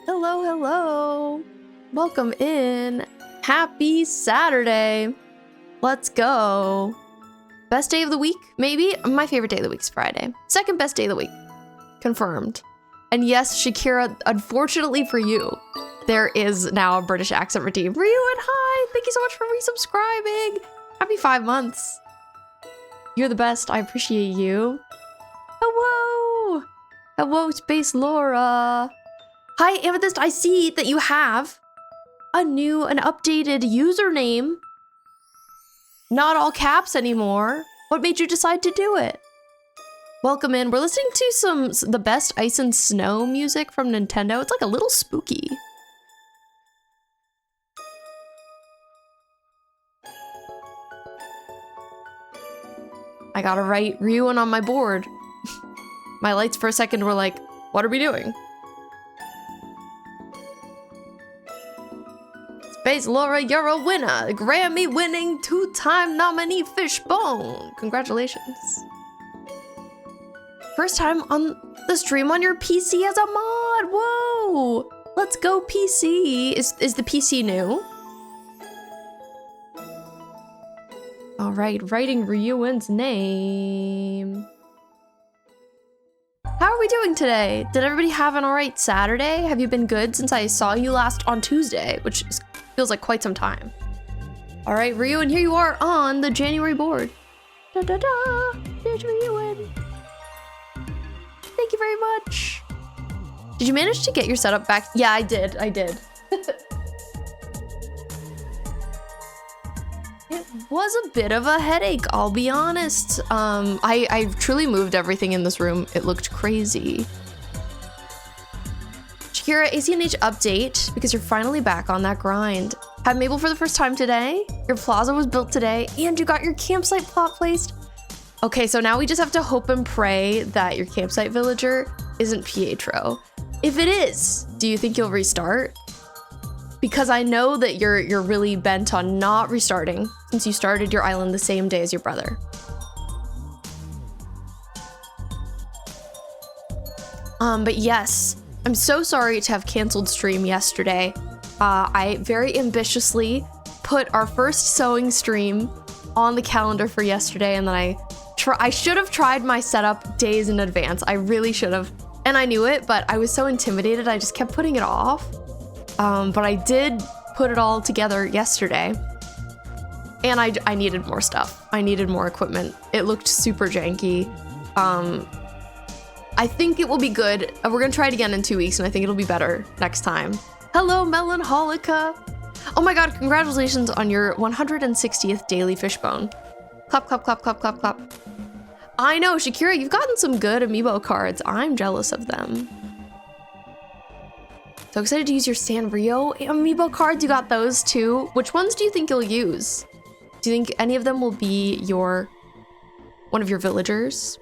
Hello, hello. Welcome in. Happy Saturday. Let's go. Best day of the week, maybe? My favorite day of the week is Friday. Second best day of the week. Confirmed. And yes, Shakira, unfortunately for you, there is now a British accent redeemed. Ryu and hi, thank you so much for resubscribing. Happy 5 months. You're the best, I appreciate you. Hello. Hello, Space Laura. Hi, Amethyst, I see that you have an updated username. Not all caps anymore. What made you decide to do it? Welcome in. We're listening to the best ice and snow music from Nintendo. It's like a little spooky. I gotta write Ryuan on my board. My lights for a second were like, what are we doing? Space Laura, you're a winner. Grammy-winning 2-time nominee Fishbone. Congratulations. First time on the stream on your PC as a mod. Whoa. Let's go PC. Is the PC new? All right, writing Ryuan's name. How are we doing today? Did everybody have an all right Saturday? Have you been good since I saw you last on Tuesday, which feels like quite some time. All right, Ryuan, here you are on the January board. Da da da, there's Ryuan. Thank you very much. Did you manage to get your setup back? Yeah, I did. It was a bit of a headache, I'll be honest. I truly moved everything in this room. It looked crazy. Shakira, ACNH update, because you're finally back on that grind. Had Mabel for the first time today. Your plaza was built today, and you got your campsite plot placed. Okay, so now we just have to hope and pray that your campsite villager isn't Pietro. If it is, do you think you'll restart? Because I know that you're really bent on not restarting since you started your island the same day as your brother. But yes, I'm so sorry to have canceled stream yesterday. I very ambitiously put our first sewing stream on the calendar for yesterday, and then I should have tried my setup days in advance. I really should have, and I knew it, but I was so intimidated I just kept putting it off. But I did put it all together yesterday, and I needed more stuff. I needed more equipment. It looked super janky. I think it will be good. We're gonna try it again in 2 weeks, and I think it'll be better next time. Hello, Melancholica. Oh my god, congratulations on your 160th daily Fishbone. Clap, clap, clap, clap, clap, clap. I know, Shakira, you've gotten some good amiibo cards. I'm jealous of them. So excited to use your Sanrio amiibo cards. You got those too. Which ones do you think you'll use? Do you think any of them will be one of your villagers?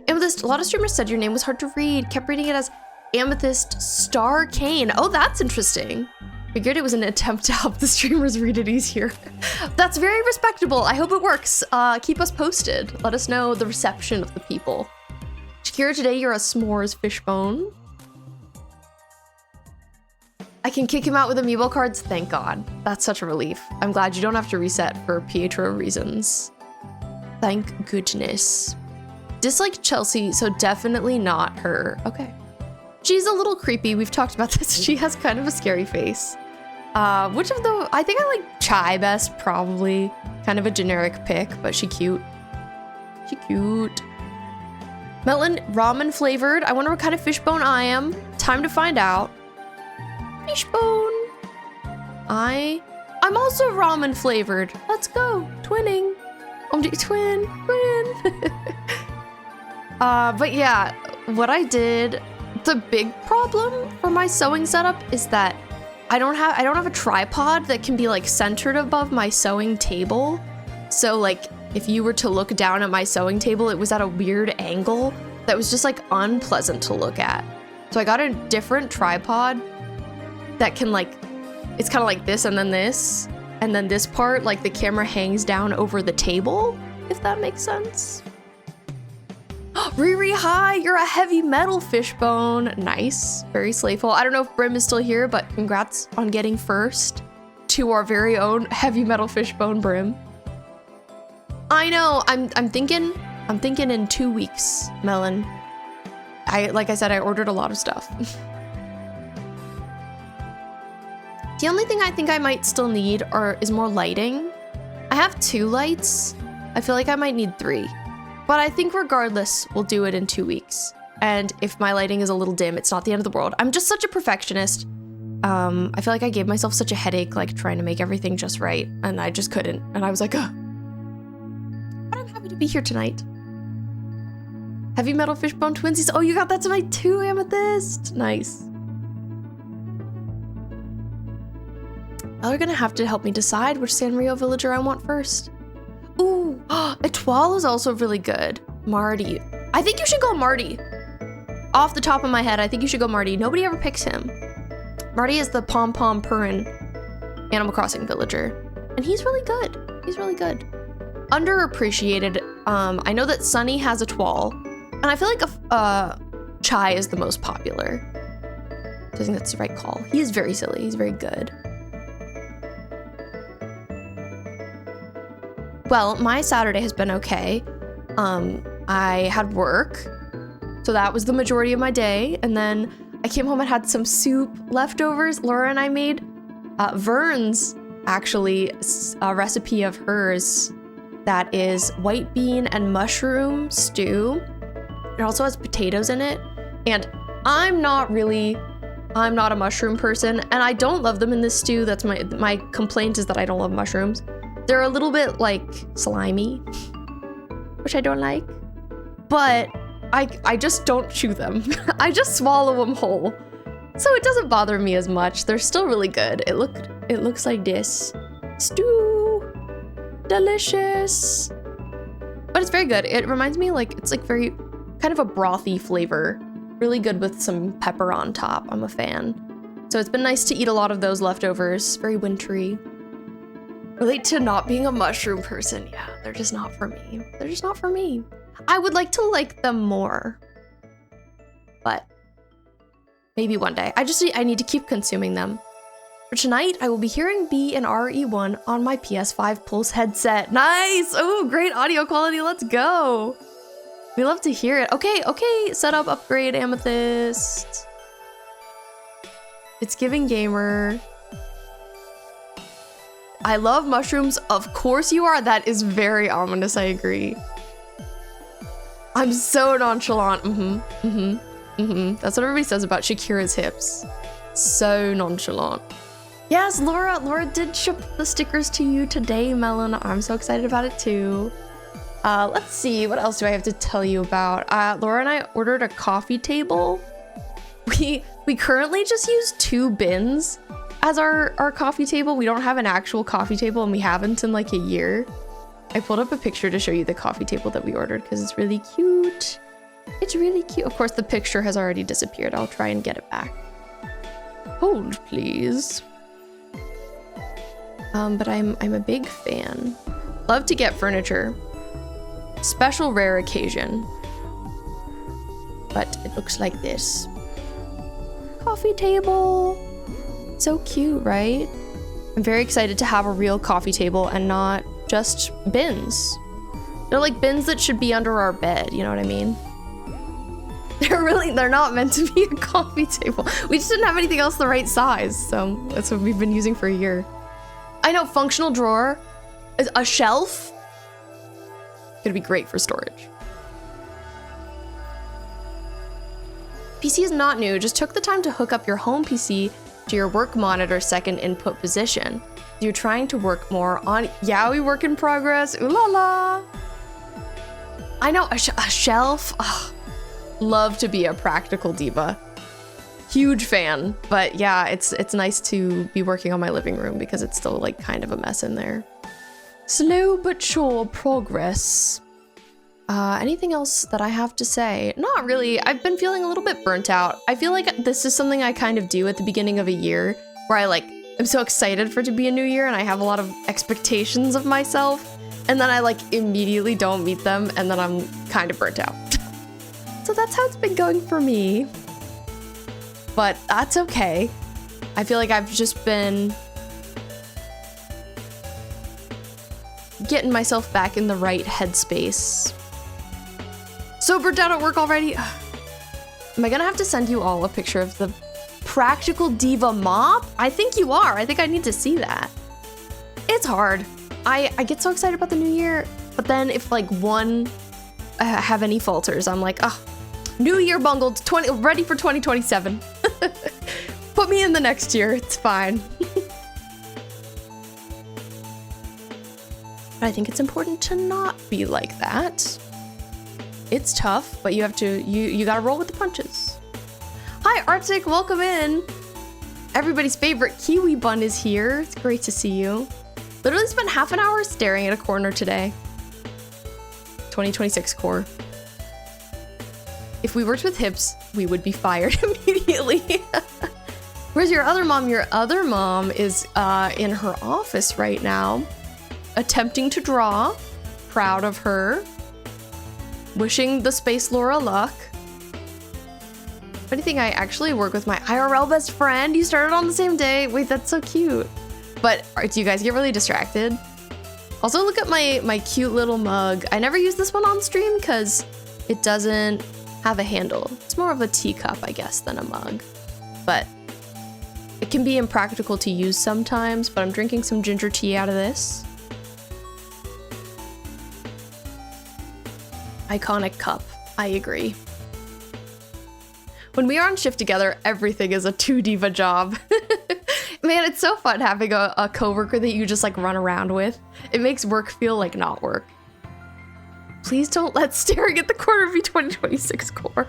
Amethyst, a lot of streamers said your name was hard to read. Kept reading it as Amethyst Star Kane. Oh, that's interesting. Figured it was an attempt to help the streamers read it easier. That's very respectable. I hope it works. Keep us posted. Let us know the reception of the people. Shakira, today you're a s'mores Fishbone. I can kick him out with amiibo cards. Thank God. That's such a relief. I'm glad you don't have to reset for Pietro reasons. Thank goodness. Dislike Chelsea, so definitely not her. Okay. She's a little creepy. We've talked about this. She has kind of a scary face. Which of the... I think I like Chai best, probably. Kind of a generic pick, but she cute. She cute. Melon, ramen flavored. I wonder what kind of Fishbone I am. Time to find out. Fishbone. I'm also ramen flavored. Let's go. Twinning. Twin. But yeah, what I did, the big problem for my sewing setup is that I don't have a tripod that can be like centered above my sewing table. So like if you were to look down at my sewing table, it was at a weird angle that was just like unpleasant to look at. So I got a different tripod that can like, it's kind of like this and then this, and then this part, like the camera hangs down over the table, if that makes sense. Riri, hi, you're a heavy metal fishbone. Nice, very slayful. I don't know if Brim is still here, but congrats on getting first to our very own heavy metal fishbone, Brim. I know, I'm thinking in 2 weeks, Melon. Like I said, I ordered a lot of stuff. The only thing I think I might still need is more lighting. I have 2 lights. I feel like I might need 3. But I think regardless, we'll do it in 2 weeks. And if my lighting is a little dim, it's not the end of the world. I'm just such a perfectionist. I feel like I gave myself such a headache, like trying to make everything just right. And I just couldn't. And I was like, ugh. But I'm happy to be here tonight. Heavy metal fishbone twinsies. Oh, you got that tonight too, Amethyst. Nice. Y'all are gonna have to help me decide which Sanrio villager I want first. Ooh, Etoile is also really good. Marty. I think you should go Marty. Off the top of my head, I think you should go Marty. Nobody ever picks him. Marty is the pom-pom purring Animal Crossing villager. And he's really good. He's really good. Underappreciated. I know that Sunny has Etoile. And I feel like Chai is the most popular. I think that's the right call. He is very silly. He's very good. Well, my Saturday has been okay. I had work, so that was the majority of my day. And then I came home and had some soup leftovers. Laura and I made Vern's, actually, a recipe of hers that is white bean and mushroom stew. It also has potatoes in it. And I'm not a mushroom person, and I don't love them in this stew. That's my complaint, is that I don't love mushrooms. They're a little bit like slimy, which I don't like, but I just don't chew them. I just swallow them whole. So it doesn't bother me as much. They're still really good. It looks like this. Stew, delicious. But it's very good. It reminds me, like, it's like very kind of a brothy flavor. Really good with some pepper on top. I'm a fan. So it's been nice to eat a lot of those leftovers. Very wintry. Relate to not being a mushroom person. Yeah, they're just not for me. They're just not for me. I would like to like them more, but maybe one day. I need to keep consuming them. For tonight, I will be hearing B and RE1 on my PS5 Pulse headset. Nice! Oh, great audio quality. Let's go. We love to hear it. Okay, setup upgrade, Amethyst. It's giving gamer. I love mushrooms. Of course you are. That is very ominous. I agree. I'm so nonchalant. That's what everybody says about Shakira's hips. So nonchalant. Yes, Laura did ship the stickers to you today, Melon. I'm so excited about it too. Let's see, what else do I have to tell you about? Laura and I ordered a coffee table. We currently just use 2 bins as our coffee table. We don't have an actual coffee table, and we haven't in like a year. I pulled up a picture to show you the coffee table that we ordered because it's really cute. It's really cute. Of course, the picture has already disappeared. I'll try and get it back. Hold, please. But I'm a big fan. Love to get furniture. Special rare occasion. But it looks like this. Coffee table. So cute, right? I'm very excited to have a real coffee table and not just bins. They're like bins that should be under our bed, you know what I mean? They're not meant to be a coffee table. We just didn't have anything else the right size, so that's what we've been using for a year. I know, functional drawer, a shelf. Gonna be great for storage. PC is not new, just took the time to hook up your home PC to your work monitor second input position. You're trying to work more on Yaoi work in progress. Ooh la la. I know, a shelf. Ugh. Love to be a practical diva. Huge fan, but yeah, it's nice to be working on my living room because it's still like kind of a mess in there. Slow but sure progress. Anything else that I have to say? Not really. I've been feeling a little bit burnt out. I feel like this is something I kind of do at the beginning of a year where I'm so excited for it to be a new year and I have a lot of expectations of myself, and then I like immediately don't meet them, and then I'm kind of burnt out. So that's how it's been going for me. But that's okay. I feel like I've just been getting myself back in the right headspace. So burnt out at work already. Am I gonna have to send you all a picture of the Practical Diva mop? I think you are. I think I need to see that. It's hard. I get so excited about the new year, but then if like one have any falters, I'm like, oh, new year bungled, ready for 2027. Put me in the next year, it's fine. But I think it's important to not be like that. It's tough, but you have to, you gotta roll with the punches. Hi, Arctic, welcome in. Everybody's favorite Kiwi Bun is here. It's great to see you. Literally spent half an hour staring at a corner today. 2026 core. If we worked with hips, we would be fired immediately. Where's your other mom? Your other mom is in her office right now, attempting to draw. Proud of her. Wishing the Space Laura luck. Funny thing, I actually work with my IRL best friend. You started on the same day. Wait, that's so cute. But do you guys get really distracted? Also, look at my cute little mug. I never use this one on stream because it doesn't have a handle. It's more of a teacup, I guess, than a mug. But it can be impractical to use sometimes, but I'm drinking some ginger tea out of this. Iconic cup. I agree. When we are on shift together, everything is a 2-diva job. Man, it's so fun having a coworker that you just like run around with. It makes work feel like not work. Please don't let staring at the corner be 2026 core.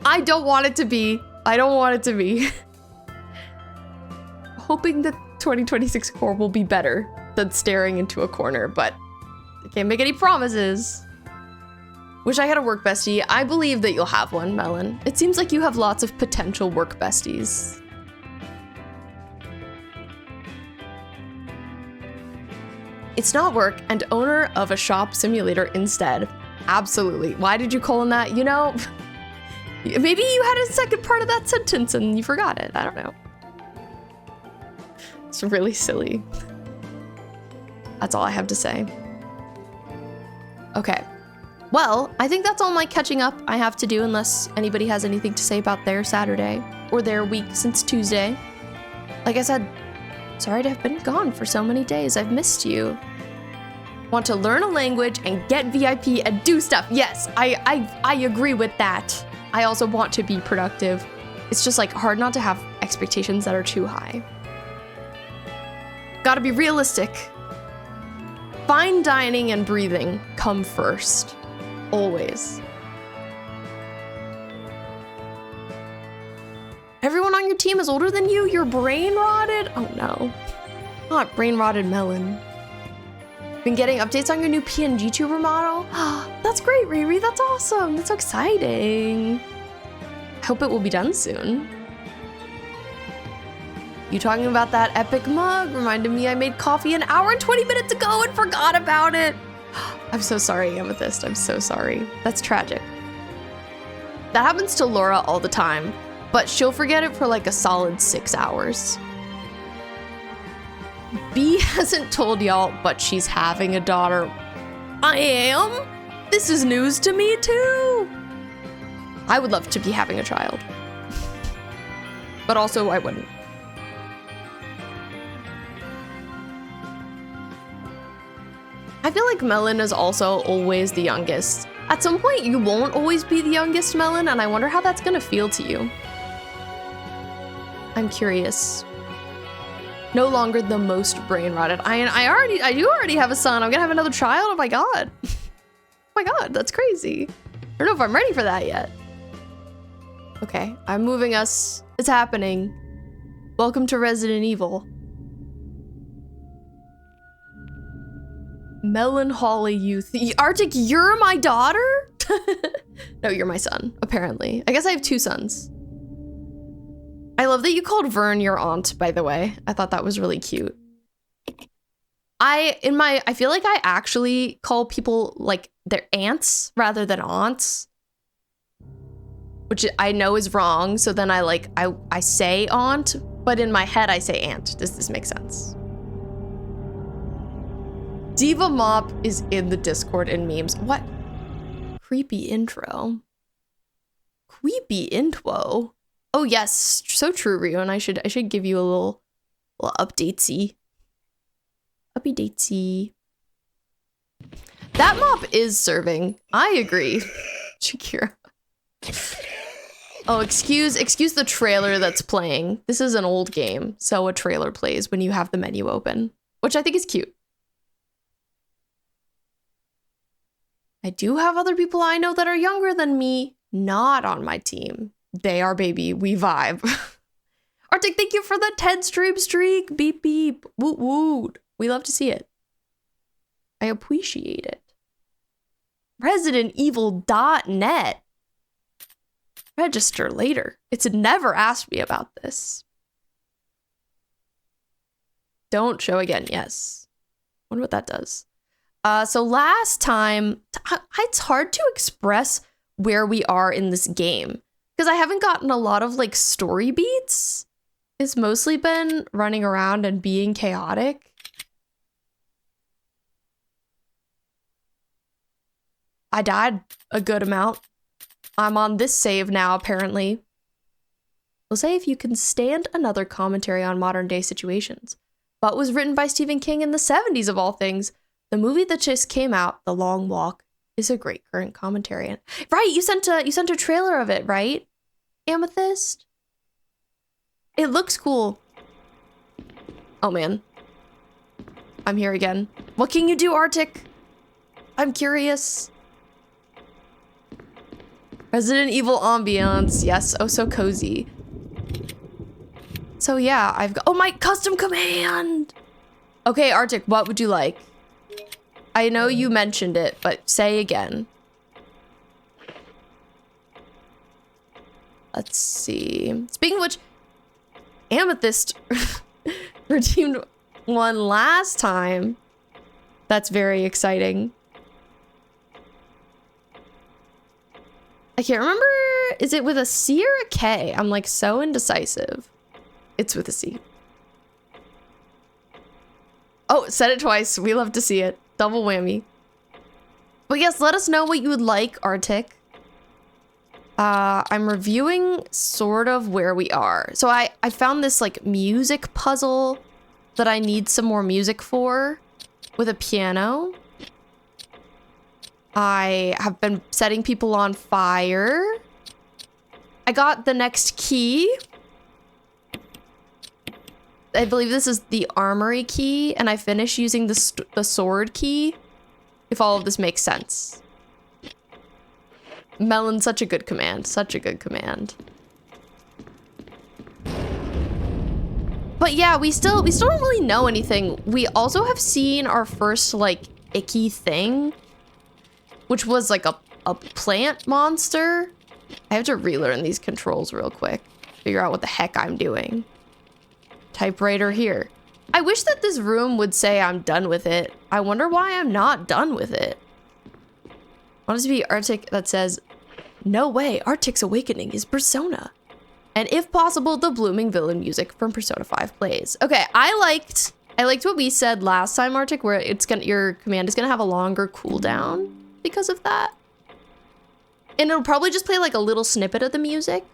I don't want it to be. I don't want it to be. Hoping that 2026 core will be better than staring into a corner, but I can't make any promises. Wish I had a work bestie. I believe that you'll have one, Melon. It seems like you have lots of potential work besties. It's not work and owner of a shop simulator instead. Absolutely. Why did you colon that? You know, maybe you had a second part of that sentence and you forgot it. I don't know. It's really silly. That's all I have to say. Okay. Well, I think that's all my catching up I have to do unless anybody has anything to say about their Saturday or their week since Tuesday. Like I said, sorry to have been gone for so many days. I've missed you. Want to learn a language and get VIP and do stuff. Yes, I agree with that. I also want to be productive. It's just like hard not to have expectations that are too high. Gotta be realistic. Fine dining and breathing come first. Always. Everyone on your team is older than you? You're brain rotted? Oh no. Not brain rotted Melon. Been getting updates on your new PNG tuber model? That's great, Riri. That's awesome. That's so exciting. I hope it will be done soon. You talking about that epic mug reminded me I made coffee an hour and 20 minutes ago and forgot about it. I'm so sorry, Amethyst. I'm so sorry. That's tragic. That happens to Laura all the time, but she'll forget it for like a solid 6 hours. B hasn't told y'all, but she's having a daughter. I am? This is news to me too. I would love to be having a child. But also I wouldn't. I feel like Melon is also always the youngest. At some point, you won't always be the youngest, Melon, and I wonder how that's gonna feel to you. I'm curious. No longer the most brain rotted. I do already have a son. I'm gonna have another child. Oh my god. Oh my god, that's crazy. I don't know if I'm ready for that yet. Okay, I'm moving us. It's happening. Welcome to Resident Evil. Melancholy youth. Arctic, you're my daughter? No, you're my son, apparently. I guess I have 2 sons. I love that you called Vern your aunt, by the way. I thought that was really cute. I feel like I actually call people like their aunts rather than aunts. which I know is wrong. So then I say aunt, but in my head I say aunt. Does this make sense? Diva Mop is in the Discord in memes. What? Creepy intro. Creepy intro. Oh yes, so true, Rio. And I should give you a little updatesy. Updatesy. That mop is serving. I agree, Shakira. Oh, excuse the trailer that's playing. This is an old game, so a trailer plays when you have the menu open, which I think is cute. I do have other people I know that are younger than me, not on my team. They are, baby. We vibe. Arctic, thank you for the 10 stream streak. Beep, beep. Woot, woot. We love to see it. I appreciate it. ResidentEvil.net. Register later. It's never asked me about this. Don't show again. Yes. Wonder what that does. So last time, it's hard to express where we are in this game because I haven't gotten a lot of like story beats. It's mostly been running around and being chaotic. I died a good amount. I'm on this save now, apparently. We'll say if you can stand another commentary on modern day situations, but was written by Stephen King in the 70s of all things. The movie that just came out, The Long Walk, is a great current commentary. Right, you sent a trailer of it, right? Amethyst? It looks cool. Oh man. I'm here again. What can you do, Arctic? I'm curious. Resident Evil ambiance. Yes, oh so cozy. So yeah, I've got, oh my custom command. Okay, Arctic, what would you like? I know you mentioned it, but say again. Let's see. Speaking of which, Amethyst redeemed one last time. That's very exciting. I can't remember. Is it with a C or a K? I'm like so indecisive. It's with a C. Oh, said it twice. We love to see it. Double whammy. But yes, let us know what you would like, Arctic. I'm reviewing sort of where we are. So I found this like music puzzle that I need some more music for with a piano. I have been setting people on fire. I got the next key. I believe this is the armory key, and I finished using the sword key, if all of this makes sense. Melon, such a good command. Such a good command. But yeah, we still don't really know anything. We also have seen our first, like, icky thing, which was, like, a plant monster. I have to relearn these controls real quick. Figure out what the heck I'm doing. Typewriter here. I wish that this room would say I'm done with it. I wonder why I'm not done with it. I want it to be Arctic that says, no way, Arctic's awakening is Persona. And if possible, the blooming villain music from Persona 5 plays. Okay, I liked what we said last time, Arctic, where your command is gonna have a longer cooldown because of that. And it'll probably just play like a little snippet of the music.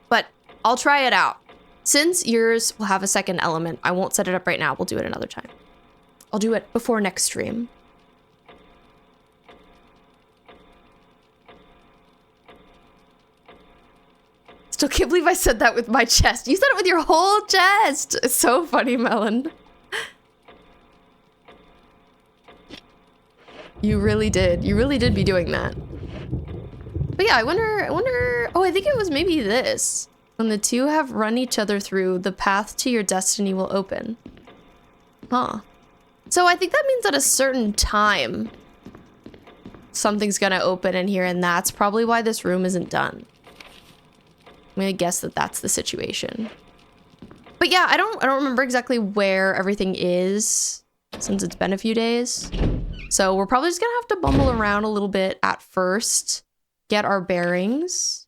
But I'll try it out. Since yours will have a second element, I won't set it up right now. We'll do it another time. I'll do it before next stream. Still can't believe I said that with my chest. You said it with your whole chest. It's so funny, Melon. You really did. You really did be doing that. But yeah, I wonder, oh, I think it was maybe this. When the two have run each other through, the path to your destiny will open. Huh. So I think that means at a certain time, something's gonna open in here, and that's probably why this room isn't done. I'm gonna guess that that's the situation. But yeah, I don't remember exactly where everything is since it's been a few days. So we're probably just gonna have to bumble around a little bit at first, get our bearings.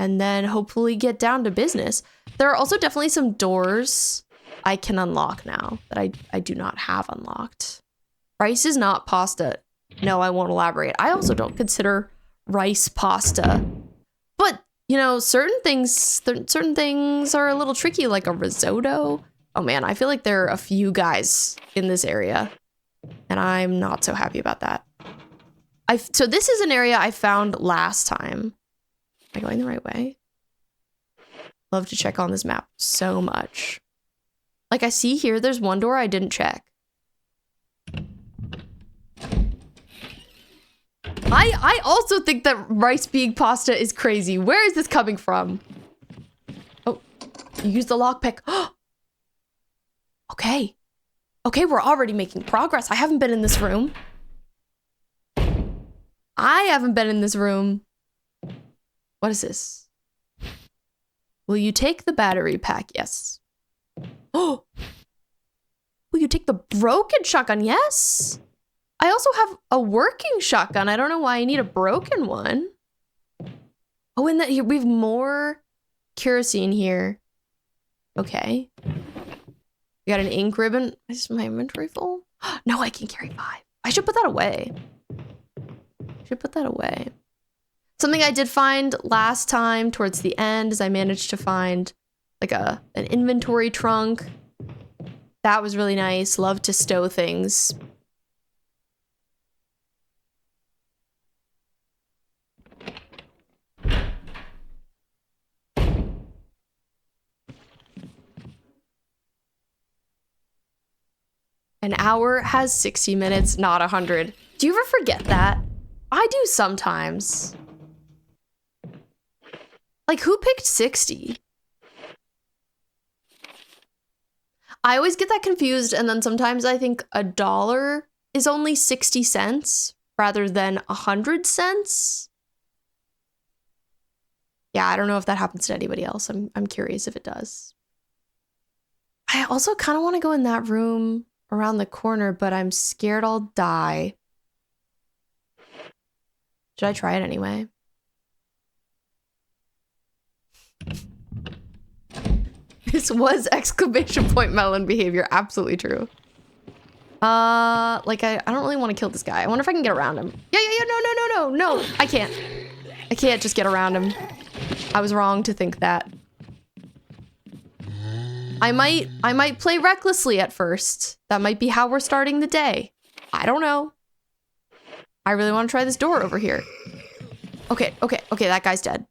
and then hopefully get down to business. There are also definitely some doors I can unlock now that I do not have unlocked. Rice is not pasta. No, I won't elaborate. I also don't consider rice pasta. But, you know, certain things are a little tricky, like a risotto. Oh man, I feel like there are a few guys in this area, and I'm not so happy about that. So this is an area I found last time. Am I going the right way? Love to check on this map so much. Like, I see here, there's one door I didn't check. I also think that rice being pasta is crazy. Where is this coming from? Oh, you used the lockpick. Okay. Okay, we're already making progress. I haven't been in this room. I haven't been in this room. What is this? Will you take the battery pack? Yes. Oh! Will you take the broken shotgun? Yes! I also have a working shotgun. I don't know why I need a broken one. Oh, and that here we have more kerosene here. Okay. We got an ink ribbon. Is my inventory full? No, I can carry 5. I should put that away. Something I did find last time towards the end is I managed to find like an inventory trunk. That was really nice. Love to stow things. An hour has 60 minutes, not 100. Do you ever forget that? I do sometimes. Like, who picked 60? I always get that confused, and then sometimes I think $1 is only 60 cents rather than 100 cents. Yeah, I don't know if that happens to anybody else. I'm curious if it does. I also kind of want to go in that room around the corner, but I'm scared I'll die. Should I try it anyway? This was exclamation point melon behavior. Absolutely true. Like I don't really want to kill this guy. I wonder if I can get around him. Yeah, no. I can't. I can't just get around him. I was wrong to think that. I might play recklessly at first. That might be how we're starting the day. I don't know. I really want to try this door over here. Okay, that guy's dead.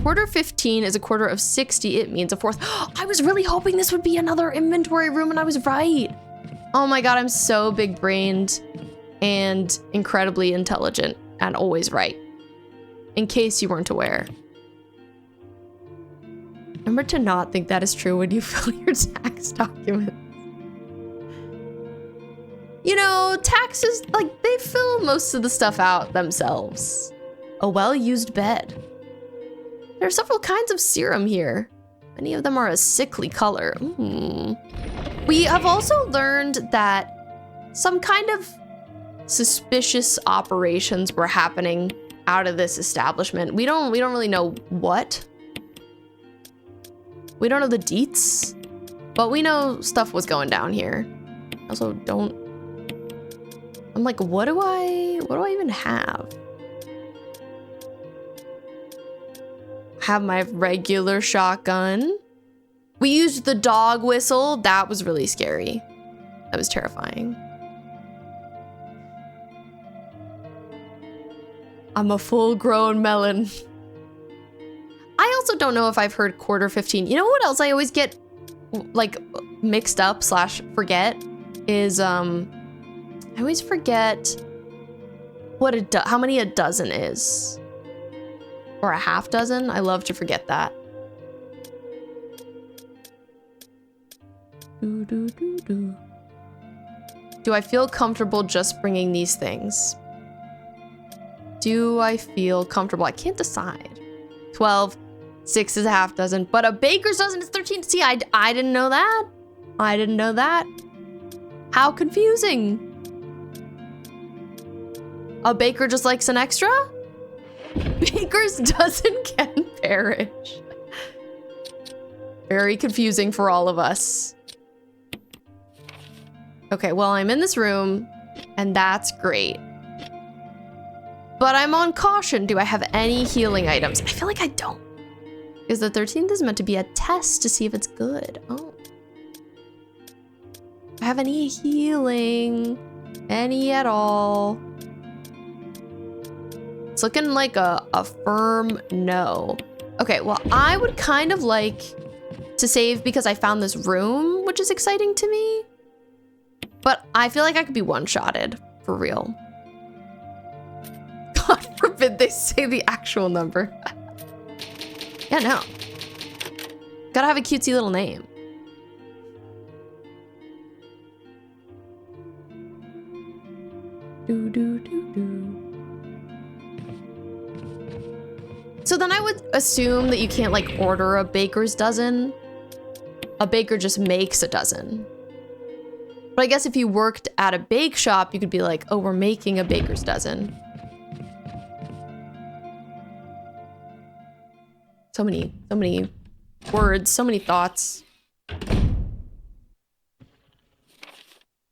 Quarter 15 is a quarter of 60. It means a fourth. I was really hoping this would be another inventory room, and I was right. Oh my god, I'm so big-brained and incredibly intelligent and always right. In case you weren't aware. Remember to not think that is true when you fill your tax documents. You know, taxes, like, they fill most of the stuff out themselves. A well-used bed. There are several kinds of serum here. Many of them are a sickly color. We have also learned that some kind of suspicious operations were happening out of this establishment. We don't really know what. We don't know the deets, but we know stuff was going down here. Also, I'm like, what do I even have? Have my regular shotgun. We used the dog whistle. That was really scary. That was terrifying. I'm a full-grown melon. I also don't know if I've heard quarter 15. You know what else I always get like mixed up / forget is I always forget what how many a dozen is. Or a half dozen? I love to forget that. Do I feel comfortable just bringing these things? Do I feel comfortable? I can't decide. 12, 6 is a half dozen, but a baker's dozen is 13. See, I didn't know that. I didn't know that. How confusing. A baker just likes an extra? Baker's dozen can perish. Very confusing for all of us. Okay, well, I'm in this room, and that's great. But I'm on caution. Do I have any healing items? I feel like I don't. Because the 13th is meant to be a test to see if it's good. Oh. Do I have any healing? Any at all? It's looking like a firm no. Okay, well, I would kind of like to save because I found this room, which is exciting to me. But I feel like I could be one-shotted, for real. God forbid they say the actual number. Yeah, no. Gotta have a cutesy little name. Do, do, do, do. So then I would assume that you can't like order a baker's dozen. A baker just makes a dozen. But I guess if you worked at a bake shop, you could be like, oh, we're making a baker's dozen. So many words, so many thoughts.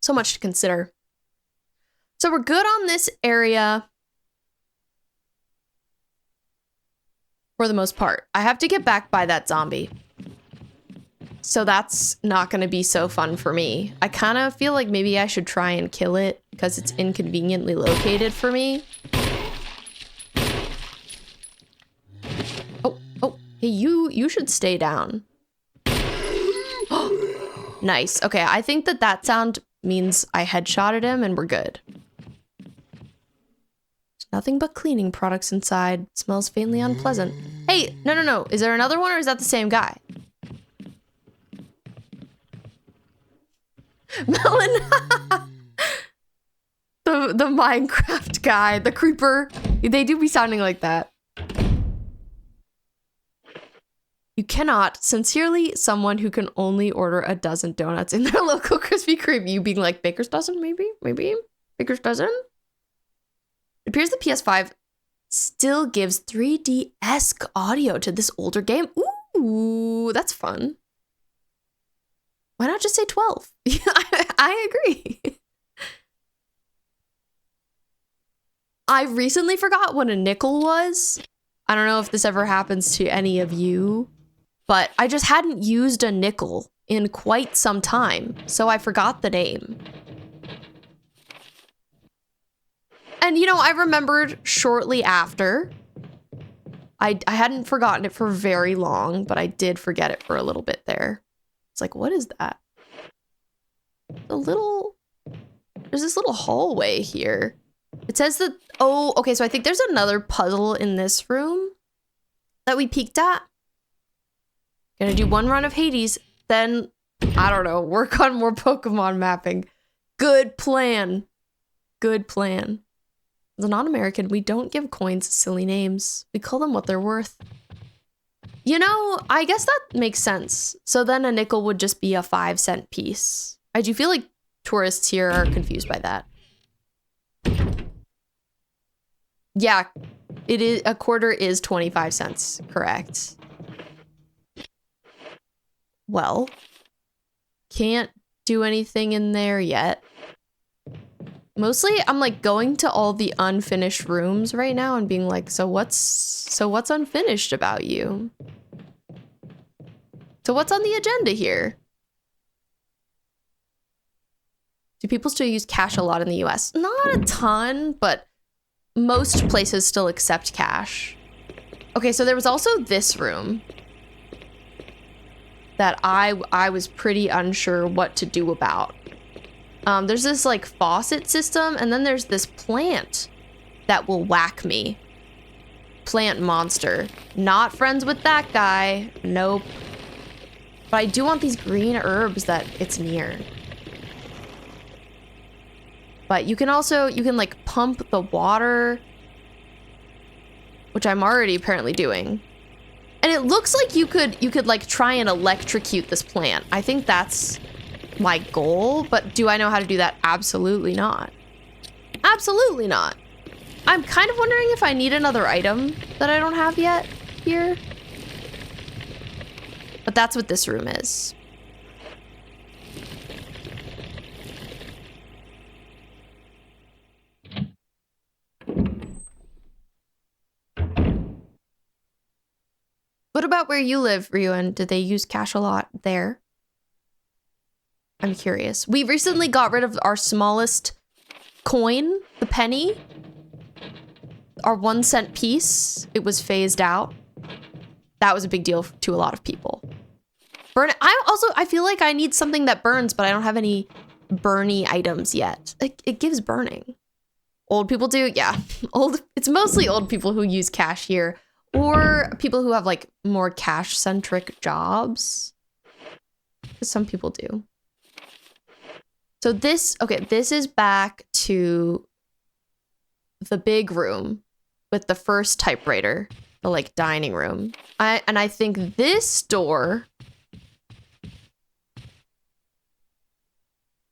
So much to consider. So we're good on this area. For the most part. I have to get back by that zombie. So that's not going to be so fun for me. I kind of feel like maybe I should try and kill it because it's inconveniently located for me. Oh, hey, you should stay down. Nice. Okay, I think that sound means I headshotted him and we're good. Nothing but cleaning products inside. Smells faintly unpleasant. Hey, no. Is there another one or is that the same guy? Melon. the Minecraft guy, the creeper. They do be sounding like that. You cannot. Sincerely, someone who can only order a dozen donuts in their local Krispy Kreme. You being like, baker's dozen, maybe? Baker's dozen? It appears the PS5 still gives 3D-esque audio to this older game. Ooh, that's fun. Why not just say 12? I agree. I recently forgot what a nickel was. I don't know if this ever happens to any of you, but I just hadn't used a nickel in quite some time, so I forgot the name. And, you know, I remembered shortly after. I hadn't forgotten it for very long, but I did forget it for a little bit there. It's like, what is that? There's this little hallway here. It says that, oh, okay, so I think there's another puzzle in this room that we peeked at. Gonna do one run of Hades, then, I don't know, work on more Pokemon mapping. Good plan. Good plan. As a non-American, we don't give coins silly names. We call them what they're worth. You know, I guess that makes sense. So then a nickel would just be a 5-cent piece. I do feel like tourists here are confused by that. Yeah, it is. A quarter is 25 cents. Correct. Well, can't do anything in there yet. Mostly, I'm like going to all the unfinished rooms right now and being like, so what's unfinished about you? So what's on the agenda here? Do people still use cash a lot in the US? Not a ton, but most places still accept cash. Okay, so there was also this room that I was pretty unsure what to do about. There's this like faucet system, and then there's this plant that will whack me. Plant monster. Not friends with that guy. Nope. But I do want these green herbs that it's near. But you can like pump the water, which I'm already apparently doing. And it looks like you could like try and electrocute this plant. I think that's my goal, but do I know how to do that? Absolutely not. Absolutely not. I'm kind of wondering if I need another item that I don't have yet here. But that's what this room is. What about where you live, Ryuan? Do they use cash a lot there? I'm curious. We recently got rid of our smallest coin, the penny. Our 1 cent piece. It was phased out. That was a big deal to a lot of people. Burn. I feel like I need something that burns, but I don't have any burny items yet. It gives burning. Old people do, yeah. It's mostly old people who use cash here, or people who have like more cash-centric jobs. Some people do. So this is back to the big room with the first typewriter, the like dining room. I think this door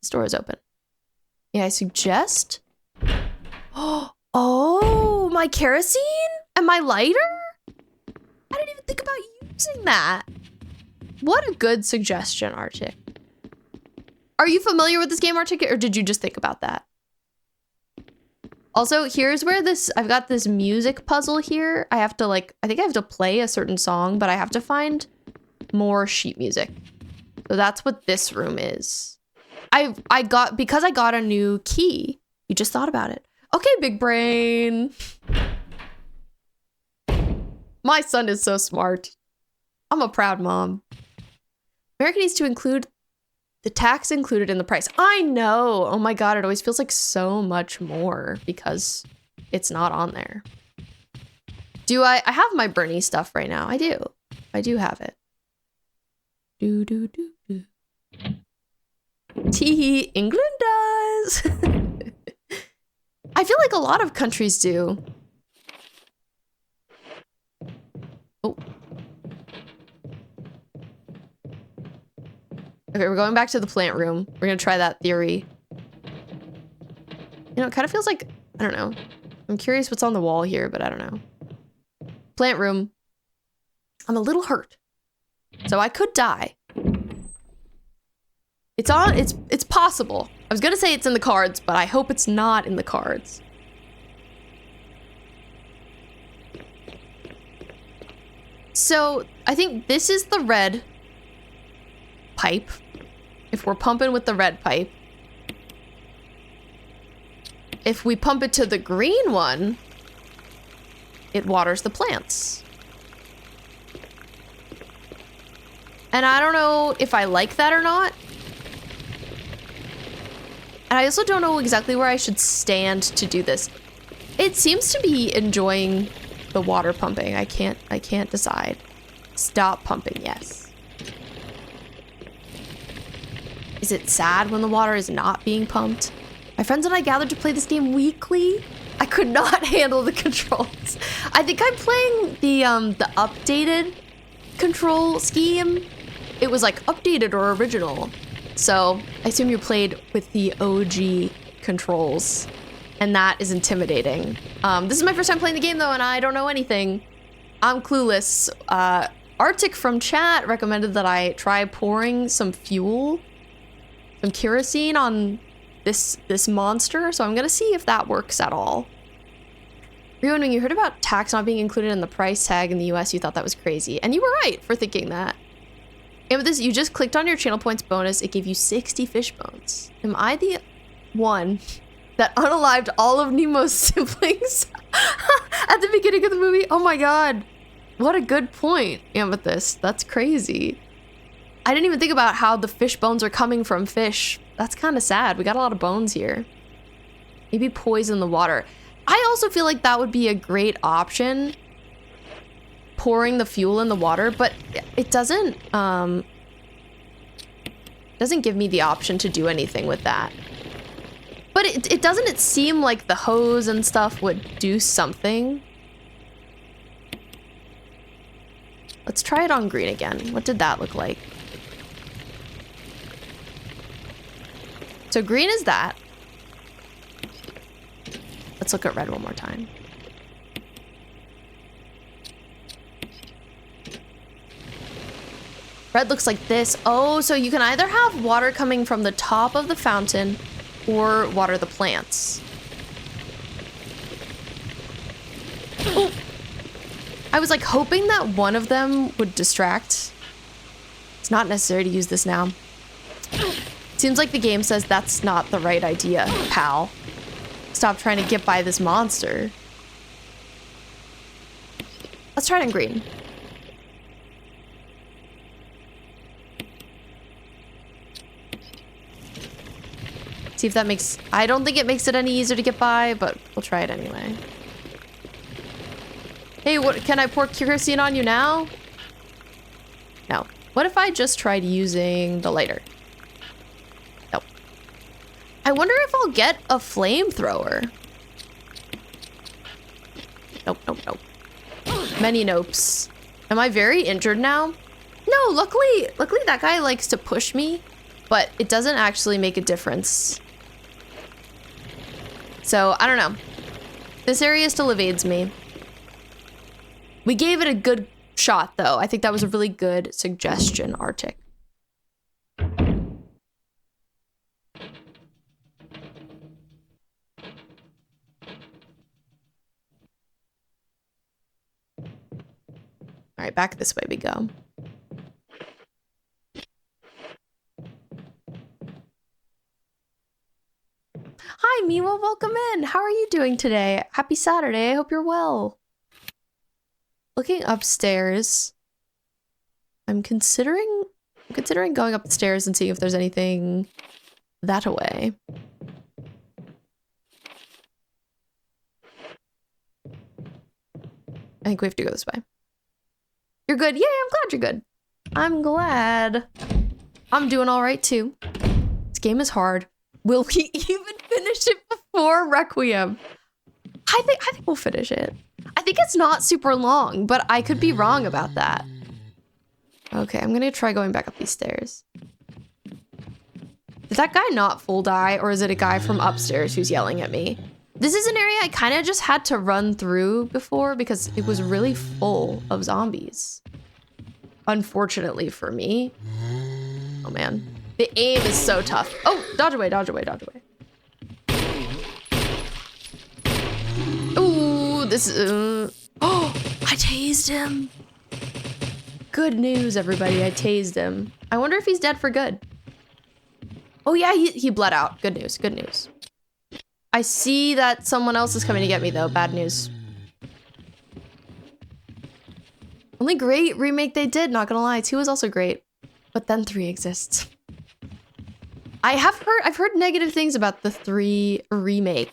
is open. Yeah, I suggest. Oh, my kerosene and my lighter? I didn't even think about using that. What a good suggestion, Arctic. Are you familiar with this game, Arctic, or did you just think about that? Also, here's where I've got this music puzzle here. I think I have to play a certain song, but I have to find more sheet music. So that's what this room is. Because I got a new key. You just thought about it. Okay, big brain. My son is so smart. I'm a proud mom. America needs to include the tax included in the price. I know. Oh my God, it always feels like so much more because it's not on there. I have my Bernie stuff right now. I do. I do have it. Do. Tee, England does. I feel like a lot of countries do. Oh. Okay, we're going back to the plant room. We're gonna try that theory. You know, it kind of feels like, I don't know. I'm curious what's on the wall here, but I don't know. Plant room. I'm a little hurt. So I could die. It's possible. I was gonna say it's in the cards, but I hope it's not in the cards. So I think this is the red pipe. If we're pumping with the red pipe. If we pump it to the green one, it waters the plants. And I don't know if I like that or not. And I also don't know exactly where I should stand to do this. It seems to be enjoying the water pumping. I can't decide. Stop pumping, yes. Is it sad when the water is not being pumped? My friends and I gathered to play this game weekly. I could not handle the controls. I think I'm playing the updated control scheme. It was like updated or original. So I assume you played with the OG controls, and that is intimidating. This is my first time playing the game though, and I don't know anything. I'm clueless. Arctic from chat recommended that I try pouring some fuel, some kerosene on this monster, so I'm gonna see if that works at all. Ryuan, when you heard about tax not being included in the price tag in the US, you thought that was crazy, and you were right for thinking that. And with this, you just clicked on your channel points bonus, it gave you 60 fish bones. Am I the one that unalived all of Nemo's siblings at the beginning of the movie? Oh my God, what a good point, Amethyst. That's crazy. I didn't even think about how the fish bones are coming from fish. That's kind of sad. We got a lot of bones here. Maybe poison the water. I also feel like that would be a great option, pouring the fuel in the water, but it doesn't give me the option to do anything with that. But it doesn't seem like the hose and stuff would do something. Let's try it on green again. What did that look like? So green is that. Let's look at red one more time. Red looks like this. Oh, so you can either have water coming from the top of the fountain or water the plants. Oh. I was like hoping that one of them would distract. It's not necessary to use this now. Seems like the game says that's not the right idea, pal. Stop trying to get by this monster. Let's try it in green. See if that makes... I don't think it makes it any easier to get by, but we'll try it anyway. Hey, what, can I pour kerosene on you now? No. What if I just tried using the lighter? Nope. I wonder if I'll get a flamethrower. Nope, nope, nope. Many nopes. Am I very injured now? No, luckily that guy likes to push me, but it doesn't actually make a difference. So, I don't know. This area still evades me. We gave it a good shot, though. I think that was a really good suggestion, Arctic. All right, back this way we go. Hi, Miwa, welcome in. How are you doing today? Happy Saturday. I hope you're well. Looking upstairs. I'm considering going up the stairs and seeing if there's anything that way. I think we have to go this way. You're good? Yeah, I'm glad you're good. I'm glad. I'm doing all right too. This game is hard. Will we even finish it before Requiem? I think we'll finish it. I think it's not super long, but I could be wrong about that. Okay, I'm gonna try going back up these stairs. Did that guy not full die, or is it a guy from upstairs who's yelling at me? This is an area I kind of just had to run through before because it was really full of zombies. Unfortunately for me. Oh man. The aim is so tough. Oh, dodge away, dodge away, dodge away. Ooh, this is... oh, I tased him. Good news, everybody. I tased him. I wonder if he's dead for good. Oh yeah, he bled out. Good news, good news. I see that someone else is coming to get me though. Bad news. Only great remake they did, not gonna lie. 2 is also great. But then 3 exists. I've heard negative things about the 3 remake.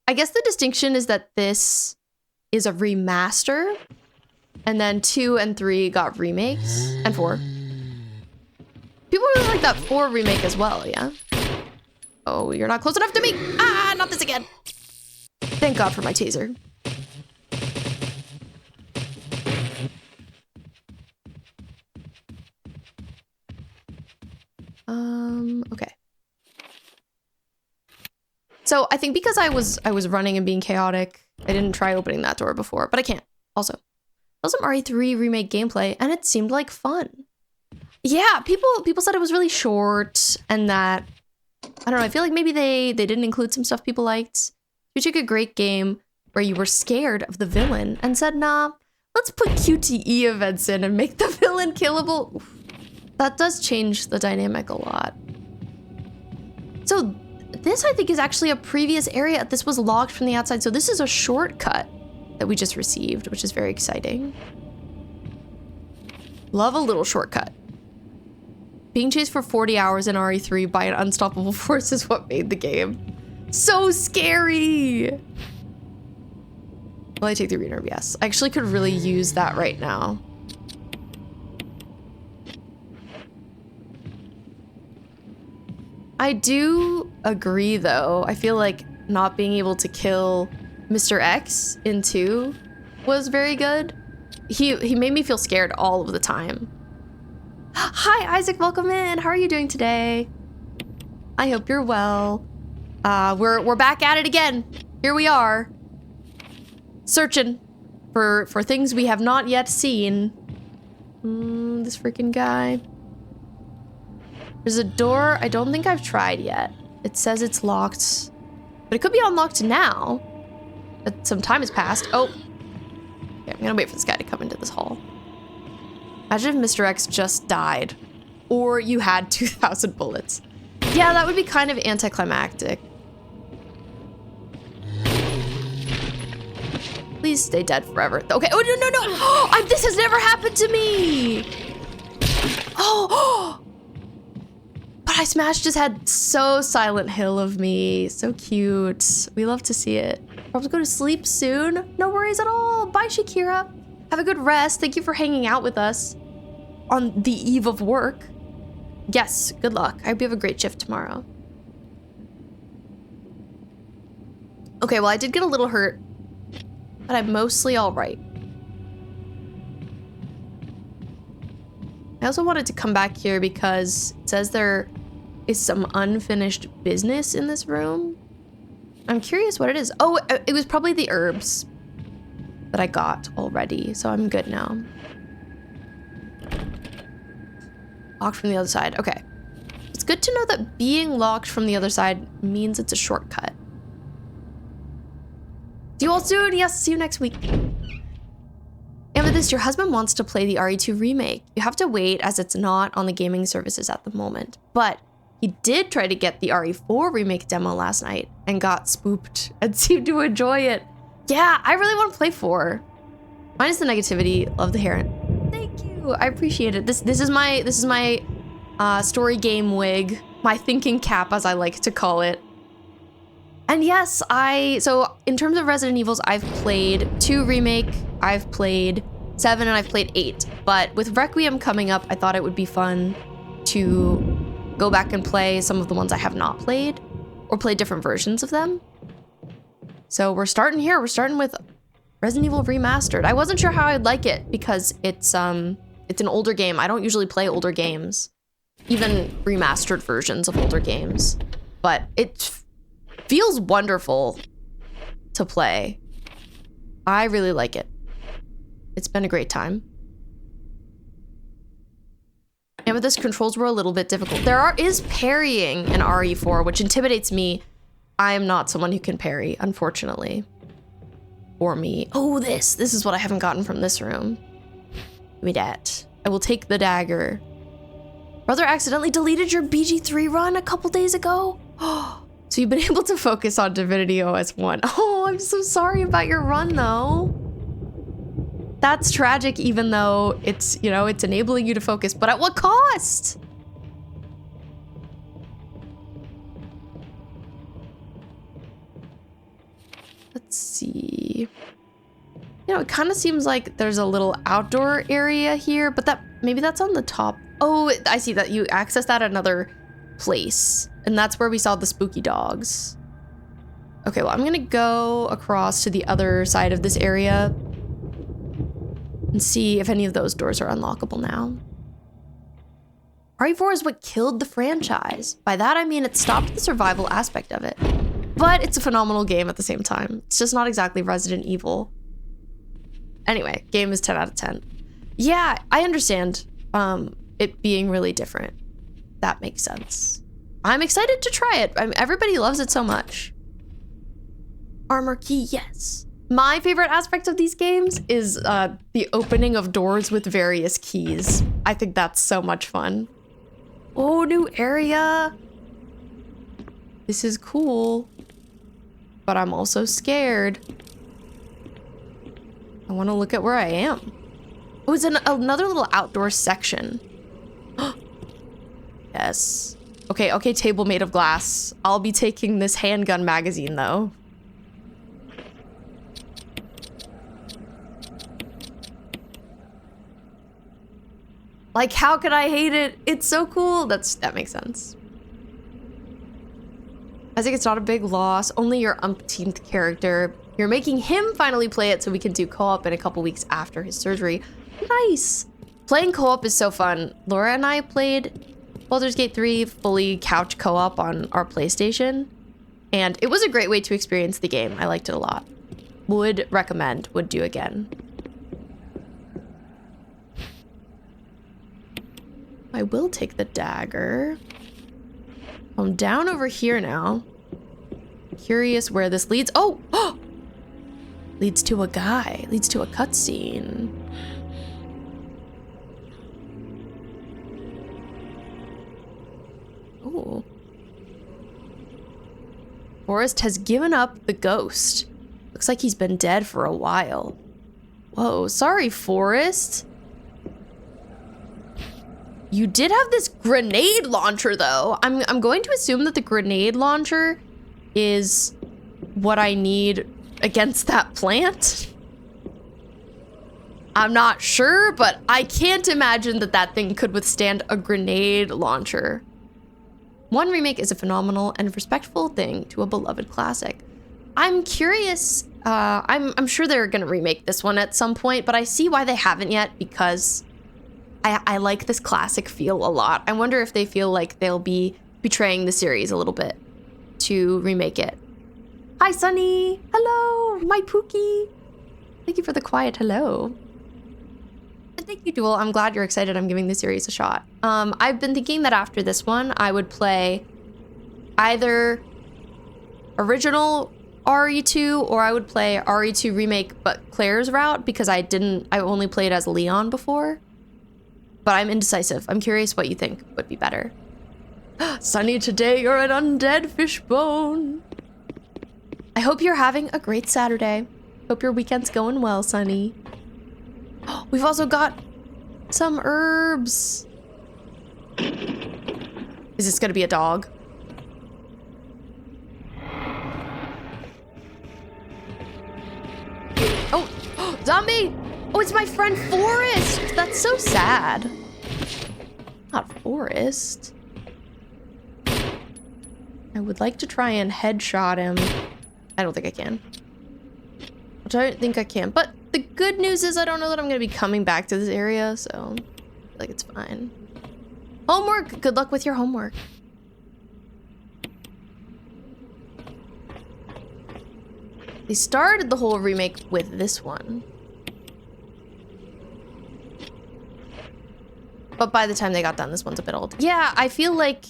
I guess the distinction is that this is a remaster, and then 2 and 3 got remakes, and 4. People really like that 4 remake as well, yeah? Oh, you're not close enough to me! Ah, not this again! Thank God for my taser. Okay. So I think because I was running and being chaotic, I didn't try opening that door before, but I can't. Also, that was some RE3 remake gameplay, and it seemed like fun. Yeah, people said it was really short, and that I don't know. I feel like maybe they didn't include some stuff people liked. You took a great game where you were scared of the villain and said, nah, let's put QTE events in and make the villain killable. Oof. That does change the dynamic a lot. So this, I think, is actually a previous area. This was logged from the outside. So this is a shortcut that we just received, which is very exciting. Love a little shortcut. Being chased for 40 hours in RE3 by an unstoppable force is what made the game so scary. Will I take the arena? Yes. I actually could really use that right now. I do agree, though. I feel like not being able to kill Mr. X in 2 was very good. He made me feel scared all of the time. Hi, Isaac. Welcome in. How are you doing today? I hope you're well. We're back at it again. here we are. Searching for things we have not yet seen. This freaking guy. There's a door I don't think I've tried yet. It says it's locked, but it could be unlocked now. Some time has passed. Oh, okay, I'm gonna wait for this guy to come into this hall. Imagine if Mr. X just died, or you had 2,000 bullets. Yeah, that would be kind of anticlimactic. Please stay dead forever. Okay. Oh, no, no, no. This has never happened to me. Oh. But I smashed his head. So Silent Hill of me. So cute. We love to see it. Probably go to sleep soon. No worries at all. Bye, Shakira. Have a good rest. Thank you for hanging out with us on the eve of work. Yes, good luck. I hope you have a great shift tomorrow. Okay, well, I did get a little hurt, but I'm mostly all right. I also wanted to come back here because it says there is some unfinished business in this room. I'm curious what it is. Oh, it was probably the herbs that I got already, so I'm good now. Locked from the other side. Okay. It's good to know that being locked from the other side means it's a shortcut. See you all soon. Yes, see you next week. Amethyst, your husband wants to play the RE2 remake. You have to wait as it's not on the gaming services at the moment. But he did try to get the RE4 remake demo last night and got spooked and seemed to enjoy it. Yeah, I really want to play 4. Minus the negativity. Love the hair. Thank you. I appreciate it. This is my story game wig, my thinking cap, as I like to call it. And yes, so in terms of Resident Evils, I've played 2 remake, I've played 7, and I've played 8. But with Requiem coming up, I thought it would be fun to go back and play some of the ones I have not played, or play different versions of them. So we're starting here. We're starting with Resident Evil Remastered. I wasn't sure how I'd like it because it's an older game. I don't usually play older games, even remastered versions of older games. But it feels wonderful to play. I really like it. It's been a great time. And with this, controls were a little bit difficult. There is parrying in RE4, which intimidates me. I am not someone who can parry, unfortunately. For me. Oh, this is what I haven't gotten from this room. Give me that. I will take the dagger. Brother accidentally deleted your BG3 run a couple days ago. Oh. So you've been able to focus on Divinity OS 1. Oh, I'm so sorry about your run, though. That's tragic, even though it's, you know, it's enabling you to focus, but at what cost? Let's see. You know, it kind of seems like there's a little outdoor area here, but maybe that's on the top. Oh, I see that you access that at another place. And that's where we saw the spooky dogs. Okay, well, I'm gonna go across to the other side of this area and see if any of those doors are unlockable now. RE4 is what killed the franchise. By that, I mean it stopped the survival aspect of it. But it's a phenomenal game at the same time. It's just not exactly Resident Evil. Anyway, game is 10 out of 10. Yeah, I understand it being really different. That makes sense. I'm excited to try it. Everybody loves it so much. Armor key, yes. My favorite aspect of these games is the opening of doors with various keys. I think that's so much fun. Oh, new area. This is cool. But I'm also scared. I want to look at where I am. Oh, it's another little outdoor section. Yes. Okay, table made of glass. I'll be taking this handgun magazine, though. Like, how could I hate it? It's so cool. That makes sense. I think it's not a big loss. Only your umpteenth character. You're making him finally play it so we can do co-op in a couple weeks after his surgery. Nice. Playing co-op is so fun. Laura and I played Baldur's Gate 3 fully couch co-op on our PlayStation. And it was a great way to experience the game. I liked it a lot. Would recommend, would do again. I will take the dagger. I'm down over here now. Curious where this leads. Oh! Leads to a guy. Leads to a cutscene. Oh. Forrest has given up the ghost. Looks like he's been dead for a while. Whoa, sorry, Forrest. You did have this grenade launcher, though. I'm going to assume that the grenade launcher is what I need against that plant. I'm not sure, but I can't imagine that that thing could withstand a grenade launcher. One remake is a phenomenal and respectful thing to a beloved classic. I'm curious, I'm sure they're gonna remake this one at some point, but I see why they haven't yet because I like this classic feel a lot. I wonder if they feel like they'll be betraying the series a little bit to remake it. Hi, Sunny. Hello, my Pookie. Thank you for the quiet hello. And thank you, Duel. I'm glad you're excited. I'm giving the series a shot. I've been thinking that after this one, I would play either original RE2 or I would play RE2 remake, but Claire's route because I only played as Leon before. But I'm indecisive. I'm curious what you think would be better. Sunny, today you're an undead fishbone. I hope you're having a great Saturday. Hope your weekend's going well, Sunny. We've also got some herbs. Is this gonna be a dog? Oh, zombie! Oh, it's my friend Forrest! That's so sad. Not Forrest. I would like to try and headshot him. I don't think I can. I don't think I can, but the good news is I don't know that I'm gonna be coming back to this area, so I feel like it's fine. Homework! Good luck with your homework. They started the whole remake with this one. But by the time they got done, this one's a bit old. Yeah, I feel like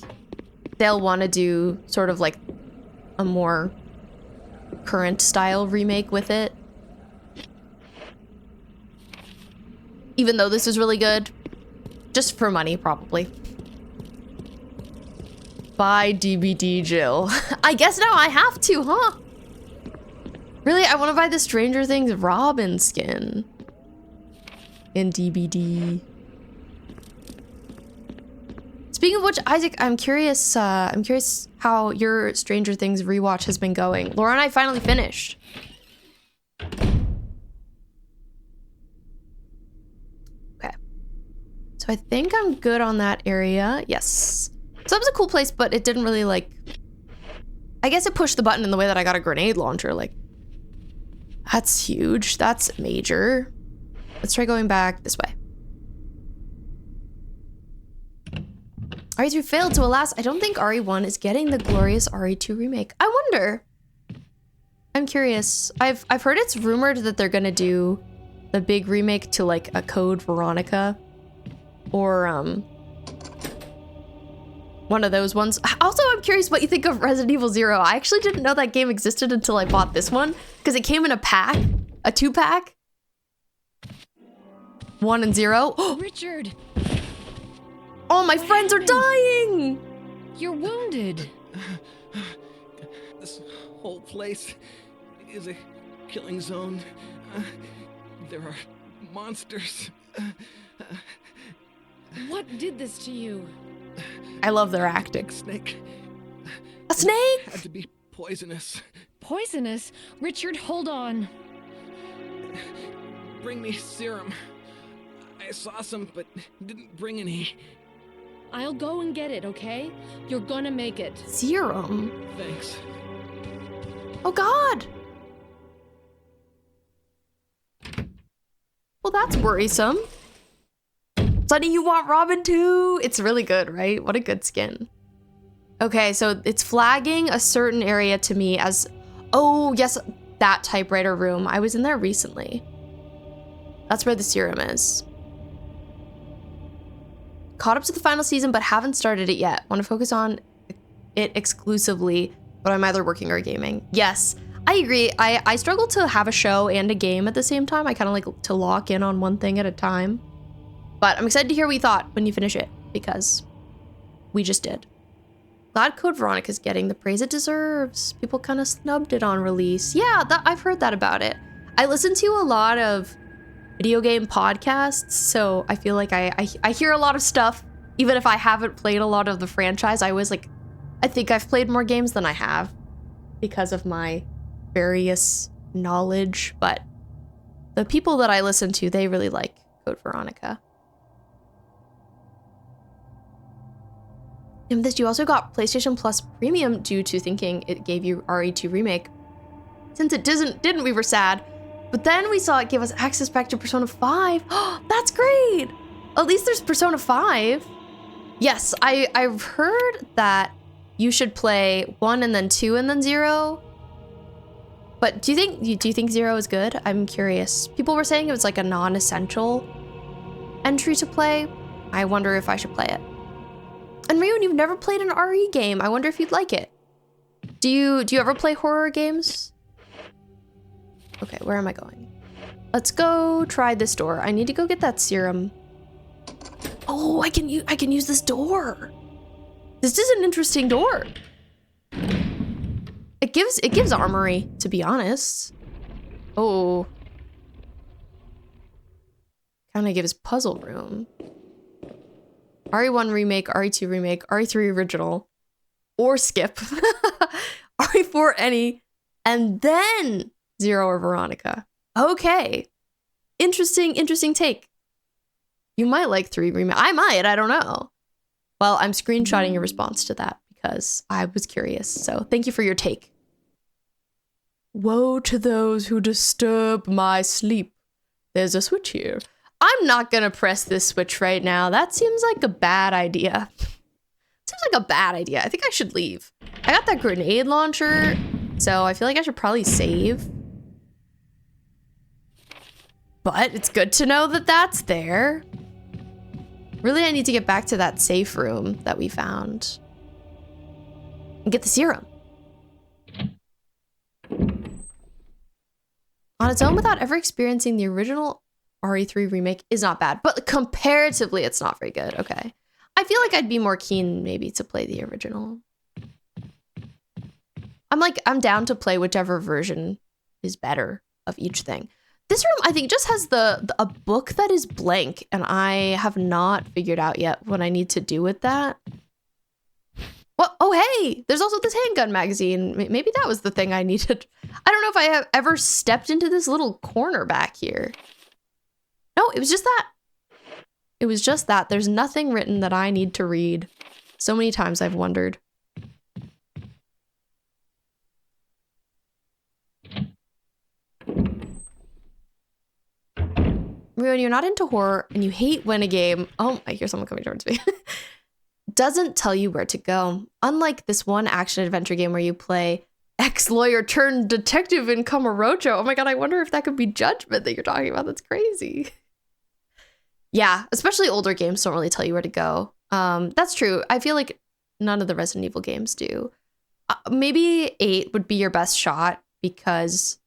they'll want to do sort of like a more current style remake with it. Even though this is really good. Just for money, probably. Buy DVD, Jill. I guess now I have to, huh? Really, I want to buy the Stranger Things Robin skin. In DVD. Speaking of which, Isaac, I'm curious how your Stranger Things rewatch has been going. Laura and I finally finished. Okay. So I think I'm good on that area. Yes. So that was a cool place, but it didn't really like... I guess it pushed the button in the way that I got a grenade launcher. Like, that's huge. That's major. Let's try going back this way. RE3 failed, so alas, I don't think RE1 is getting the glorious RE2 remake. I wonder. I'm curious. I've heard it's rumored that they're gonna do the big remake to like a Code Veronica or one of those ones. Also, I'm curious what you think of Resident Evil 0. I actually didn't know that game existed until I bought this one because it came in a pack, a 2-pack. 1 and 0. Richard. Oh, my friends are dying! You're wounded. This whole place is a killing zone. There are monsters. What did this to you? I love their acting. Snake. A snake? Had to be poisonous. Poisonous? Richard, hold on. Bring me serum. I saw some, but didn't bring any. I'll go and get it, okay? You're gonna make it. Serum? Thanks. Oh god! Well, that's worrisome. Sunny, you want Robin too? It's really good, right? What a good skin. Okay, so it's flagging a certain area to me as, oh yes, that typewriter room. I was in there recently. That's where the serum is. Caught up to the final season, but haven't started it yet. Want to focus on it exclusively, but I'm either working or gaming. Yes, I agree. I struggle to have a show and a game at the same time. I kind of like to lock in on one thing at a time. But I'm excited to hear what you thought when you finish it, because we just did. Glad Code Veronica's getting the praise it deserves. People kind of snubbed it on release. Yeah, I've heard that about it. I listen to a lot of video game podcasts, so I feel like I hear a lot of stuff. Even if I haven't played a lot of the franchise, I was like, I think I've played more games than I have because of my various knowledge. But the people that I listen to, they really like Code Veronica. And this, you also got PlayStation Plus Premium due to thinking it gave you RE2 Remake. Since it didn't, we were sad. But then we saw it give us access back to Persona 5. Oh, that's great! At least there's Persona 5. Yes, I've heard that you should play 1 and then 2 and then 0. But do you think 0 is good? I'm curious. People were saying it was like a non-essential entry to play. I wonder if I should play it. And Ryun, you've never played an RE game. I wonder if you'd like it. Do you ever play horror games? Okay, where am I going? Let's go try this door. I need to go get that serum. Oh, I can use this door. This is an interesting door. It gives armory, to be honest. Oh. Kind of gives puzzle room. RE1 Remake, RE2 Remake, RE3 Original, or skip, RE4 Any, and then 0 or Veronica. Okay. Interesting take. You might like 3 Remake. I might, I don't know. Well, I'm screenshotting your response to that because I was curious, so thank you for your take. Woe to those who disturb my sleep. There's a switch here. I'm not gonna press this switch right now. That seems like a bad idea. Seems like a bad idea. I think I should leave. I got that grenade launcher, so I feel like I should probably save. But it's good to know that that's there. Really, I need to get back to that safe room that we found. And get the serum. On its own, without ever experiencing the original RE3 Remake is not bad, but comparatively, it's not very good. Okay. I feel like I'd be more keen maybe to play the original. I'm down to play whichever version is better of each thing. This room, I think, just has a book that is blank, and I have not figured out yet what I need to do with that. Well, oh, hey, there's also this handgun magazine. Maybe that was the thing I needed. I don't know if I have ever stepped into this little corner back here. No, it was just that. It was just that. There's nothing written that I need to read. So many times I've wondered. When you're not into horror and you hate when a game, oh, I hear someone coming towards me, doesn't tell you where to go. Unlike this one action adventure game where you play ex-lawyer turned detective in Kamurocho. Oh my god, I wonder if that could be Judgment that you're talking about. That's crazy. Yeah, especially older games don't really tell you where to go. That's true. I feel like none of the Resident Evil games do. Maybe 8 would be your best shot because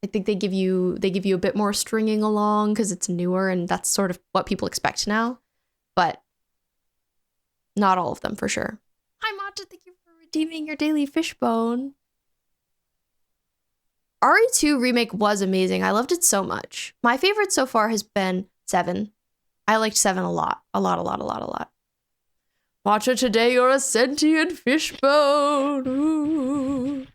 I think they give you a bit more stringing along because it's newer and that's sort of what people expect now. But not all of them for sure. Hi Matcha, thank you for redeeming your daily fishbone. RE2 Remake was amazing. I loved it so much. My favorite so far has been 7. I liked 7 a lot. A lot. Matcha, today you're a sentient fishbone. Ooh.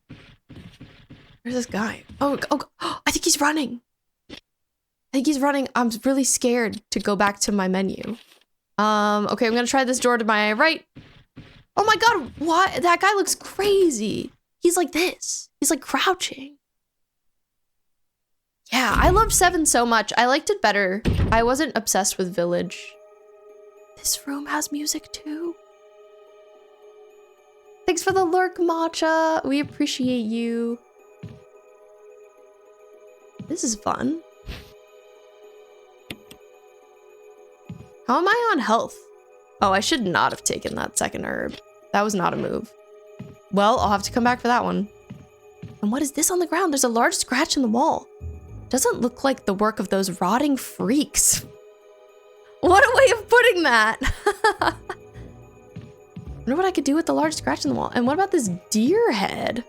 Where's this guy? Oh, I think he's running. I'm really scared to go back to my menu. Okay, I'm gonna try this door to my right. Oh my god, what? That guy looks crazy. He's like this. He's like crouching. Yeah, I loved 7 so much. I liked it better. I wasn't obsessed with Village. This room has music too. Thanks for the lurk, Matcha. We appreciate you. This is fun. How am I on health? Oh, I should not have taken that second herb. That was not a move. Well, I'll have to come back for that one. And what is this on the ground? There's a large scratch in the wall. Doesn't look like the work of those rotting freaks. What a way of putting that. I wonder what I could do with the large scratch in the wall. And what about this deer head?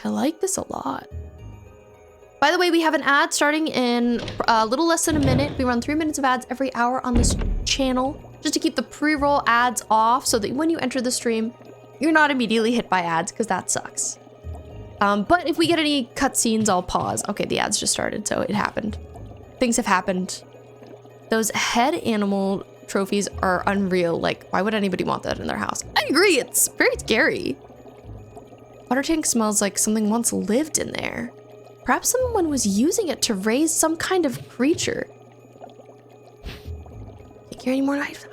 I like this a lot. By the way, we have an ad starting in a little less than a minute. We run 3 minutes of ads every hour on this channel just to keep the pre-roll ads off so that when you enter the stream, you're not immediately hit by ads because that sucks. But if we get any cutscenes, I'll pause. Okay, the ads just started, so it happened. Things have happened. Those head animal trophies are unreal. Like, why would anybody want that in their house? I agree, it's very scary. Water tank smells like something once lived in there. Perhaps someone was using it to raise some kind of creature. Can't carry any more knives.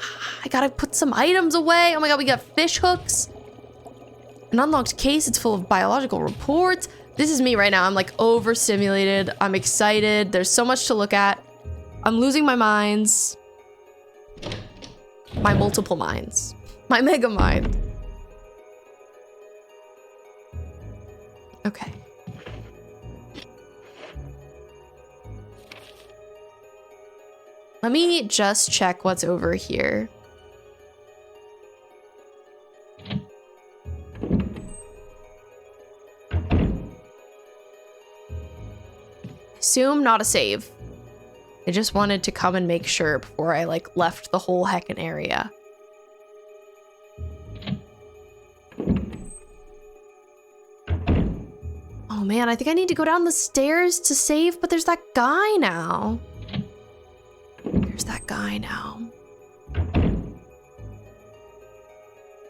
I gotta put some items away. Oh my god, we got fish hooks. An unlocked case, it's full of biological reports. This is me right now. I'm like overstimulated. I'm excited. There's so much to look at. I'm losing my minds. My multiple minds. My mega mind. Okay. Let me just check what's over here. Assume not a save. I just wanted to come and make sure before I like left the whole heckin' area. Oh man, I think I need to go down the stairs to save, but there's that guy now. There's that guy now.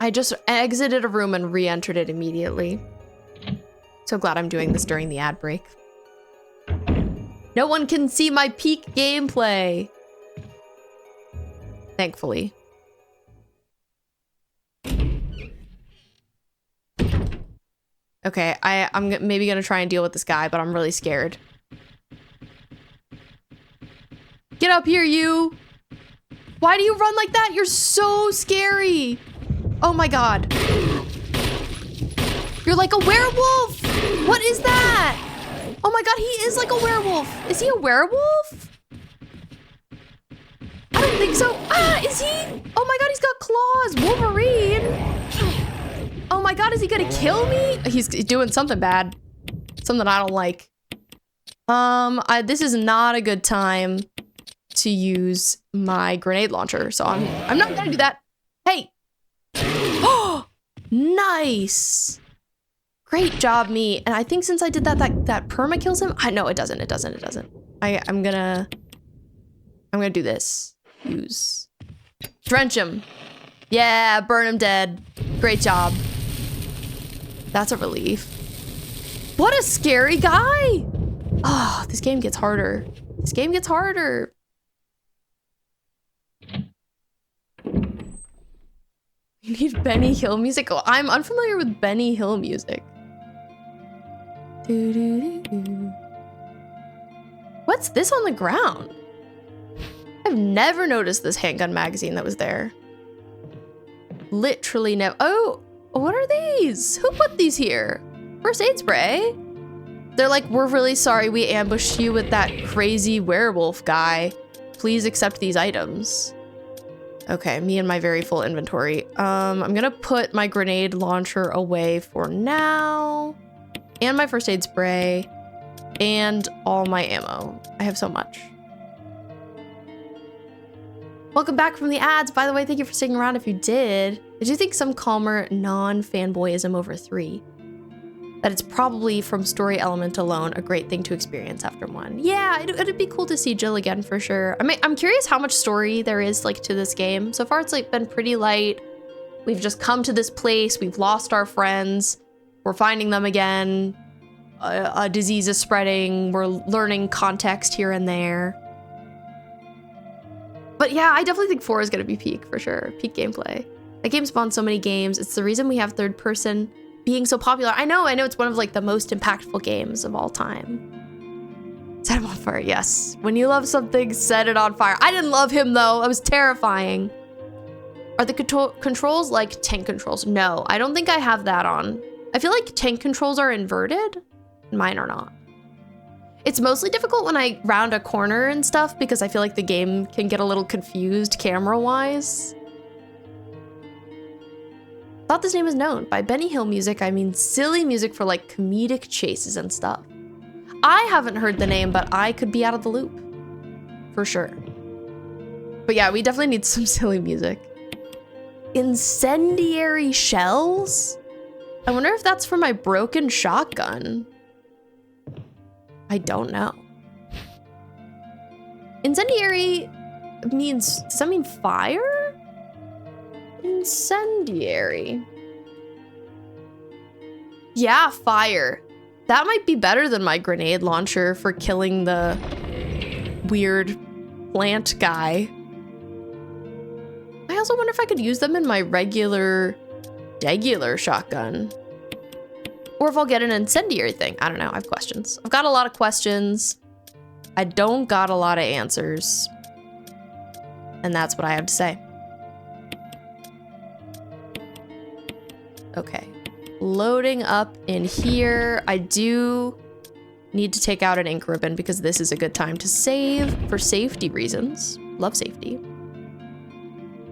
I just exited a room and re-entered it immediately. So glad I'm doing this during the ad break. No one can see my peak gameplay. Thankfully. Okay, I'm maybe gonna try and deal with this guy, but I'm really scared. Get up here, you! Why do you run like that? You're so scary! Oh my god. You're like a werewolf! What is that? Oh my god, he is like a werewolf! Is he a werewolf? I don't think so. Ah, is he? Oh my god, he's got claws! Wolverine! Oh my god, is he gonna kill me? He's doing something bad. Something I don't like. This is not a good time to use my grenade launcher, so I'm not gonna do that. Hey! Oh! Nice! Great job, me. And I think since I did that perma kills him. No, it doesn't. I'm gonna do this. Use. Drench him. Yeah, burn him dead. Great job. That's a relief. What a scary guy! Oh, this game gets harder. This game gets harder. You need Benny Hill music? Oh, I'm unfamiliar with Benny Hill music. What's this on the ground? I've never noticed this handgun magazine that was there. Literally no. Oh, what are these? Who put these here? First aid spray? They're like, we're really sorry we ambushed you with that crazy werewolf guy. Please accept these items. Okay, me and my very full inventory. I'm gonna put my grenade launcher away for now. And my first aid spray. And all my ammo. I have so much. Welcome back from the ads. By the way, thank you for sticking around if you did. I do think some calmer non-fanboyism over 3. That it's probably from story element alone a great thing to experience after 1. Yeah, it'd be cool to see Jill again for sure. I'm curious how much story there is like to this game. So far it's like been pretty light. We've just come to this place. We've lost our friends. We're finding them again. A disease is spreading. We're learning context here and there. But yeah, I definitely think 4 is gonna be peak for sure. Peak gameplay. That game spawned so many games. It's the reason we have third person being so popular. I know it's one of like the most impactful games of all time. Set him on fire, yes. When you love something, set it on fire. I didn't love him though, it was terrifying. Are the controls like tank controls? No, I don't think I have that on. I feel like tank controls are inverted. Mine are not. It's mostly difficult when I round a corner and stuff because I feel like the game can get a little confused camera-wise. Thought this name was known. By Benny Hill music, I mean silly music for like comedic chases and stuff. I haven't heard the name, but I could be out of the loop. For sure. But yeah, we definitely need some silly music. Incendiary shells? I wonder if that's for my broken shotgun. I don't know. Incendiary means, does that mean fire? Incendiary. Yeah, fire. That might be better than my grenade launcher for killing the weird plant guy. I also wonder if I could use them in my regular shotgun. Or if I'll get an incendiary thing. I don't know, I have questions. I've got a lot of questions. I don't got a lot of answers. And that's what I have to say. Okay. Loading up in here. I do need to take out an ink ribbon because this is a good time to save for safety reasons. Love safety.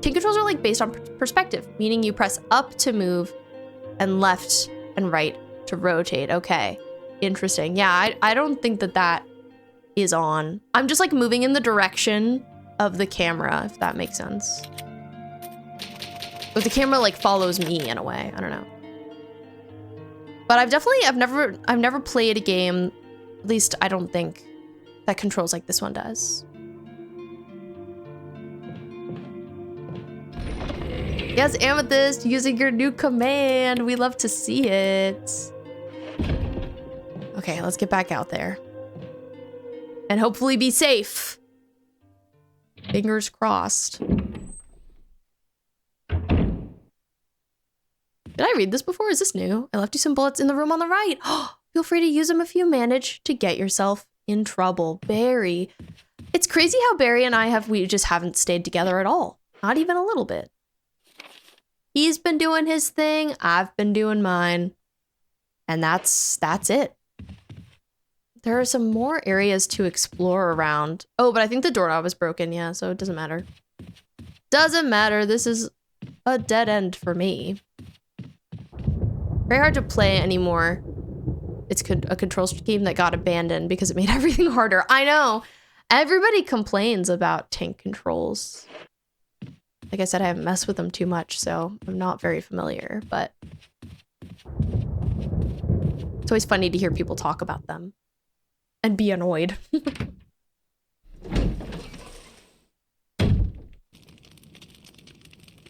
Tank controls are like based on perspective, meaning you press up to move and left and right to rotate. Okay, interesting. Yeah, I don't think that is on. I'm just like moving in the direction of the camera, if that makes sense. But the camera like follows me in a way. I don't know. But I've never played a game, at least I don't think, that controls like this one does. Yes, Amethyst, using your new command. We love to see it. Okay, let's get back out there. And hopefully be safe. Fingers crossed. Did I read this before? Is this new? I left you some bullets in the room on the right. Feel free to use them if you manage to get yourself in trouble. Barry. It's crazy how Barry and we just haven't stayed together at all. Not even a little bit. He's been doing his thing. I've been doing mine. And that's it. There are some more areas to explore around. Oh, but I think the doorknob is broken. Yeah, so it doesn't matter. Doesn't matter. This is a dead end for me. Very hard to play anymore. It's a control scheme that got abandoned because it made everything harder. I know. Everybody complains about tank controls. Like I said, I haven't messed with them too much, so I'm not very familiar, but it's always funny to hear people talk about them and be annoyed.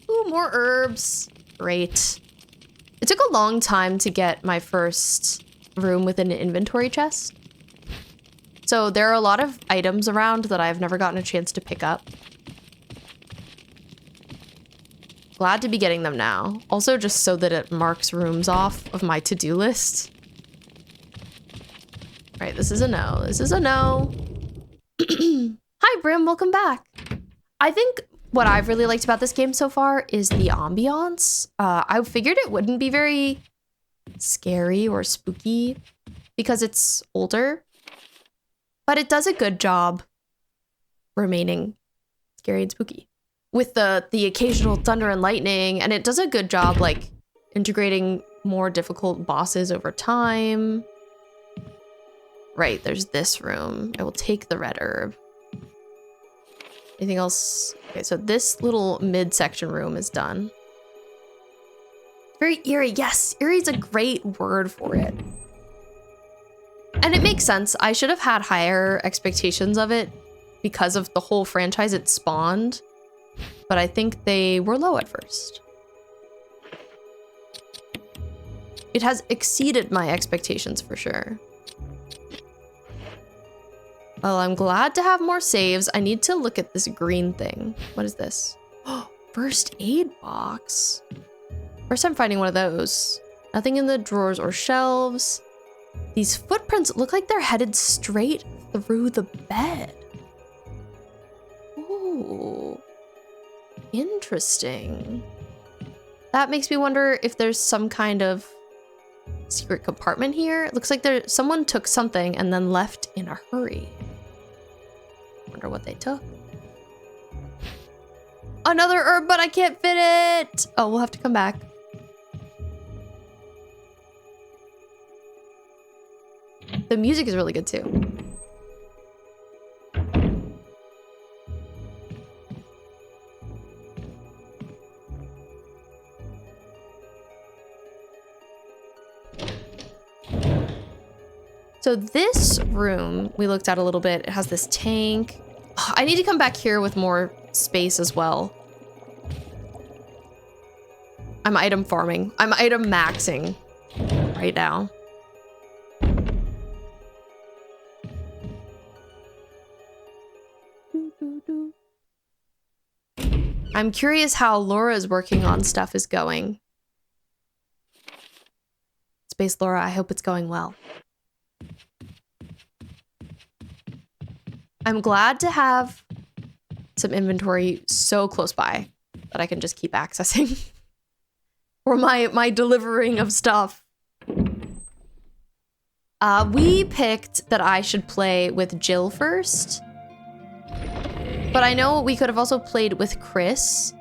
Ooh, more herbs. Great. It took a long time to get my first room with an inventory chest. So there are a lot of items around that I've never gotten a chance to pick up. Glad to be getting them now. Also, just so that it marks rooms off of my to-do list. All right, this is a no. This is a no. Hi, Brim. Welcome back. I think what I've really liked about this game so far is the ambiance. I figured it wouldn't be very scary or spooky because it's older, but it does a good job remaining scary and spooky with the occasional thunder and lightning, and it does a good job like integrating more difficult bosses over time. Right, there's this room. I will take the red herb. Anything else? Okay, so this little midsection room is done. Very eerie. Yes, eerie is a great word for it. And it makes sense. I should have had higher expectations of it because of the whole franchise it spawned, but I think they were low at first. It has exceeded my expectations for sure. Well, I'm glad to have more saves. I need to look at this green thing. What is this? Oh, first aid box. First time finding one of those. Nothing in the drawers or shelves. These footprints look like they're headed straight through the bed. Ooh. Interesting. That makes me wonder if there's some kind of secret compartment here. It looks like someone took something and then left in a hurry. Wonder what they took. Another herb, but I can't fit it. Oh, we'll have to come back. The music is really good too. So this room we looked at a little bit. It has this tank. Oh, I need to come back here with more space as well. I'm item farming. I'm item maxing right now. I'm curious how Laura's working on stuff is going. Space Laura, I hope it's going well. I'm glad to have some inventory so close by that I can just keep accessing for my delivering of stuff. We picked that I should play with Jill first. But I know we could have also played with Chris.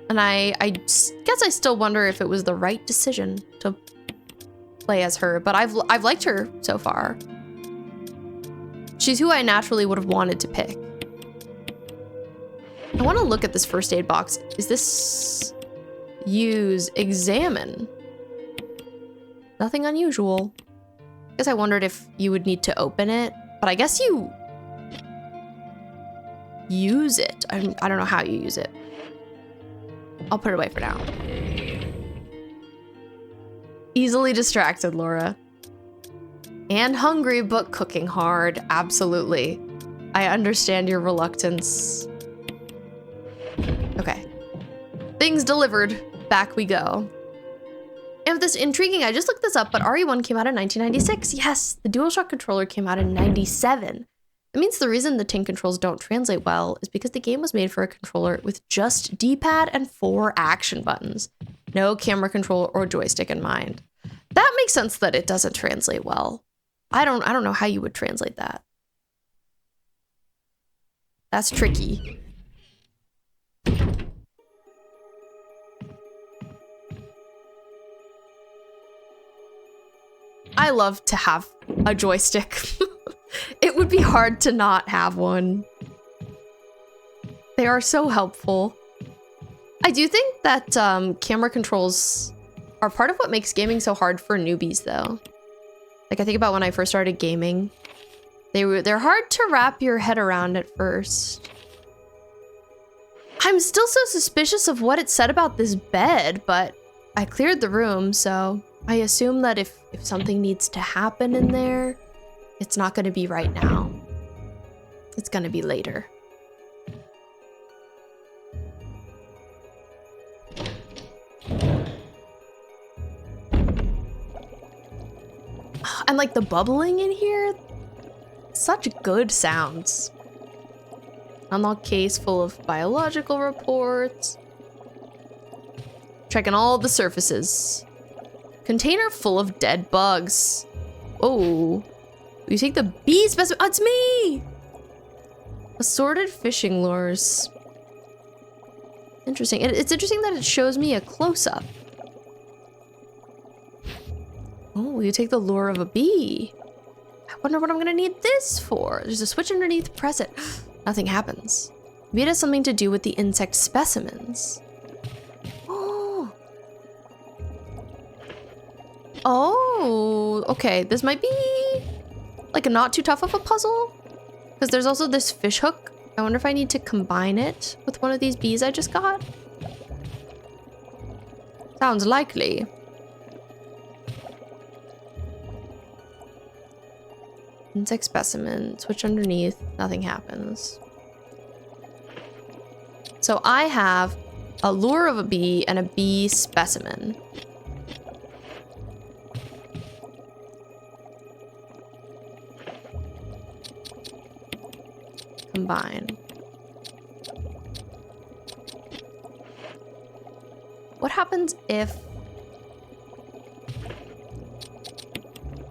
And I guess I still wonder if it was the right decision to play as her, but I've liked her so far. She's who I naturally would have wanted to pick. I want to look at this first aid box. Is this use examine? Nothing unusual. I guess I wondered if you would need to open it, but I guess you use it. I don't know how you use it. I'll put it away for now. Easily distracted, Laura. And hungry, but cooking hard. Absolutely. I understand your reluctance. Okay. Things delivered. Back we go. And with this intriguing, I just looked this up, but RE1 came out in 1996. Yes, the DualShock controller came out in 97. It means the reason the tank controls don't translate well is because the game was made for a controller with just D-pad and 4 action buttons. No camera control or joystick in mind. That makes sense that it doesn't translate well. I don't know how you would translate that. That's tricky. I love to have a joystick. It would be hard to not have one. They are so helpful. I do think that camera controls are part of what makes gaming so hard for newbies, though. Like, I think about when I first started gaming. They're hard to wrap your head around at first. I'm still so suspicious of what it said about this bed, but I cleared the room, so I assume that if something needs to happen in there, it's not going to be right now. It's going to be later. And like the bubbling in here, such good sounds. Unlock case full of biological reports. Checking all the surfaces. Container full of dead bugs. Oh. You take the bee specimen. Oh, it's me! Assorted fishing lures. Interesting. It's interesting that it shows me a close-up. Oh, you take the lure of a bee. I wonder what I'm gonna need this for. There's a switch underneath. Press it. Nothing happens. Maybe it has something to do with the insect specimens. Oh. Oh, okay. This might be like a not too tough of a puzzle. Because there's also this fish hook. I wonder if I need to combine it with one of these bees I just got. Sounds likely. Insect specimen. Switch underneath. Nothing happens. So I have a lure of a bee and a bee specimen. Combine. What happens if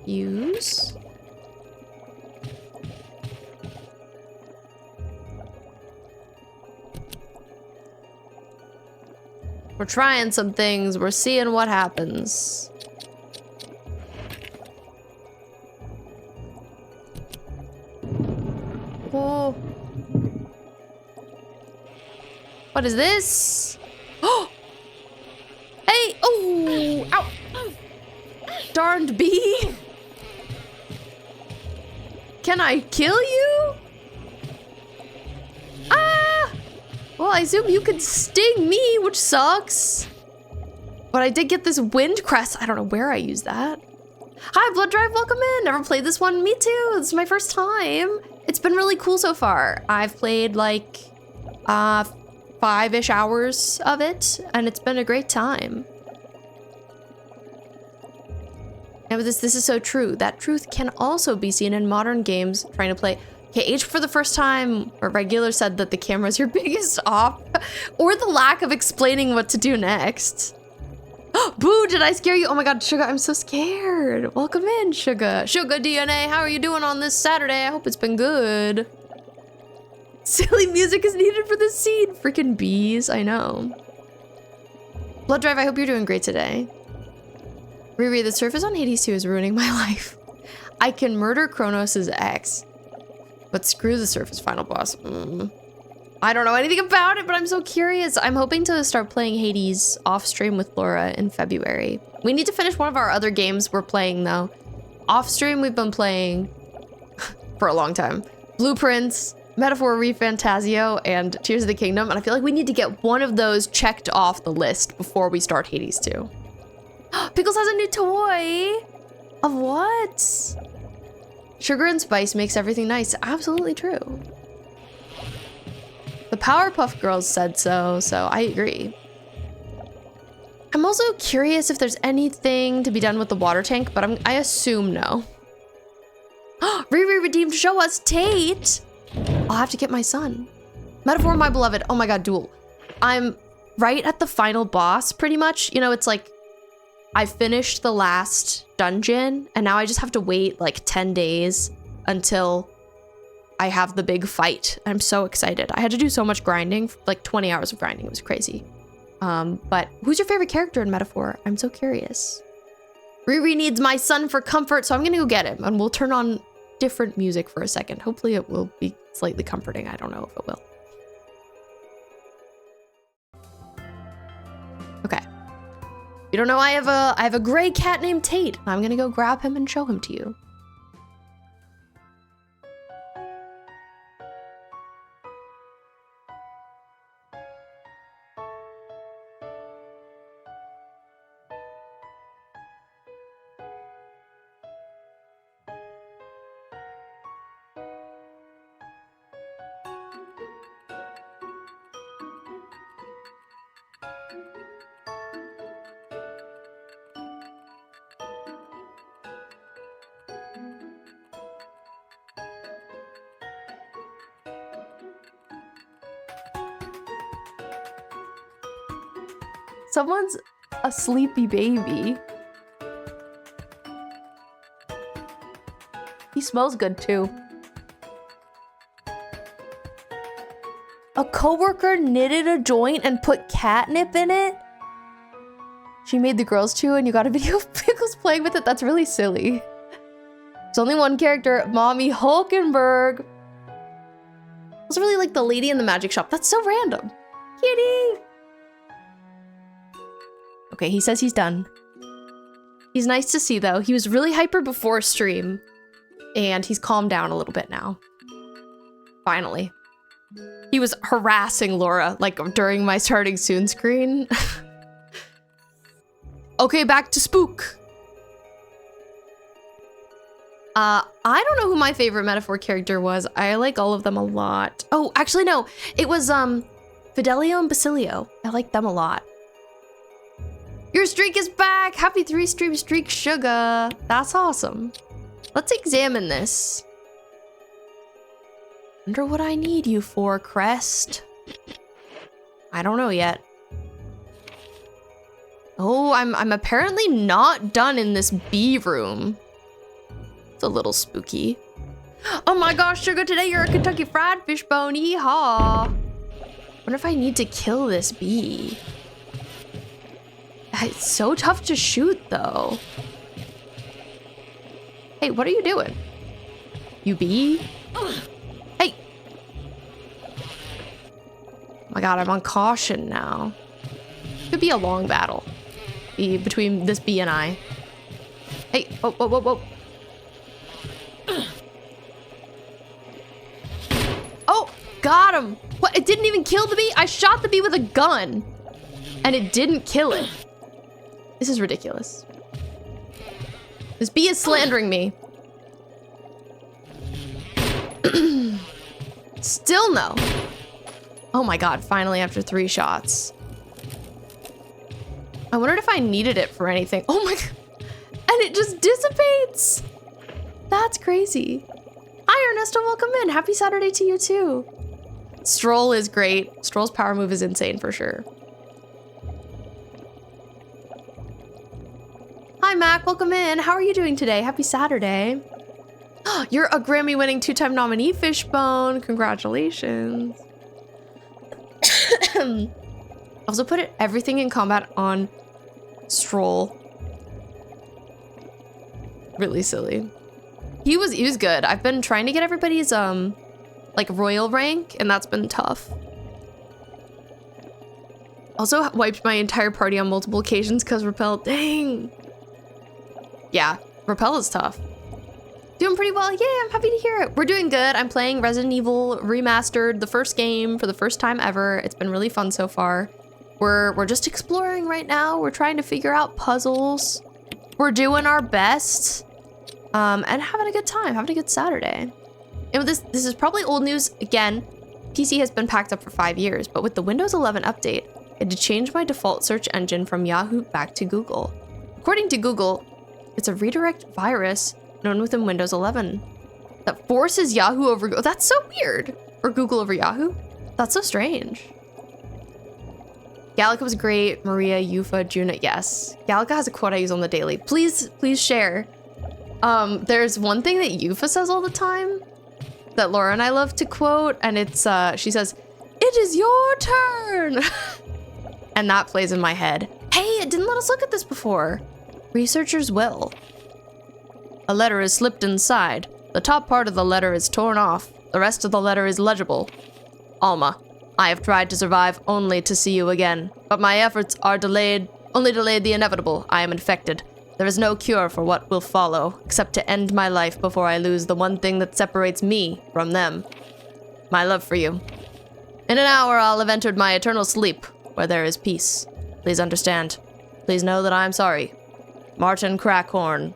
use? We're trying some things. We're seeing what happens. Oh. What is this? Oh! Hey! Oh! Ow! Darned bee! Can I kill you? Ah! Well, I assume you could sting me, which sucks. But I did get this wind crest. I don't know where I used that. Hi, Blood Drive, welcome in. Never played this one. Me too. This is my first time. It's been really cool so far. I've played like 5-ish hours of it, and it's been a great time. And this is so true. That truth can also be seen in modern games trying to play. Okay, H for the first time, or regular said that the camera's your biggest op, or the lack of explaining what to do next. Boo, did I scare you? Oh my god, Sugar, I'm so scared. Welcome in, Sugar. Sugar DNA, how are you doing on this Saturday? I hope it's been good. Silly music is needed for this scene. Freaking bees, I know. Blood Drive, I hope you're doing great today. Riri, the surface on Hades 2 is ruining my life. I can murder Kronos' ex, but screw the surface final boss. I don't know anything about it, but I'm so curious. I'm hoping to start playing Hades off stream with Laura in February. We need to finish one of our other games we're playing though. Off stream, we've been playing for a long time. Blueprints, Metaphor ReFantasio, and Tears of the Kingdom. And I feel like we need to get one of those checked off the list before we start Hades 2. Pickles has a new toy! Of what? Sugar and spice makes everything nice. Absolutely true. The Powerpuff Girls said so I agree. I'm also curious if there's anything to be done with the water tank, but I assume no. Riri redeemed, show us Tate! I'll have to get my son. Metaphor, my beloved. Oh my god, duel. I'm right at the final boss, pretty much. You know, it's like, I finished the last dungeon, and now I just have to wait like 10 days until I have the big fight. I'm so excited. I had to do so much grinding, like 20 hours of grinding. It was crazy. But who's your favorite character in Metaphor? I'm so curious. Riri needs my son for comfort, so I'm gonna go get him, and we'll turn on different music for a second. Hopefully it will be slightly comforting. I don't know if it will. Okay. You don't know, I have a gray cat named Tate. I'm gonna go grab him and show him to you. Someone's a sleepy baby. He smells good too. A coworker knitted a joint and put catnip in it? She made the girls chew and you got a video of Pickles playing with it? That's really silly. There's only one character, Mommy Hulkenberg. I also really like the lady in the magic shop. That's so random. Kitty! Okay, he says he's done. He's nice to see though. He was really hyper before stream and he's calmed down a little bit now. Finally. He was harassing Laura like during my starting soon screen. Okay, back to Spook. I don't know who my favorite Metaphor character was. I like all of them a lot. Oh, actually, no. It was Fidelio and Basilio. I like them a lot. Your streak is back. Happy 3-stream streak, sugar. That's awesome. Let's examine this. Wonder what I need you for, Crest. I don't know yet. Oh, I'm apparently not done in this bee room. It's a little spooky. Oh my gosh, Sugar, today you're a Kentucky Fried Fish bone. Yeehaw. Wonder if I need to kill this bee. It's so tough to shoot, though. Hey, what are you doing? You bee? Hey. Oh my god, I'm on caution now. Could be a long battle between this bee and I. Hey, whoa, whoa, whoa, whoa. Oh, got him. What, it didn't even kill the bee? I shot the bee with a gun and it didn't kill it. This is ridiculous. This bee is slandering me. Still no. Oh my god, finally after 3 shots. I wondered if I needed it for anything. Oh my god. And it just dissipates. That's crazy. Hi, Ernesto, welcome in. Happy Saturday to you too. Stroll is great. Stroll's power move is insane for sure. Hi, Mac, welcome in. How are you doing today? Happy Saturday. You're a Grammy-winning 2-time nominee, Fishbone. Congratulations. Also put everything in combat on Stroll. Really silly. He was good. I've been trying to get everybody's like royal rank, and that's been tough. Also wiped my entire party on multiple occasions because Repel. Dang. Yeah, Repel is tough. Doing pretty well. Yeah, I'm happy to hear it. We're doing good. I'm playing Resident Evil Remastered, the first game for the first time ever. It's been really fun so far. We're just exploring right now. We're trying to figure out puzzles. We're doing our best. And having a good time, having a good Saturday. And this is probably old news. Again, PC has been packed up for 5 years, but with the Windows 11 update, I had to change my default search engine from Yahoo back to Google. According to Google, it's a redirect virus known within Windows 11 that forces Yahoo over Google. That's so weird. Or Google over Yahoo. That's so strange. Gallica was great. Maria, Yufa, Juna, yes. Gallica has a quote I use on the daily. Please share. There's one thing that Yufa says all the time that Laura and I love to quote, and it's, she says, "It is your turn." And that plays in my head. Hey, it didn't let us look at this before. Researchers will. A letter is slipped inside. The top part of the letter is torn off. The rest of the letter is legible. Alma, I have tried to survive only to see you again, but my efforts are only delayed the inevitable. I am infected. There is no cure for what will follow, except to end my life before I lose the one thing that separates me from them. My love for you. In an hour, I'll have entered my eternal sleep, where there is peace. Please understand. Please know that I am sorry. Martin Crackhorn.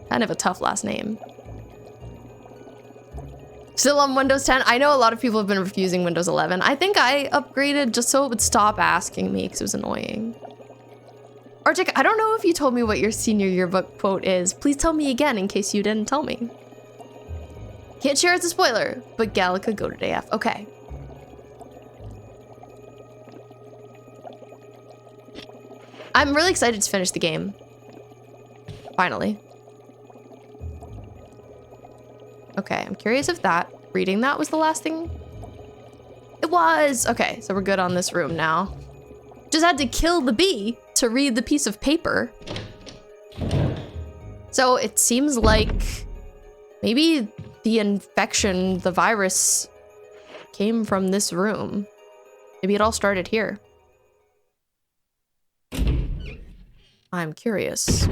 Kind of a tough last name. Still on Windows 10. I know a lot of people have been refusing Windows 11. I think I upgraded just so it would stop asking me because it was annoying. Arctic, I don't know if you told me what your senior yearbook quote is. Please tell me again in case you didn't tell me. Can't share as a spoiler, but Gallica goated AF. Okay. I'm really excited to finish the game. Finally. Okay, I'm curious if reading that was the last thing. It was! Okay, so we're good on this room now. Just had to kill the bee to read the piece of paper. So it seems like maybe the infection, the virus, came from this room. Maybe it all started here. I'm curious.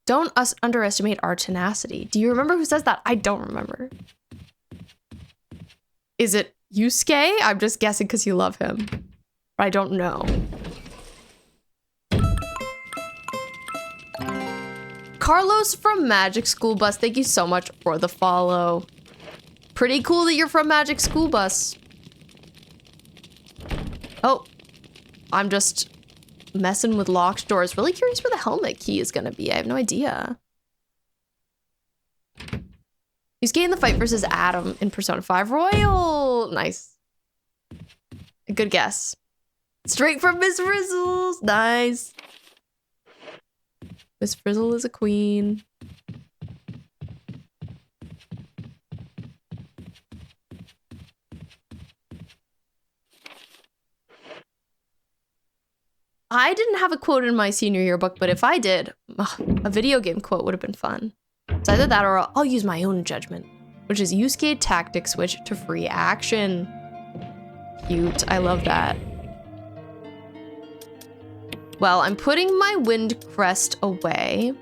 Don't underestimate our tenacity. Do you remember who says that? I don't remember. Is it Yusuke? I'm just guessing because you love him. But I don't know. Carlos from Magic School Bus, thank you so much for the follow. Pretty cool that you're from Magic School Bus. Oh, I'm just messing with locked doors. Really curious where the helmet key is gonna be. I have no idea. He's getting the fight versus Adam in Persona 5 Royal. Nice. A good guess. Straight from Miss Frizzles. Nice. Miss Frizzle is a queen. I didn't have a quote in my senior yearbook, but if I did, a video game quote would have been fun. It's either that or I'll use my own judgment, which is Yusuke tactic switch to free action. Cute, I love that. Well, I'm putting my wind crest away.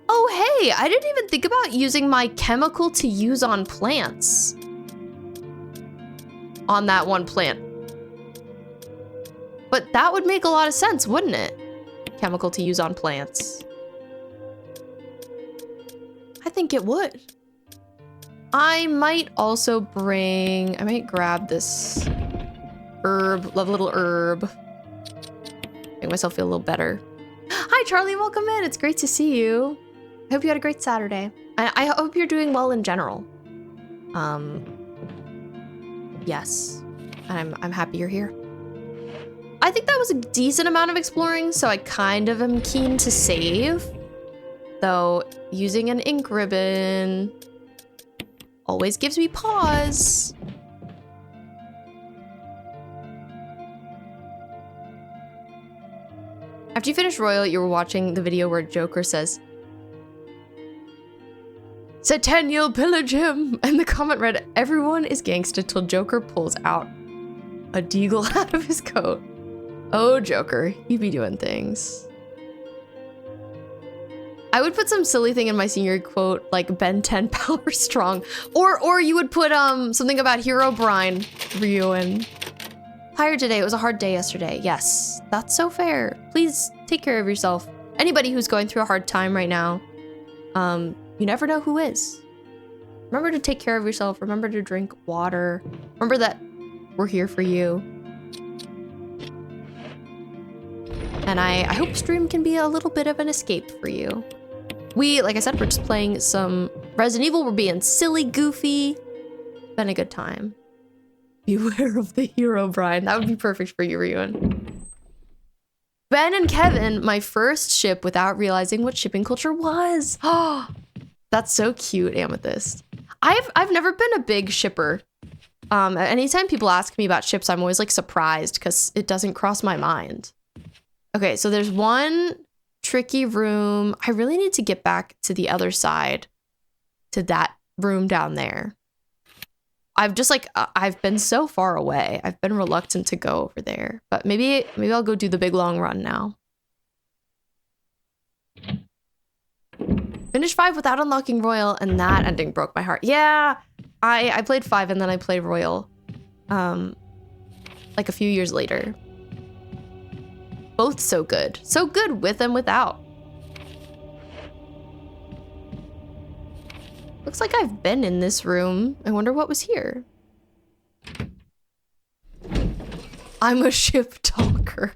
Oh, hey, I didn't even think about using my chemical to use on plants. On that one plant. But that would make a lot of sense, wouldn't it? Chemical to use on plants. I think it would. I might also I might grab this herb, love little herb. Make myself feel a little better. Hi, Charlie, welcome in. It's great to see you. I hope you had a great Saturday. I hope you're doing well in general. Yes, I'm happy you're here. I think that was a decent amount of exploring, so I kind of am keen to save. Though, using an ink ribbon always gives me pause. After you finished Royal, you were watching the video where Joker says, "Centennial pillage him!" And the comment read, "Everyone is gangsta till Joker pulls out a deagle out of his coat." Oh, Joker, you be doing things. I would put some silly thing in my senior quote, like Ben 10 power strong. Or you would put something about Hero Brine Ryuen. Tired today, it was a hard day yesterday. Yes, that's so fair. Please take care of yourself. Anybody who's going through a hard time right now, you never know who is. Remember to take care of yourself. Remember to drink water. Remember that we're here for you. And I hope stream can be a little bit of an escape for you. Like I said, we're just playing some Resident Evil. We're being silly, goofy. Been a good time. Beware of the hero brine. That would be perfect for you, Ryuen. Ben and Kevin, my first ship without realizing what shipping culture was. Oh, that's so cute, Amethyst. I've never been a big shipper. Anytime people ask me about ships, I'm always like surprised because it doesn't cross my mind. Okay, so there's one tricky room. I really need to get back to the other side, to that room down there. I've been so far away. I've been reluctant to go over there, but maybe I'll go do the big long run now. Finished 5 without unlocking Royal, and that ending broke my heart. Yeah, I played 5 and then I played Royal, like a few years later. Both so good. So good with and without. Looks like I've been in this room. I wonder what was here. I'm a ship talker.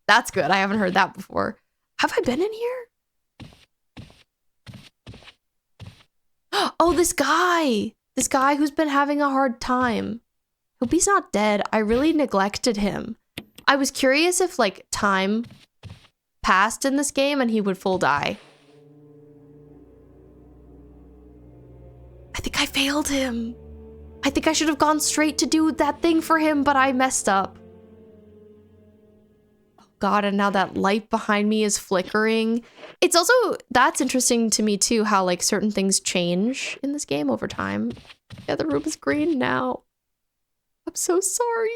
That's good. I haven't heard that before. Have I been in here? Oh, this guy. This guy who's been having a hard time. Hope he's not dead. I really neglected him. I was curious if, like, time passed in this game and he would full die. I think I failed him. I think I should have gone straight to do that thing for him, but I messed up. Oh God, and now that light behind me is flickering. It's also, that's interesting to me too, how like certain things change in this game over time. Yeah, the room is green now. I'm so sorry.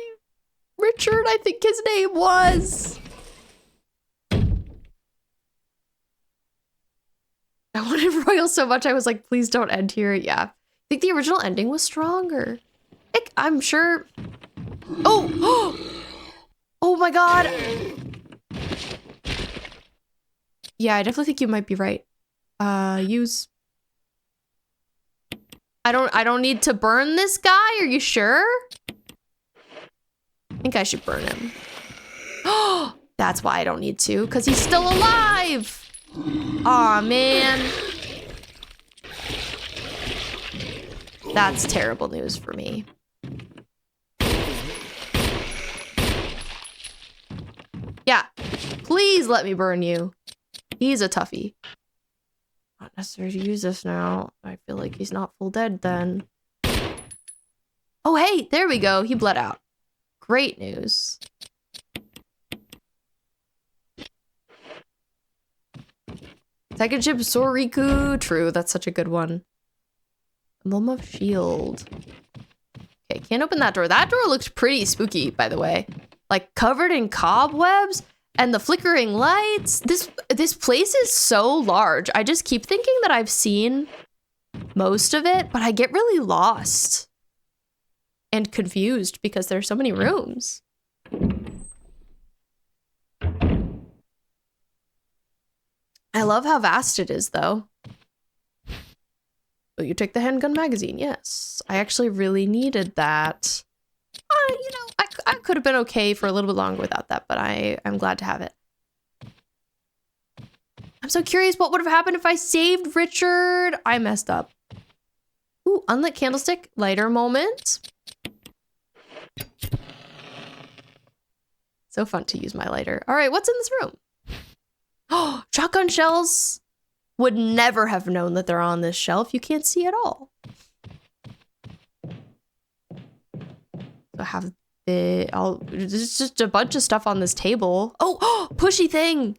Richard, I think his name was. I wanted Royal so much, I was like, please don't end here. Yeah. I think the original ending was stronger. I'm sure. Oh! Oh my God! Yeah, I definitely think you might be right. Use. I don't need to burn this guy. Are you sure? I think I should burn him. Oh, that's why I don't need to, because he's still alive. Aw, man. That's terrible news for me. Yeah, please let me burn you. He's a toughie. Not necessary to use this now. I feel like he's not full dead then. Oh, hey, there we go. He bled out. Great news. Second ship, Soriku. True, that's such a good one. Emblem of Shield. Okay, can't open that door. That door looks pretty spooky, by the way. Like, covered in cobwebs and the flickering lights. This place is so large. I just keep thinking that I've seen most of it, but I get really lost and confused because there's so many rooms. I love how vast it is, though. Oh, you take the handgun magazine. Yes, I actually really needed that. You know, I could have been okay for a little bit longer without that, but I'm glad to have it. I'm so curious what would have happened if I saved Richard. I messed up. Ooh, unlit candlestick, lighter moment. So fun to use my lighter. All right, what's in this room? Oh, shotgun shells. Would never have known that they're on this shelf. You can't see at all. So I have there's just a bunch of stuff on this table. Oh, pushy thing.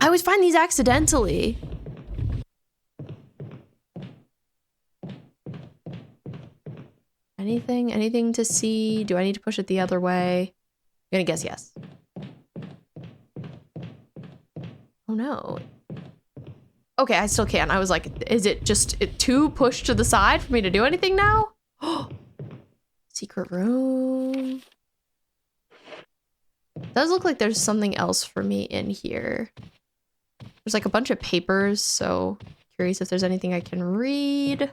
I always find these accidentally. Anything to see? Do I need to push it the other way? I'm gonna guess yes. Oh no. Okay, I still can. I was like, is it just too pushed to the side for me to do anything now? Secret room. Does look like there's something else for me in here. There's like a bunch of papers, so curious if there's anything I can read.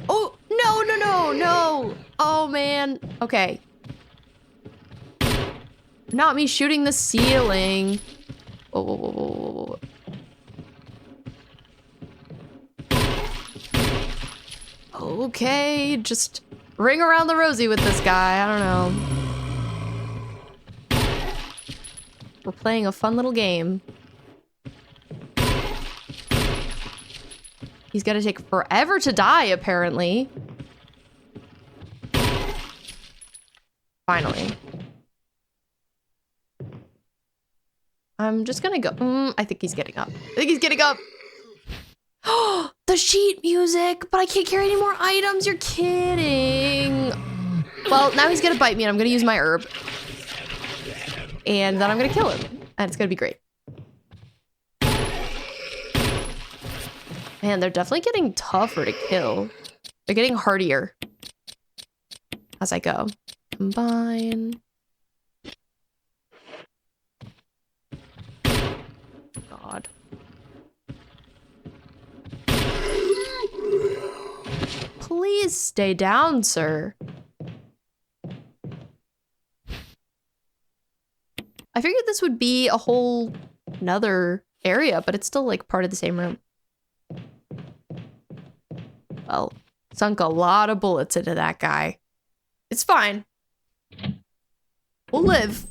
Oh, no. Oh, man. Okay. Not me shooting the ceiling. Whoa. Okay, just ring around the rosy with this guy. I don't know. We're playing a fun little game. He's gonna take forever to die, apparently. Finally. I'm just gonna go. I think he's getting up. Oh, the sheet music, but I can't carry any more items. You're kidding. Well, now he's gonna bite me and I'm gonna use my herb. And then I'm gonna kill him. And it's gonna be great. Man, they're definitely getting tougher to kill. They're getting hardier as I go. Combine. God. Please stay down, sir. I figured this would be a whole another area, but it's still like part of the same room. Well, sunk a lot of bullets into that guy. It's fine. We'll live.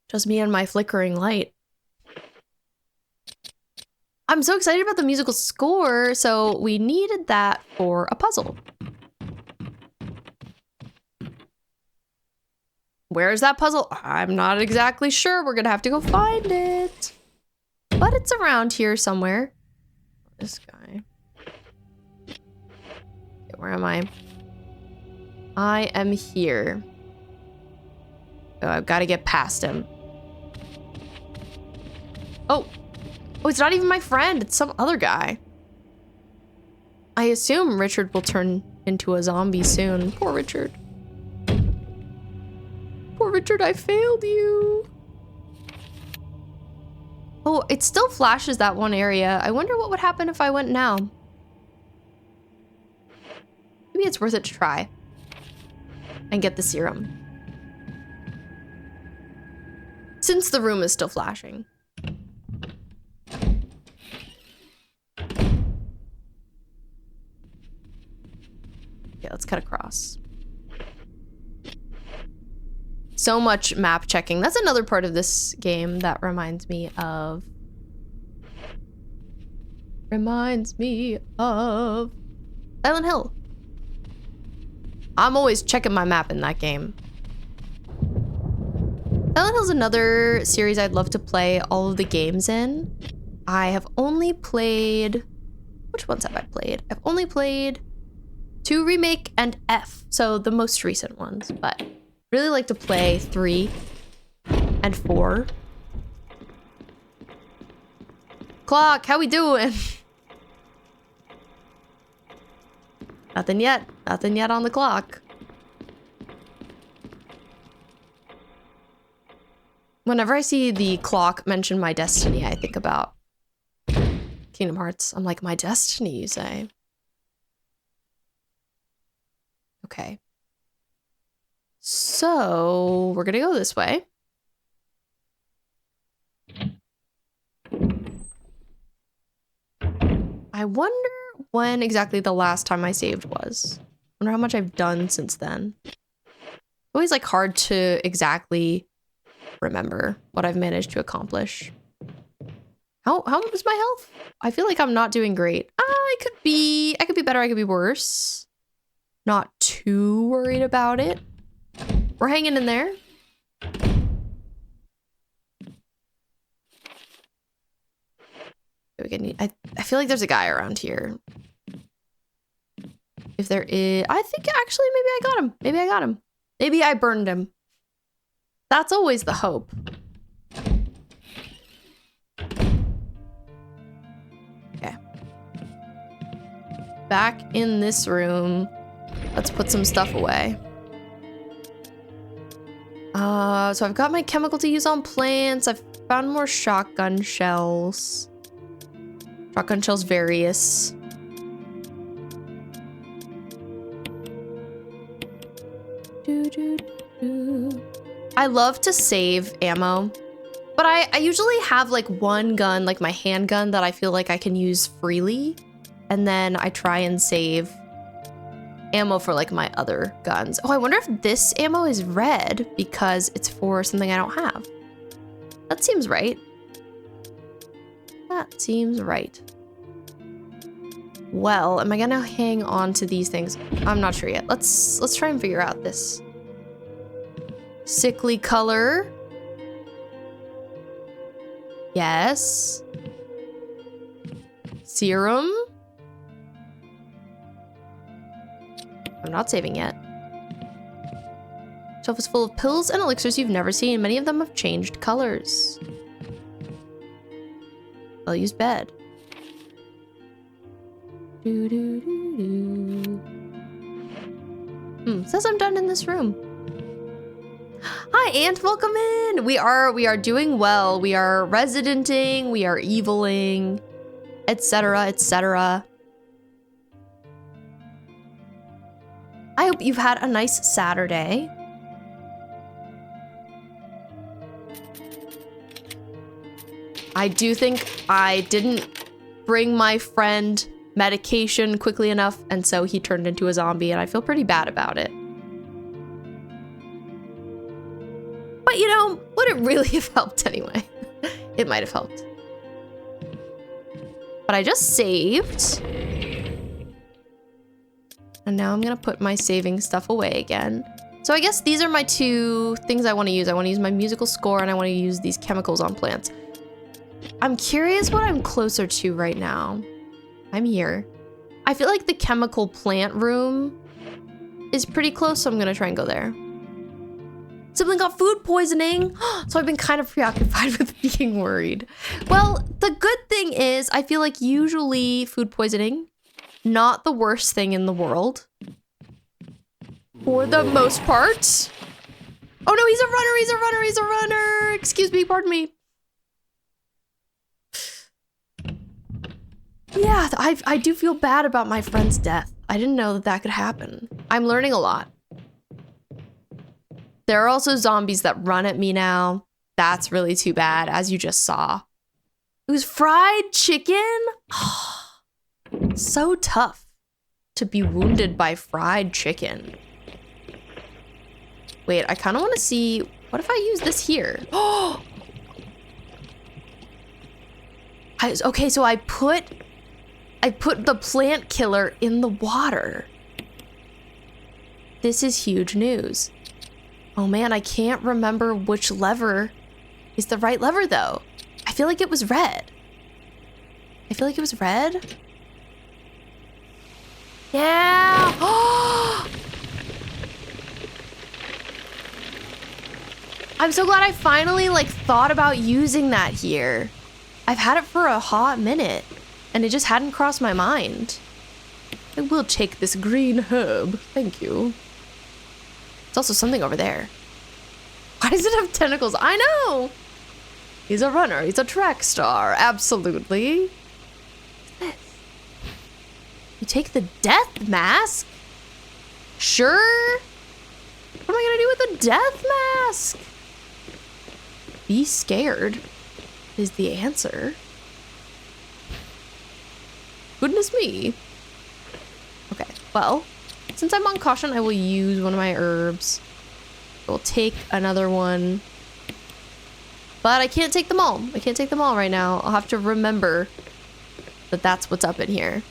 Just me and my flickering light. I'm so excited about the musical score, so we needed that for a puzzle. Where's that puzzle? I'm not exactly sure. We're gonna have to go find it. But it's around here somewhere. This guy. Okay, where am I? I am here. Oh, I've got to get past him. Oh, it's not even my friend. It's some other guy. I assume Richard will turn into a zombie soon. Poor Richard. Poor Richard, I failed you. Oh, it still flashes that one area. I wonder what would happen if I went now. Maybe it's worth it to try. And get the serum. Since the room is still flashing. Okay, let's cut across. So much map checking. That's another part of this game that reminds me of Silent Hill. I'm always checking my map in that game. Silent Hill's another series I'd love to play all of the games in. I have only played... Which ones have I played? I've only played 2 Remake and F, so the most recent ones, but really like to play 3 and 4. Clock, how we doing? Nothing yet. Nothing yet on the clock. Whenever I see the clock mention my destiny, I think about Kingdom Hearts. I'm like, my destiny, you say? Okay. So, we're gonna go this way. I wonder when exactly the last time I saved was. I wonder how much I've done since then. Always like hard to exactly remember what I've managed to accomplish. How is my health? I feel like I'm not doing great. I could be better, I could be worse. Not too worried about it. We're hanging in there. I feel like there's a guy around here. If there is, I think actually maybe I got him. Maybe I got him. Maybe I burned him. That's always the hope. Okay. Back in this room. Let's put some stuff away. So I've got my chemical to use on plants. I've found more shotgun shells. Shotgun shells various. I love to save ammo, but I usually have like one gun, like my handgun, that I feel like I can use freely. And then I try and save ammo for like my other guns. Oh, I wonder if this ammo is red because it's for something I don't have. That seems right. That seems right. Well, am I gonna hang on to these things? I'm not sure yet. Let's try and figure out this. Sickly color. Yes. Serum. I'm not saving yet. Shelf is full of pills and elixirs you've never seen. Many of them have changed colors. I'll use bed. Says I'm done in this room. Hi, Ant, welcome in. We are doing well. We are residenting, we are eviling, etc., etc. I hope you've had a nice Saturday. I do think I didn't bring my friend medication quickly enough, and so he turned into a zombie, and I feel pretty bad about it. But you know, would it really have helped anyway? It might have helped. But I just saved. And now I'm gonna put my saving stuff away again. So I guess these are my 2 things I want to use. I want to use my musical score, and I want to use these chemicals on plants. I'm curious what I'm closer to right now. I'm here. I feel like the chemical plant room is pretty close, so I'm gonna try and go there. Sibling got food poisoning, so I've been kind of preoccupied with being worried. Well, the good thing is I feel like usually food poisoning not the worst thing in the world. For the most part. Oh no, he's a runner, he's a runner, he's a runner! Excuse me, pardon me. Yeah, I do feel bad about my friend's death. I didn't know that that could happen. I'm learning a lot. There are also zombies that run at me now. That's really too bad, as you just saw. It was fried chicken? So tough to be wounded by fried chicken. Wait, I kind of want to see, what if I use this here? Oh! Okay, so I put the plant killer in the water. This is huge news. Oh man, I can't remember which lever is the right lever though. I feel like it was red. I feel like it was red. Yeah. I'm so glad I finally like thought about using that here. I've had it for a hot minute and it just hadn't crossed my mind. I will take this green herb. Thank you. There's also something over there. Why does it have tentacles? I know. He's a runner. He's a track star. Absolutely. What's this? You take the death mask? Sure. What am I gonna do with the death mask? Be scared is the answer. Goodness me. Okay, well, since I'm on caution, I will use one of my herbs. I will take another one. But I can't take them all. I can't take them all right now. I'll have to remember that that's what's up in here.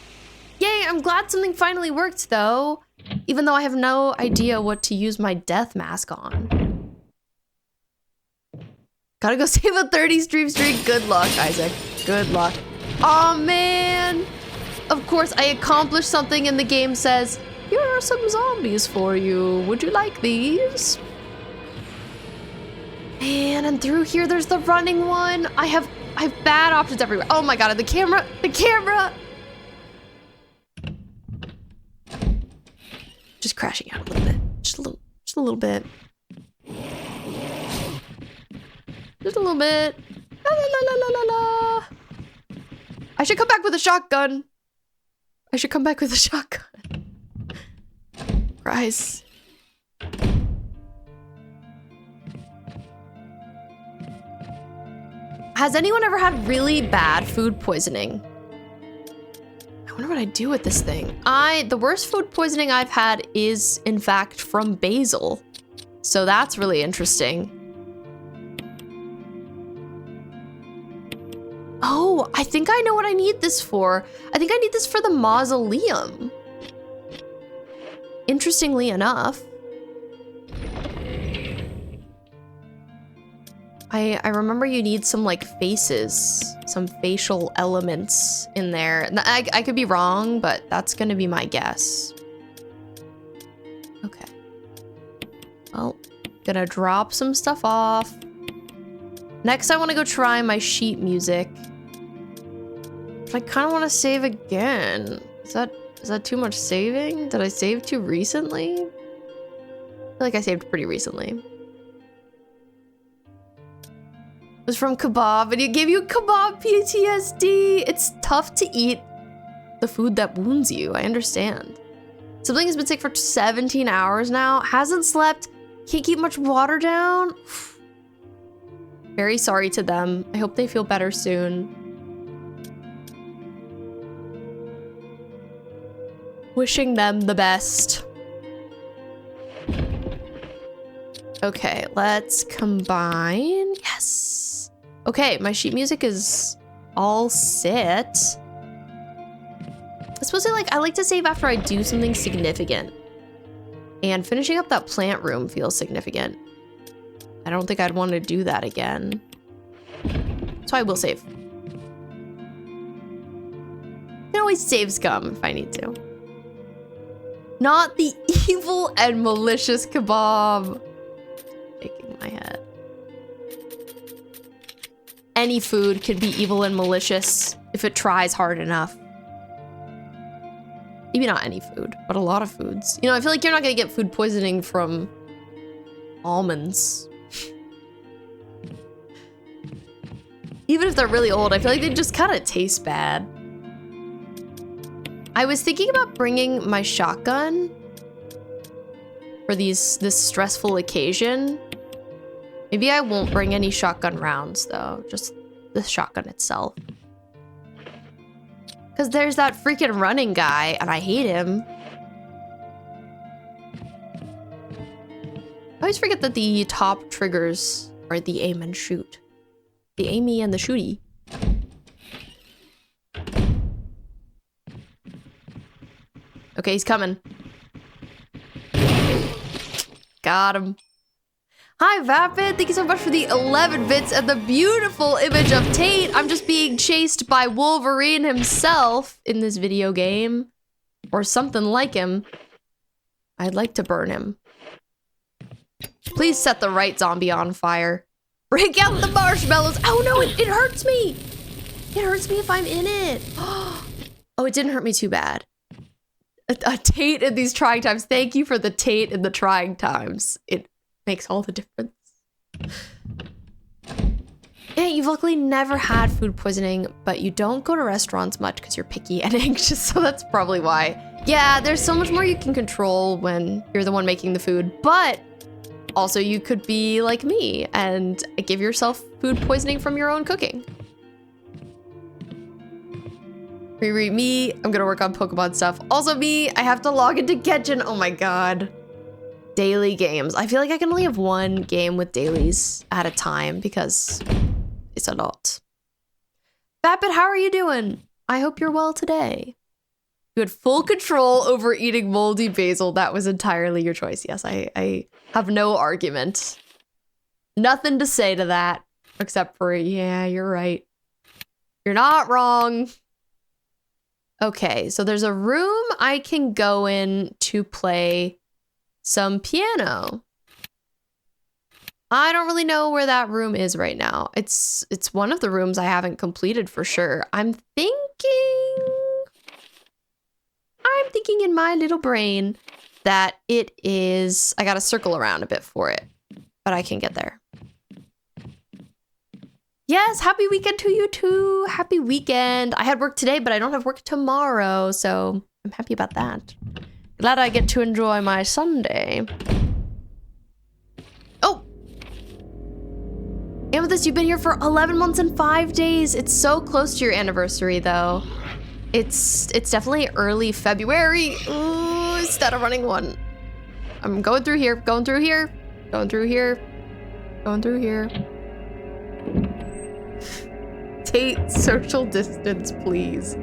Yay, I'm glad something finally worked though. Even though I have no idea what to use my death mask on. Gotta go save a 30 stream streak. Good luck, Isaac. Good luck. Oh man. Of course, I accomplished something and the game says, here are some zombies for you. Would you like these? Man, and through here, there's the running one. I have bad options everywhere. Oh my god, the camera. Just crashing out a little bit. Just a little bit. Just a little bit. La la la la la la. I should come back with a shotgun. Christ. Has anyone ever had really bad food poisoning? I wonder what I do with this thing. The worst food poisoning I've had is, in fact, from basil. So that's really interesting. Oh, I think I know what I need this for. I think I need this for the mausoleum. Interestingly enough. I remember you need some like faces, some facial elements in there. I could be wrong, but that's gonna be my guess. Okay. Well, gonna drop some stuff off. Next, I wanna go try my sheet music. But I kinda wanna save again. Is that too much saving? Did I save too recently? I feel like I saved pretty recently. It was from kebab, and it gave you kebab PTSD. It's tough to eat the food that wounds you. I understand. Sibling has been sick for 17 hours now. Hasn't slept. Can't keep much water down. Very sorry to them. I hope they feel better soon. Wishing them the best. Okay, let's combine. Yes. Okay, my sheet music is all set. Especially I like to save after I do something significant. And finishing up that plant room feels significant. I don't think I'd want to do that again. So I will save. Can always save scum if I need to. Not the evil and malicious kebab. Shaking my head. Any food could be evil and malicious if it tries hard enough. Maybe not any food, but a lot of foods. You know, I feel like you're not gonna get food poisoning from almonds. Even if they're really old, I feel like they just kind of taste bad. I was thinking about bringing my shotgun for this stressful occasion. Maybe I won't bring any shotgun rounds though, just the shotgun itself. Because there's that freaking running guy, and I hate him. I always forget that the top triggers are the aim and shoot. The aimee and the shooty. Okay, he's coming. Got him. Hi, Vapid. Thank you so much for the 11 bits and the beautiful image of Tate. I'm just being chased by Wolverine himself in this video game. Or something like him. I'd like to burn him. Please set the right zombie on fire. Break out the marshmallows. Oh no, it hurts me. It hurts me if I'm in it. Oh, it didn't hurt me too bad. A Tate in these trying times. Thank you for the Tate in the trying times. It makes all the difference. Yeah, you've luckily never had food poisoning, but you don't go to restaurants much because you're picky and anxious, so that's probably why. Yeah, there's so much more you can control when you're the one making the food, but also you could be like me and give yourself food poisoning from your own cooking. Me, I'm gonna work on Pokemon stuff. Also me, I have to log into Genshin. Oh my god. Daily games. I feel like I can only have one game with dailies at a time because it's a lot. Vapid, how are you doing? I hope you're well today. You had full control over eating moldy basil. That was entirely your choice. Yes, I have no argument. Nothing to say to that except for, yeah, you're right. You're not wrong. Okay, so there's a room I can go in to play some piano. I don't really know where that room is right now. It's one of the rooms I haven't completed for sure. I'm thinking in my little brain that it is, I gotta circle around a bit for it, but I can get there. Yes, happy weekend to you too. Happy weekend. I had work today, but I don't have work tomorrow, so I'm happy about that. Glad I get to enjoy my Sunday. Oh! Amethyst, you've been here for 11 months and 5 days. It's so close to your anniversary, though. It's definitely early February. Ooh, instead of running one. I'm going through here, going through here, going through here, going through here. Tate, social distance, please.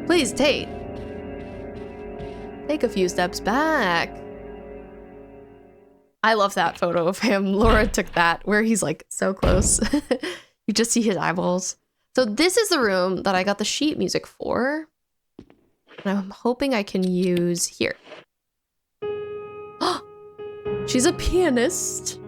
Please, Tate. Take a few steps back. I love that photo of him. Laura took that where he's like so close. You just see his eyeballs. So this is the room that I got the sheet music for. And I'm hoping I can use here. She's a pianist.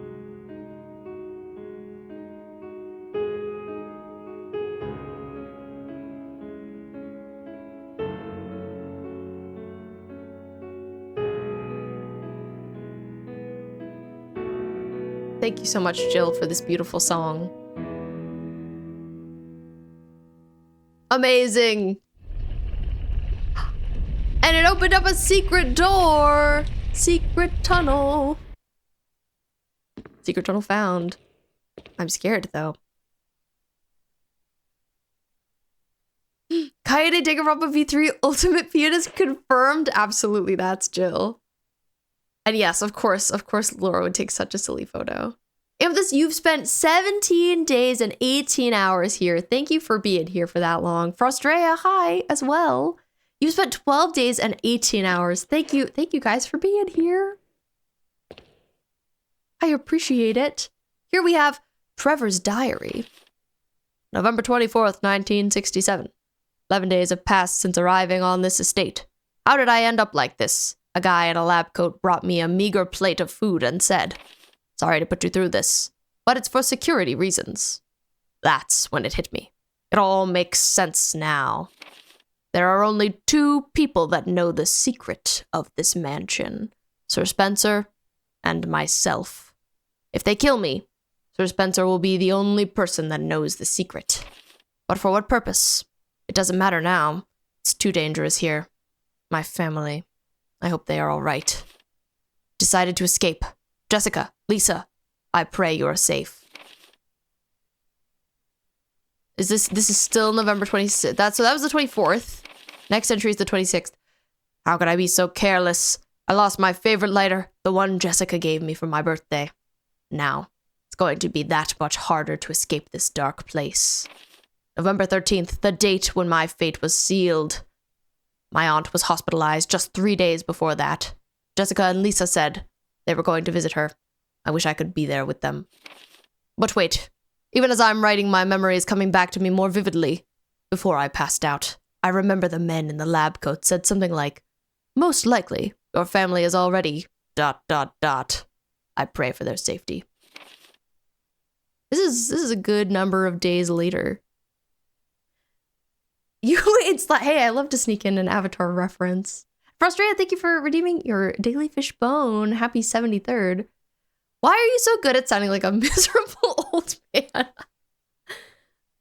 Thank you so much, Jill, for this beautiful song. Amazing. And it opened up a secret door. Secret tunnel. Secret tunnel found. I'm scared, though. Kaede Danganronpa V3 Ultimate Pianist confirmed. Absolutely, that's Jill. And yes, of course, Laura would take such a silly photo. Amethyst, you've spent 17 days and 18 hours here. Thank you for being here for that long. Frostrea, hi, as well. You spent 12 days and 18 hours. Thank you guys for being here. I appreciate it. Here we have Trevor's diary. November 24th, 1967. 11 days have passed since arriving on this estate. How did I end up like this? A guy in a lab coat brought me a meager plate of food and said, "Sorry to put you through this, but it's for security reasons." That's when it hit me. It all makes sense now. There are only 2 people that know the secret of this mansion. Sir Spencer and myself. If they kill me, Sir Spencer will be the only person that knows the secret. But for what purpose? It doesn't matter now. It's too dangerous here. My family. I hope they are all right. Decided to escape. Jessica, Lisa, I pray you are safe. This is still November 26th. That was the 24th. Next entry is the 26th. How could I be so careless? I lost my favorite lighter, the one Jessica gave me for my birthday. Now, it's going to be that much harder to escape this dark place. November 13th, the date when my fate was sealed. My aunt was hospitalized just 3 days before that. Jessica and Lisa said they were going to visit her. I wish I could be there with them. But wait, even as I'm writing, my memory is coming back to me more vividly. Before I passed out, I remember the men in the lab coat said something like, "Most likely, your family is already ... I pray for their safety." This is a good number of days later. It's like, hey, I love to sneak in an Avatar reference. Frustrated, thank you for redeeming your daily fish bone. Happy 73rd. Why are you so good at sounding like a miserable old man?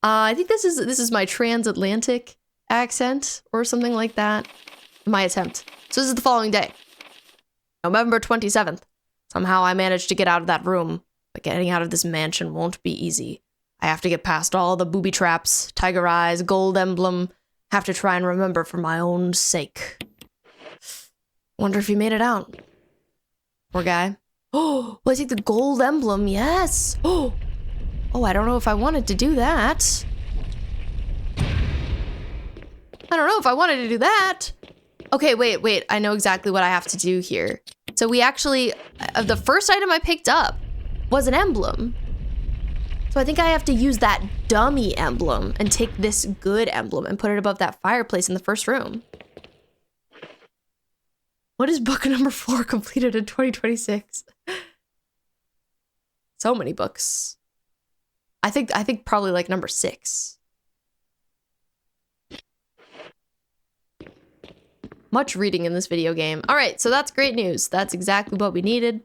I think this is my transatlantic accent or something like that. My attempt. So this is the following day. November 27th. Somehow I managed to get out of that room, but getting out of this mansion won't be easy. I have to get past all the booby traps, tiger eyes, gold emblem. Have to try and remember for my own sake. Wonder if he made it out. Poor guy. Oh, will I take the gold emblem? Yes. Oh, I don't know if I wanted to do that. I don't know if I wanted to do that. Okay, wait. I know exactly what I have to do here. So we actually, the first item I picked up was an emblem. So I think I have to use that dummy emblem and take this good emblem and put it above that fireplace in the first room. What is book number 4 completed in 2026? So many books. I think probably like number 6. Much reading in this video game. All right, so that's great news. That's exactly what we needed.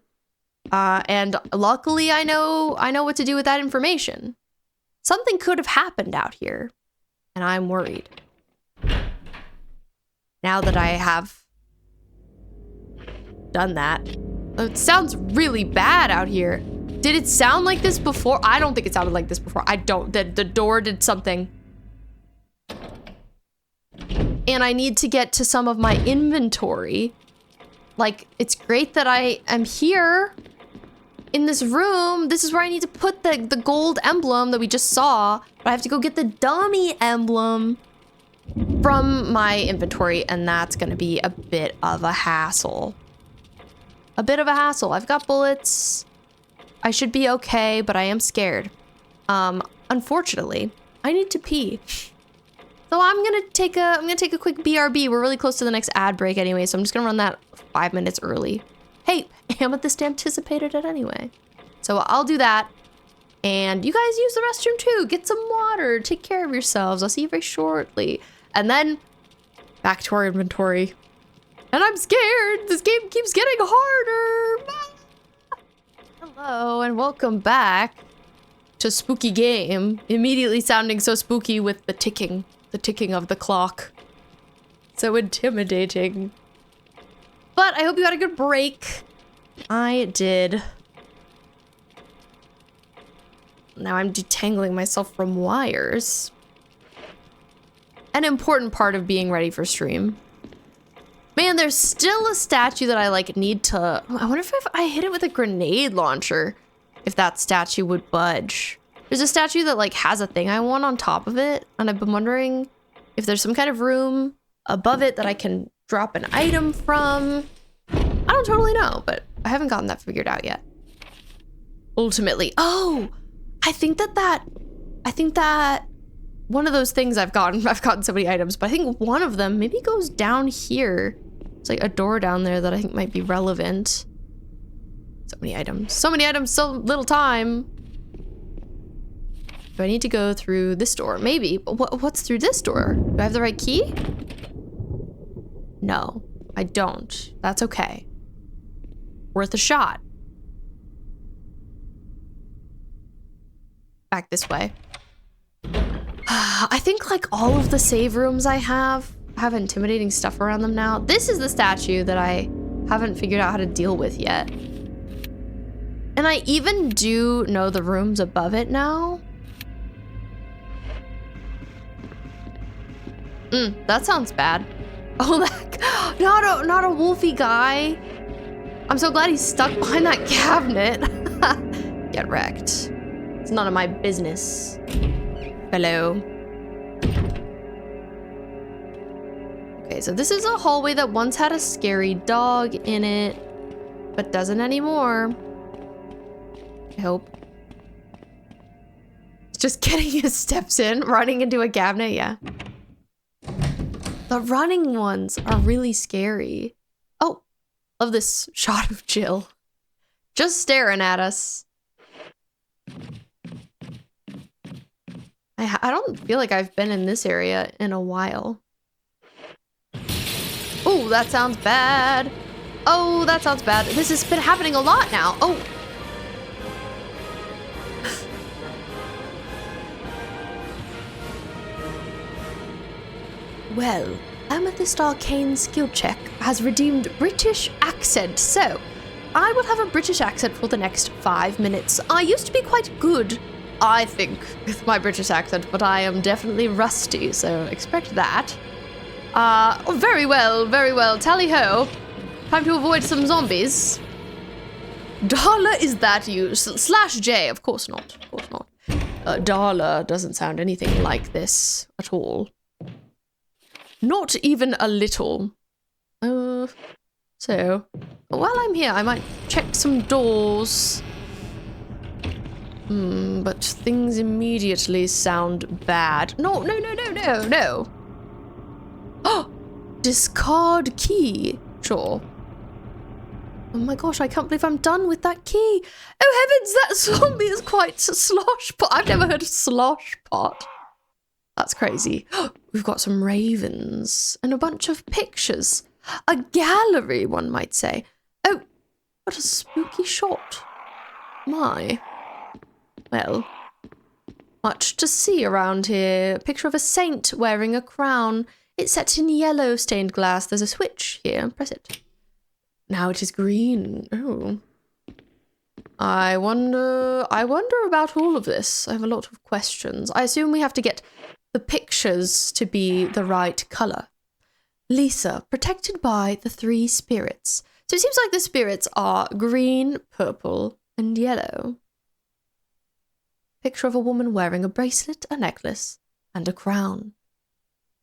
And luckily I know what to do with that information. Something could have happened out here, and I'm worried. Now that I have done that. It sounds really bad out here. Did it sound like this before? I don't think it sounded like this before. The door did something. And I need to get to some of my inventory. Like, it's great that I am here in this room. This is where I need to put the gold emblem that we just saw. But I have to go get the dummy emblem from my inventory, and that's gonna be a bit of a hassle. A bit of a hassle. I've got bullets. I should be okay, but I am scared. Unfortunately, I need to pee. So I'm gonna take a quick BRB. We're really close to the next ad break anyway, so I'm just gonna run that 5 minutes early. Hey, Amethyst anticipated it anyway. So I'll do that. And you guys use the restroom too. Get some water. Take care of yourselves. I'll see you very shortly. And then back to our inventory. And I'm scared. This game keeps getting harder. Hello and welcome back to Spooky Game. Immediately sounding so spooky with the ticking of the clock. So intimidating. But I hope you had a good break. I did. Now I'm detangling myself from wires. An important part of being ready for stream. Man, there's still a statue that I need to... I wonder if I hit it with a grenade launcher, if that statue would budge. There's a statue that has a thing I want on top of it, and I've been wondering if there's some kind of room above it that I can drop an item from. I don't totally know, but I haven't gotten that figured out yet. Ultimately. Oh! I think that one of those things I've gotten so many items, but I think one of them maybe goes down here. It's like a door down there that I think might be relevant. So many items, so little time. Do I need to go through this door? Maybe. What's through this door? Do I have the right key? No, I don't. That's okay. Worth a shot. Back this way. I think like all of the save rooms I have intimidating stuff around them now. This is the statue that I haven't figured out how to deal with yet. And I even do know the rooms above it now. That sounds bad. Oh, not a wolfy guy. I'm so glad he's stuck behind that cabinet. Get wrecked. It's none of my business. Hello. Okay, so this is a hallway that once had a scary dog in it, but doesn't anymore. I hope. Just getting his steps in, running into a cabinet, yeah. The running ones are really scary. Oh, love this shot of Jill. Just staring at us. I don't feel like I've been in this area in a while. Oh, that sounds bad. Oh, that sounds bad. This has been happening a lot now. Oh. Well, Amethyst Arcane skill check has redeemed British accent, so I will have a British accent for the next 5 minutes. I used to be quite good, I think, with my British accent, but I am definitely rusty, so expect that. Oh, very well, very well. Tally-ho. Time to avoid some zombies. Darla, is that you? /J, of course not, of course not. Darla doesn't sound anything like this at all. Not even a little. So, while I'm here, I might check some doors. But things immediately sound bad. No. Oh! Discard key. Sure. Oh my gosh, I can't believe I'm done with that key. Oh heavens, that zombie is quite slosh pot. I've never heard of slosh pot. That's crazy. We've got some ravens and a bunch of pictures. A gallery, one might say. Oh, what a spooky shot. My. Well, much to see around here. A picture of a saint wearing a crown. It's set in yellow stained glass. There's a switch here. Press it. Now it is green. Oh. I wonder about all of this. I have a lot of questions. I assume we have to get the pictures to be the right color. Lisa, protected by the 3 spirits. So it seems like the spirits are green, purple, and yellow. Picture of a woman wearing a bracelet, a necklace, and a crown.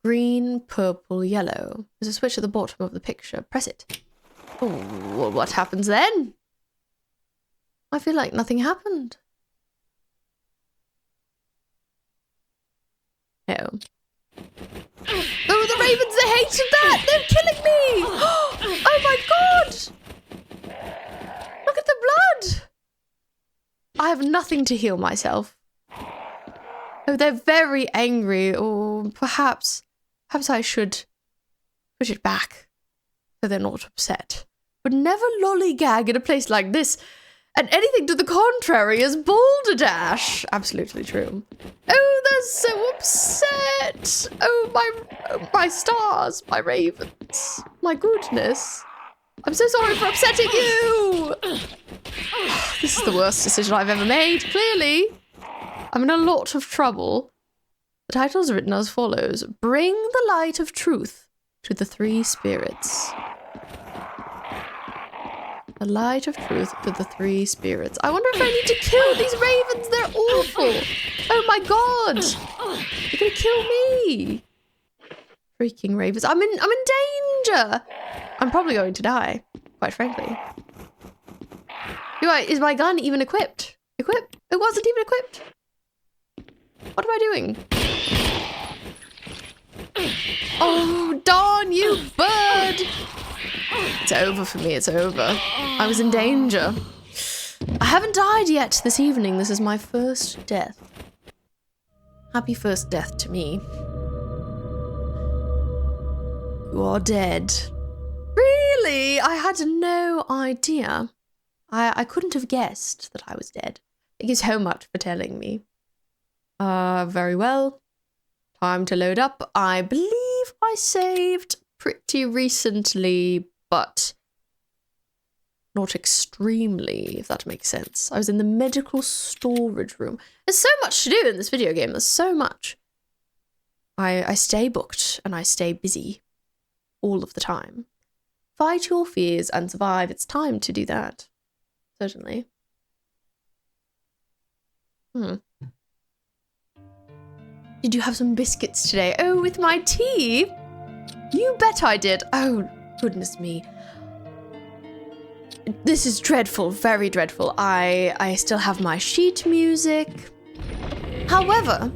Green, purple, yellow. There's a switch at the bottom of the picture. Press it. Oh, well, what happens then? I feel like nothing happened. Oh. Oh, the ravens, they hated that! They're killing me! Oh my god! Look at the blood! I have nothing to heal myself. Oh, they're very angry. Or perhaps I should push it back so they're not upset. Would never lollygag in a place like this. And anything to the contrary is balderdash. Absolutely true. Oh, they're so upset. Oh, my stars, my ravens. My goodness. I'm so sorry for upsetting you. This is the worst decision I've ever made, clearly. I'm in a lot of trouble. The title is written as follows. Bring the light of truth to the 3 spirits. The light of truth to the 3 spirits. I wonder if I need to kill these ravens. They're awful. Oh my god. They're gonna kill me. Freaking ravens. I'm in danger. I'm probably going to die, quite frankly. Is my gun even equipped? Equipped? It wasn't even equipped. What am I doing? Oh, darn you, bird! It's over for me, it's over. I was in danger. I haven't died yet this evening. This is my first death. Happy first death to me. You are dead. Really? I had no idea. I couldn't have guessed that I was dead. Thank you so much for telling me. Very well. Time to load up. I believe I saved pretty recently, but not extremely, if that makes sense. I was in the medical storage room. There's so much to do in this video game. There's so much. I stay booked and I stay busy all of the time. Fight your fears and survive. It's time to do that. Certainly. Did you have some biscuits today? Oh, with my tea? You bet I did. Oh, goodness me. This is dreadful, very dreadful. I still have my sheet music. However,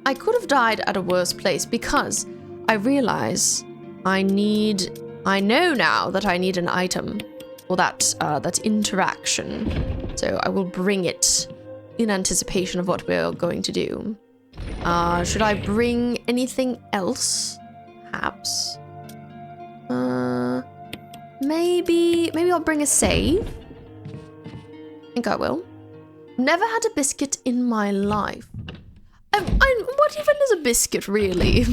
I could have died at a worse place because I realize I know now that I need an item for that interaction. So I will bring it in anticipation of what we're going to do. Should I bring anything else? Perhaps. Maybe I'll bring a save. I think I will. Never had a biscuit in my life. What even is a biscuit, really?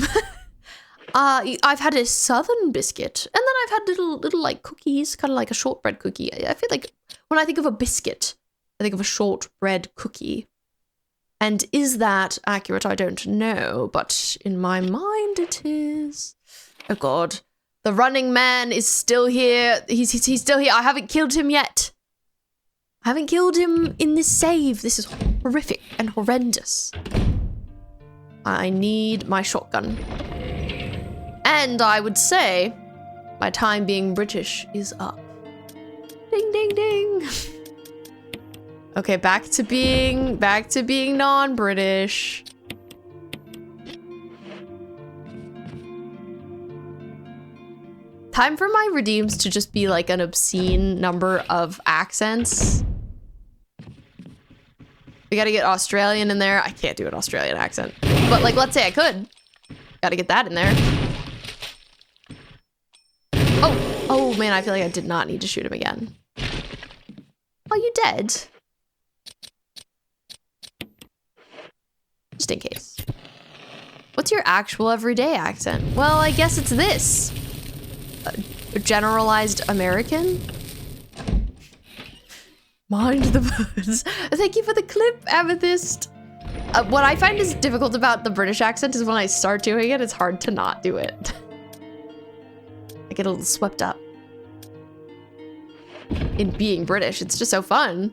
I've had a southern biscuit, and then I've had little like cookies, kind of like a shortbread cookie. I feel like when I think of a biscuit, I think of a shortbread cookie. And is that accurate? I don't know, but in my mind it is. Oh God, the running man is still here. He's still here. I haven't killed him yet. I haven't killed him in this save. This is horrific and horrendous. I need my shotgun. And I would say my time being British is up. Ding, ding, ding. Okay, back to being non-British. Time for my redeems to just be like an obscene number of accents. We gotta get Australian in there. I can't do an Australian accent. But like, let's say I could. Gotta get that in there. Oh man, I feel like I did not need to shoot him again. Oh, you dead? Just in case. What's your actual everyday accent? Well, I guess it's this. A generalized American? Mind the birds. Thank you for the clip, Amethyst. What I find is difficult about the British accent is when I start doing it, it's hard to not do it. I get a little swept up in being British. It's just so fun.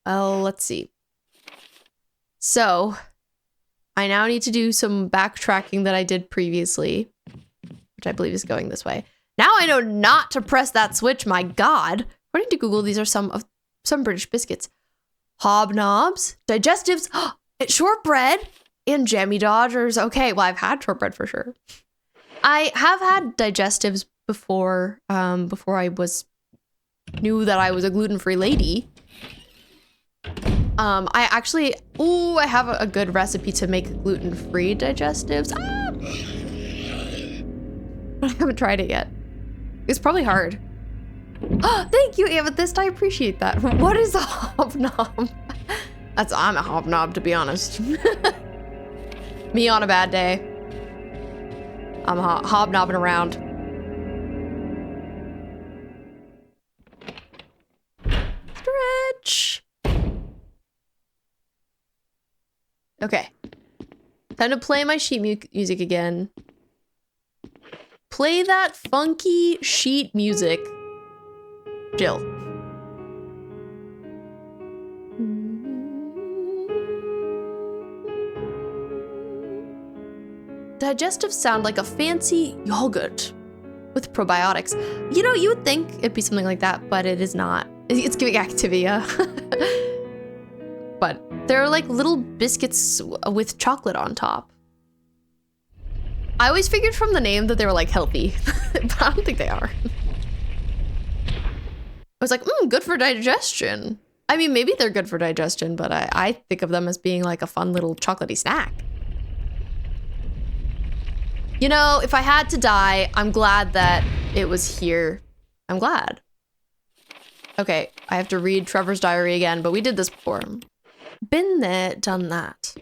Well, let's see. So, I now need to do some backtracking that I did previously, which I believe is going this way. Now I know not to press that switch, my God. According to Google, these are some British biscuits. Hobnobs, digestives, shortbread, and jammy Dodgers. Okay, well, I've had shortbread for sure. I have had digestives before, before I knew that I was a gluten-free lady. I have a good recipe to make gluten-free digestives. I haven't tried it yet. It's probably hard. Oh, thank you, Amethyst. I appreciate that. What is a hobnob? I'm a hobnob, to be honest. Me on a bad day. I'm hobnobbing around. Stretch. Okay. Time to play my sheet music again. Play that funky sheet music. Jill. Digestives sound like a fancy yogurt with probiotics. You know, you would think it'd be something like that, but it is not. It's giving Activia. But they're like little biscuits with chocolate on top. I always figured from the name that they were like healthy, but I don't think they are. was like, good for digestion. I mean, maybe they're good for digestion, but I think of them as being like a fun little chocolatey snack. You know, if I had to die, I'm glad that it was here. I'm glad. Okay, I have to read Trevor's diary again, but we did this before. Been there, done that.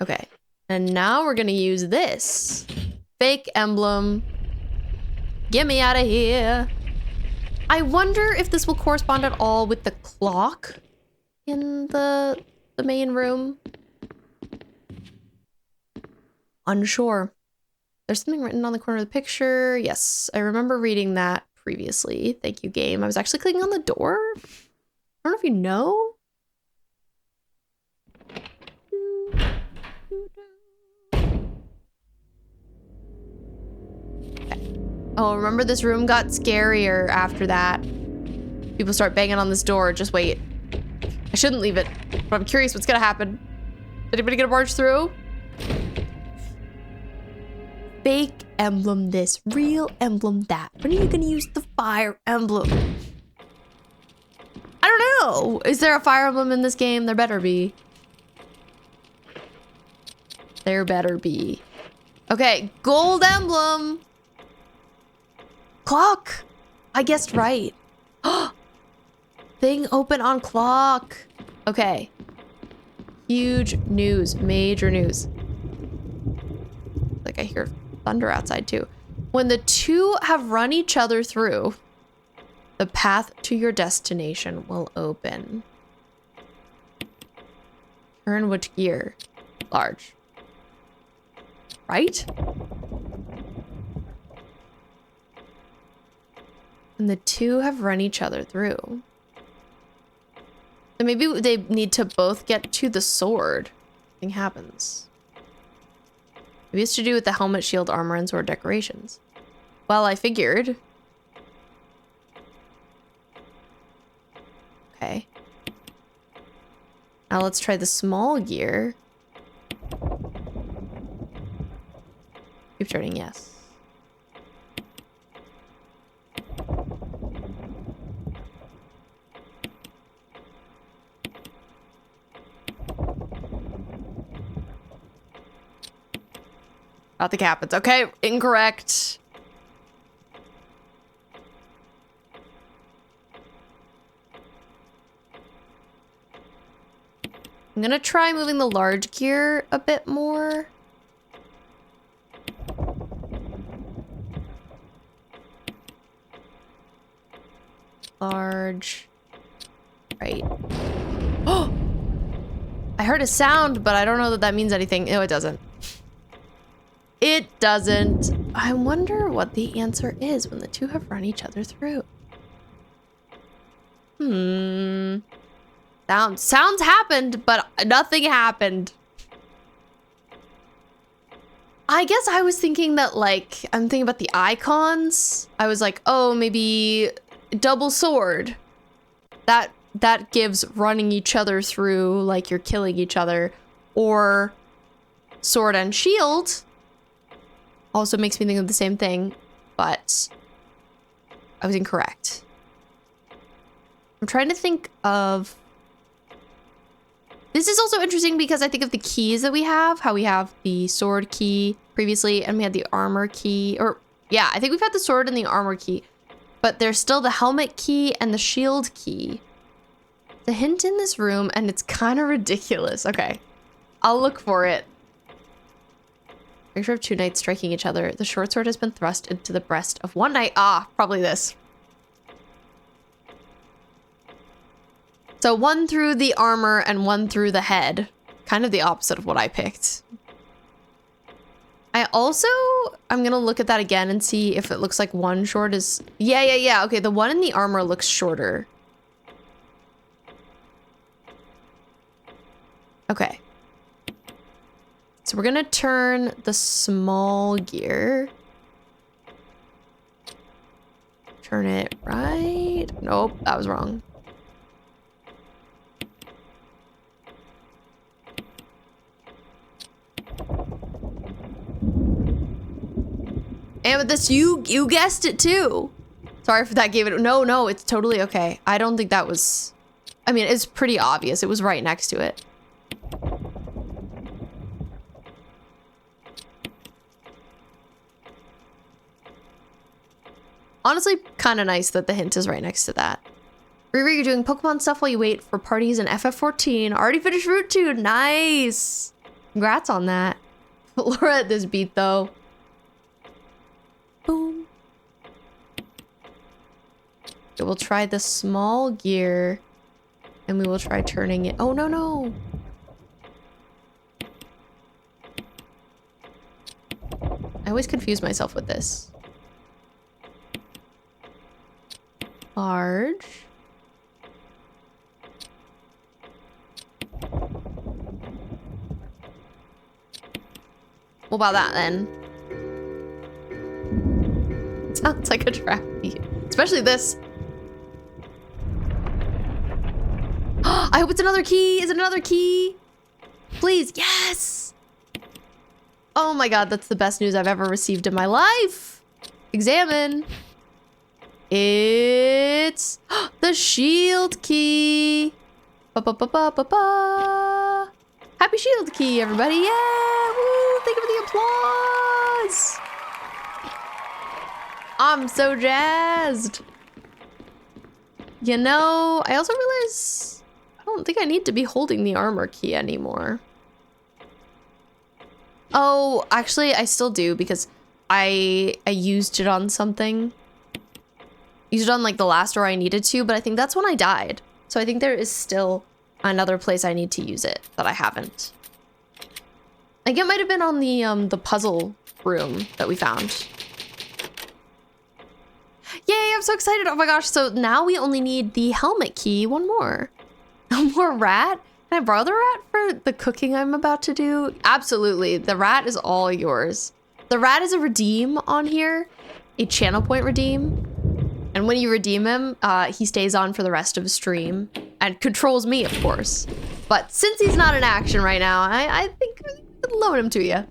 Okay, and now we're gonna use this. Fake emblem. Get me out of here. I wonder if this will correspond at all with the clock in the main room. Unsure. There's something written on the corner of the picture. Yes, I remember reading that previously. Thank you, game. I was actually clicking on the door. I don't know if you know. Okay. Oh, remember this room got scarier after that. People start banging on this door. Just wait. I shouldn't leave it, but I'm curious what's gonna happen. Anybody gonna barge through? Fake emblem this, real emblem that. When are you gonna use the fire emblem? I don't know. Is there a fire emblem in this game? There better be. There better be. Okay, gold emblem. Clock. I guessed right. Thing open on clock. Okay. Huge news, major news. Like I hear thunder outside too. When the two have run each other through, the path to your destination will open. Turn which gear? Large. Right? And the two have run each other through. And maybe they need to both get to the sword. Nothing happens. Maybe it's to do with the helmet, shield, armor, and sword decorations. Well, I figured. Okay. Now let's try the small gear. Keep turning, yes. Not the captains. Okay, incorrect. I'm gonna try moving the large gear a bit more. Large. Right. Oh! I heard a sound, but I don't know that that means anything. No, it doesn't. It doesn't. I wonder what the answer is when the two have run each other through. Sounds happened, but nothing happened. I guess I was thinking that, like, I'm thinking about the icons. I was like, oh, maybe double sword. That gives running each other through, like you're killing each other. Or sword and shield. Also makes me think of the same thing, but I was incorrect. I'm trying to think of... This is also interesting because I think of the keys that we have, how we have the sword key previously, and we had the armor key, or yeah, I think we've had the sword and the armor key, but there's still the helmet key and the shield key. The hint in this room, and it's kind of ridiculous. Okay, I'll look for it. Picture of two knights striking each other. The short sword has been thrust into the breast of one knight. Ah, probably this. So one through the armor and one through the head. Kind of the opposite of what I picked. I'm gonna look at that again and see if it looks like one short is... Yeah. Okay, the one in the armor looks shorter. Okay. So we're gonna turn the small gear. Turn it right. Nope, that was wrong. And with this, you guessed it too. Sorry if that gave it. No, it's totally okay. I don't think that was. I mean, it's pretty obvious. It was right next to it. Honestly, kind of nice that the hint is right next to that. Riri, you're doing Pokemon stuff while you wait for parties in FF14. Already finished Route 2. Nice. Congrats on that. Laura at this beat, though. Boom. Okay, we'll try the small gear. And we will try turning it. Oh, no. I always confuse myself with this. Large. What about that then? Sounds like a trap beat. Especially this. I hope it's another key. Is it another key? Please, yes! Oh my god, that's the best news I've ever received in my life. Examine. It's the shield key. Ba-ba-ba-ba-ba-ba. Happy shield key, everybody. Yeah! Woo! Thank you for the applause. I'm so jazzed. You know, I also realized I don't think I need to be holding the armor key anymore. Oh, actually, I still do because I used it on something. Used it on like the last door I needed to, but I think that's when I died. So I think there is still another place I need to use it that I haven't. I think it might have been on the puzzle room that we found. Yay, I'm so excited. Oh my gosh. So now we only need the helmet key. One more. One more rat? Can I borrow the rat for the cooking I'm about to do? Absolutely. The rat is all yours. The rat is a redeem on here. A channel point redeem. And when you redeem him, he stays on for the rest of the stream. And controls me, of course. But since he's not in action right now, I think I'll loan him to you.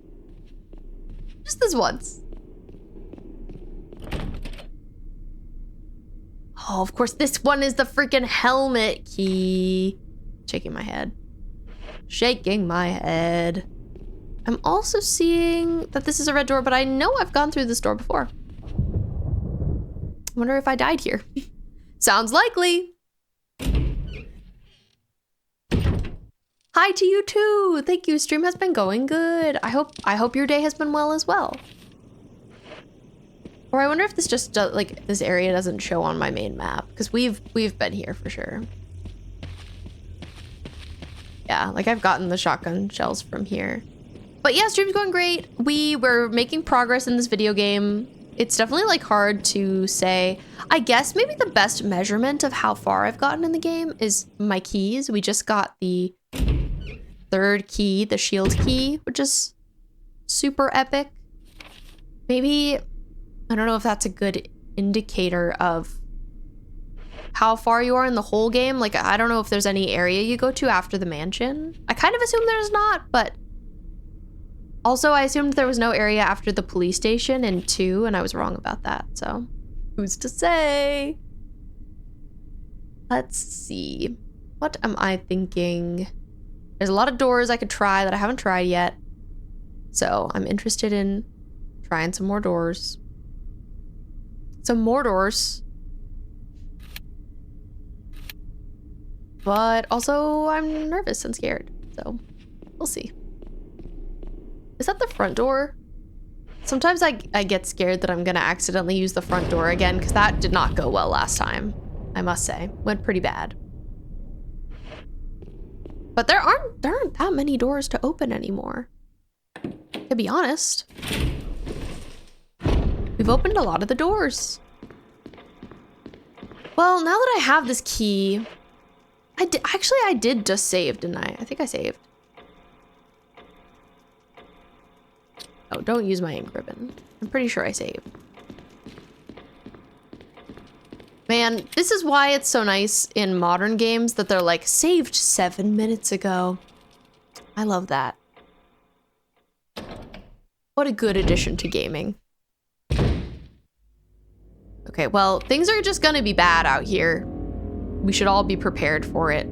Just this once. Oh, of course, this one is the freaking helmet key. Shaking my head. Shaking my head. I'm also seeing that this is a red door, but I know I've gone through this door before. I wonder if I died here. Sounds likely. Hi to you too. Thank you. Stream has been going good. I hope your day has been well as well. Or I wonder if this just like this area doesn't show on my main map because we've been here for sure. Yeah, like I've gotten the shotgun shells from here. But yeah, stream's going great. We were making progress in this video game. It's definitely like hard to say. I guess maybe the best measurement of how far I've gotten in the game is my keys. We just got the third key, the shield key, which is super epic. Maybe, I don't know if that's a good indicator of how far you are in the whole game. Like, I don't know if there's any area you go to after the mansion. I kind of assume there's not, but also I assumed there was no area after the police station in 2, and I was wrong about that, so who's to say? Let's see. What am I thinking? There's a lot of doors I could try that I haven't tried yet. So I'm interested in trying some more doors. Some more doors. But also I'm nervous and scared. So we'll see. Is that the front door? Sometimes I get scared that I'm gonna accidentally use the front door again because that did not go well last time. I must say, went pretty bad. But there aren't that many doors to open anymore. To be honest. We've opened a lot of the doors. Well, now that I have this key, I did just save, didn't I? I think I saved. Oh, don't use my ink ribbon. I'm pretty sure I saved. Man, this is why it's so nice in modern games that they're like, saved 7 minutes ago. I love that. What a good addition to gaming. Okay, well, things are just gonna be bad out here. We should all be prepared for it.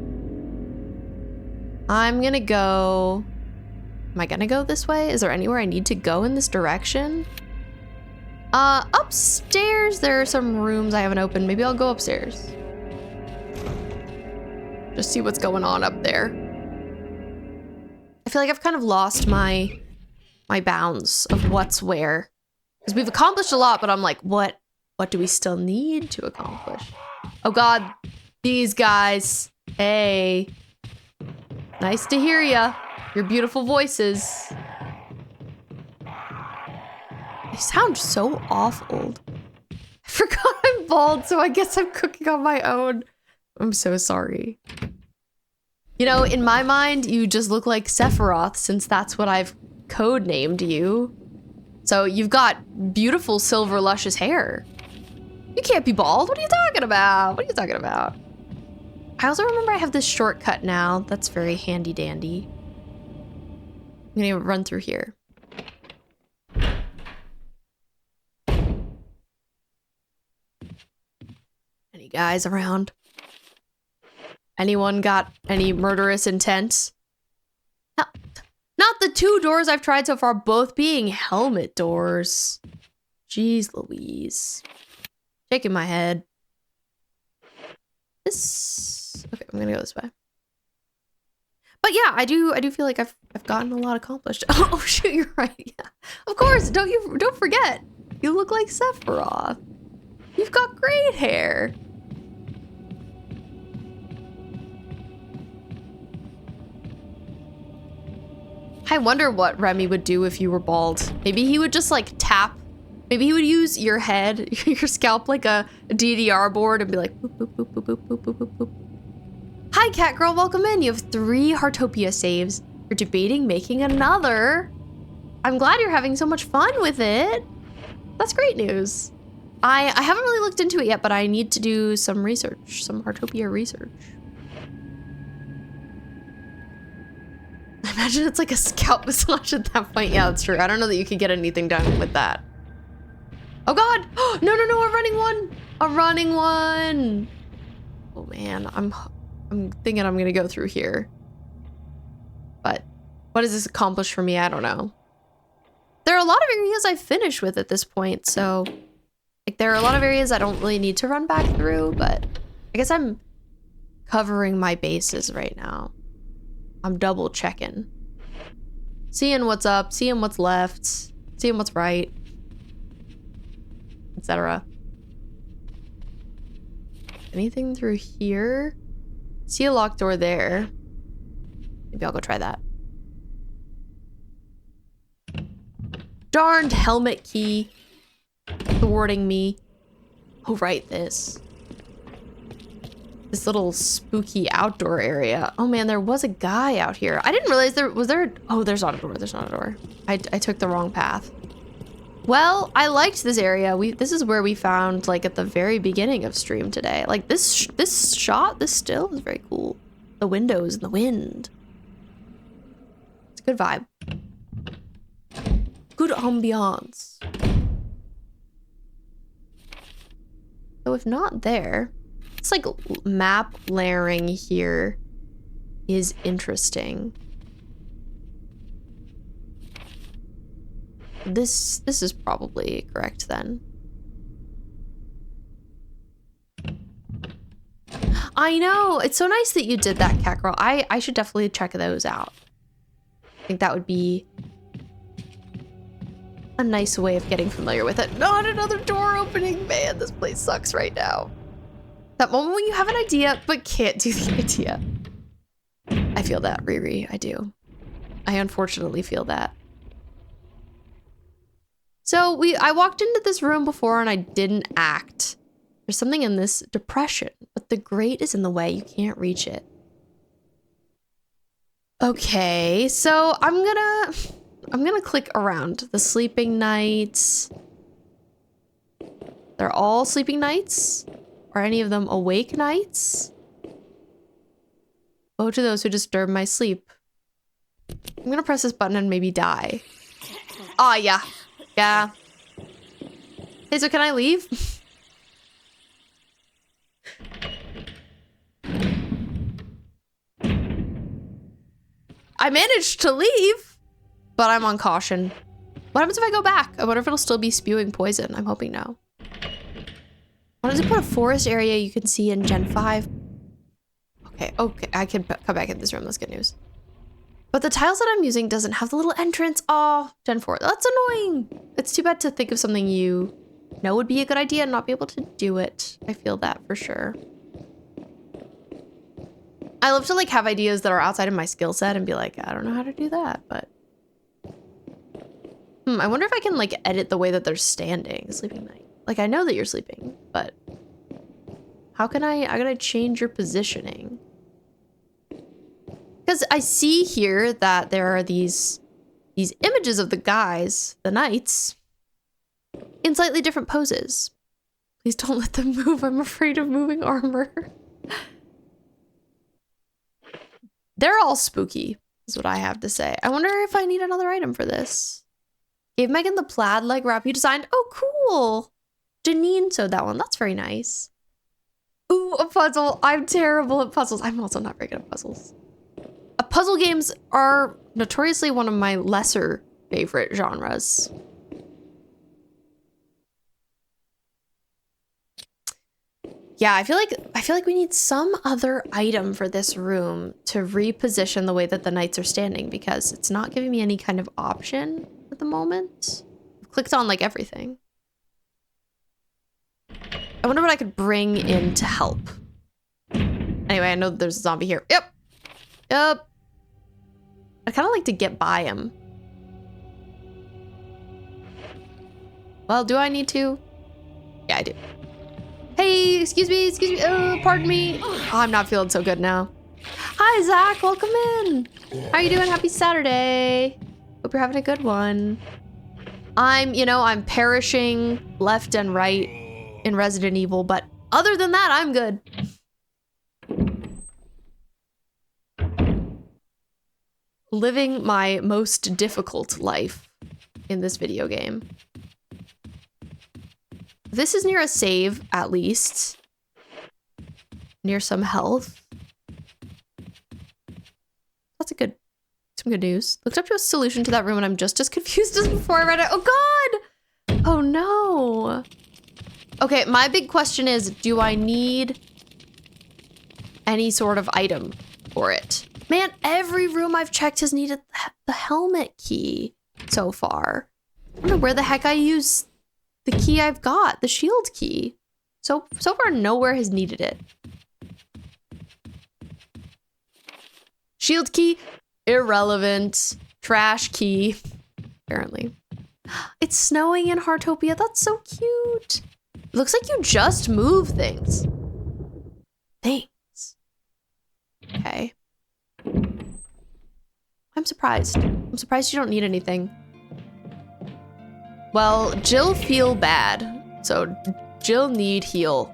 I'm gonna go... Am I gonna go this way? Is there anywhere I need to go in this direction? Upstairs there are some rooms I haven't opened. Maybe I'll go upstairs. Just see what's going on up there. I feel like I've kind of lost my bounds of what's where. Because we've accomplished a lot, but I'm like, what do we still need to accomplish? Oh God, these guys. Hey. Nice to hear ya. Your beautiful voices. They sound so awful. I forgot I'm bald, so I guess I'm cooking on my own. I'm so sorry. You know, in my mind, you just look like Sephiroth, since that's what I've codenamed you. So you've got beautiful silver luscious hair. You can't be bald. What are you talking about? What are you talking about? I also remember I have this shortcut now. That's very handy dandy. I'm gonna run through here. Any guys around? Anyone got any murderous intent? Not the two doors I've tried so far, both being helmet doors. Jeez Louise. Shaking my head. This... Okay, I'm gonna go this way. But yeah, I do feel like I've gotten a lot accomplished. Oh shoot, you're right. Yeah. Of course, don't forget. You look like Sephiroth. You've got great hair. I wonder what Remy would do if you were bald. Maybe he would just like tap. Maybe he would use your head, your scalp like a DDR board and be like boop, boop, boop, boop, boop, boop, boop, boop, boop. Hi, cat girl, welcome in. You have 3 Heartopia saves. You're debating making another. I'm glad you're having so much fun with it. That's great news. I haven't really looked into it yet, but I need to do some research, some Heartopia research. I imagine it's like a scalp massage at that point. Yeah, that's true. I don't know that you could get anything done with that. Oh God! No, a running one! A running one! Oh man, I'm thinking I'm gonna go through here. But what does this accomplish for me? I don't know. There are a lot of areas I've finished with at this point, so like there are a lot of areas I don't really need to run back through, but I guess I'm covering my bases right now. I'm double checking. Seeing what's up, seeing what's left, seeing what's right, etc. Anything through here? See a locked door there. Maybe I'll go try that. Darned helmet key thwarting me. Oh, right, this little spooky outdoor area. Oh man, there was a guy out here. I didn't realize there. Oh, there's not a door. There's not a door. I took the wrong path. Well, I liked this area. This is where we found like at the very beginning of stream today. Like this shot, this still is very cool. The windows and the wind. It's a good vibe. Good ambiance. So if not there, it's like map layering here is interesting. This is probably correct then. I know, it's so nice that you did that, cat girl. I should definitely check those out. I think that would be a nice way of getting familiar with it. Not another door opening, man. This place sucks right now. That moment when you have an idea but can't do the idea. I feel that, Riri. I do. I unfortunately feel that. So I walked into this room before and I didn't act. There's something in this depression, but the grate is in the way. You can't reach it. Okay, so I'm gonna click around. The sleeping nights. They're all sleeping nights? Are any of them awake nights? Woe to those who disturb my sleep. I'm gonna press this button and maybe die. Ah, yeah. Yeah. Hey, so can I leave? I managed to leave, but I'm on caution. What happens if I go back? I wonder if it'll still be spewing poison. I'm hoping no. Why does it put a forest area you can see in Gen 5? Okay, I can come back in this room. That's good news. But the tiles that I'm using doesn't have the little entrance. Oh, Gen 4. That's annoying. It's too bad to think of something you know would be a good idea and not be able to do it. I feel that for sure. I love to like have ideas that are outside of my skill set and be like, I don't know how to do that, but I wonder if I can like edit the way that they're standing. Sleeping night. Like I know that you're sleeping, but how can I gotta change your positioning? Because I see here that there are these images of the guys, the knights, in slightly different poses. Please don't let them move. I'm afraid of moving armor. They're all spooky, is what I have to say. I wonder if I need another item for this. Gave Megan the plaid leg wrap you designed. Oh, cool. Janine sewed that one. That's very nice. Ooh, a puzzle. I'm terrible at puzzles. I'm also not very good at puzzles. Puzzle games are notoriously one of my lesser favorite genres. Yeah, I feel like we need some other item for this room to reposition the way that the knights are standing because it's not giving me any kind of option at the moment. I've clicked on like everything. I wonder what I could bring in to help. Anyway, I know there's a zombie here. Yep. I'd kind of like to get by him. Well, do I need to? Yeah, I do. Hey, excuse me. Pardon me. Oh, I'm not feeling so good now. Hi, Zach. Welcome in. How are you doing? Happy Saturday. Hope you're having a good one. I'm perishing left and right in Resident Evil, but other than that, I'm good. Living my most difficult life in this video game. This is near a save, at least. Near some health. That's some good news. Looked up to a solution to that room and I'm just as confused as before I read it. Oh God! Oh no. Okay, my big question is, do I need any sort of item for it? Man, every room I've checked has needed the helmet key so far. I don't know where the heck I use the key I've got, the shield key. So far, nowhere has needed it. Shield key, irrelevant. Trash key, apparently. It's snowing in Heartopia. That's so cute. It looks like you just move things. Thanks. Okay. I'm surprised. I'm surprised you don't need anything. Well, Jill feel bad. So Jill need heal.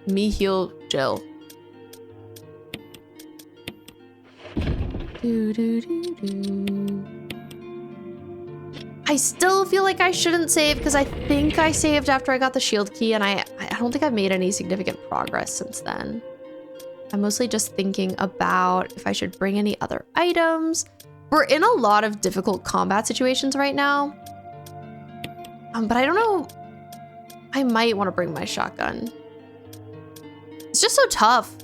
Me heal Jill. I still feel like I shouldn't save because I think I saved after I got the shield key and I don't think I've made any significant progress since then. I'm mostly just thinking about if I should bring any other items. We're in a lot of difficult combat situations right now. But I don't know. I might want to bring my shotgun. It's just so tough.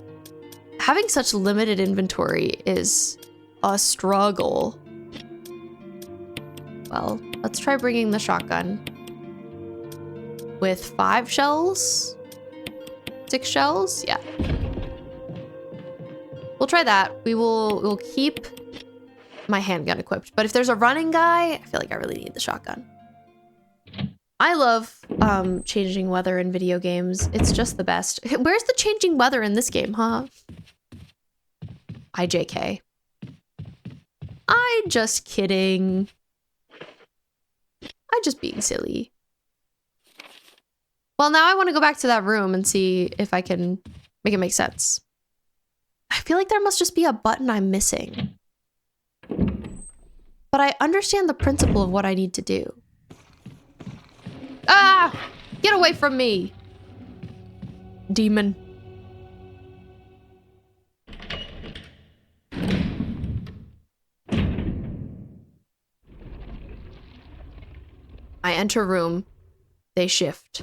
Having such limited inventory is a struggle. Well, let's try bringing the shotgun. With 5 shells? 6 shells? Yeah. We'll try that. We'll keep my handgun equipped. But if there's a running guy, I feel like I really need the shotgun. I love changing weather in video games. It's just the best. Where's the changing weather in this game, huh? IJK. I'm just kidding. I'm just being silly. Well, now I want to go back to that room and see if I can make it make sense. I feel like there must just be a button I'm missing. But I understand the principle of what I need to do. Ah! Get away from me! Demon. enter a room, they shift.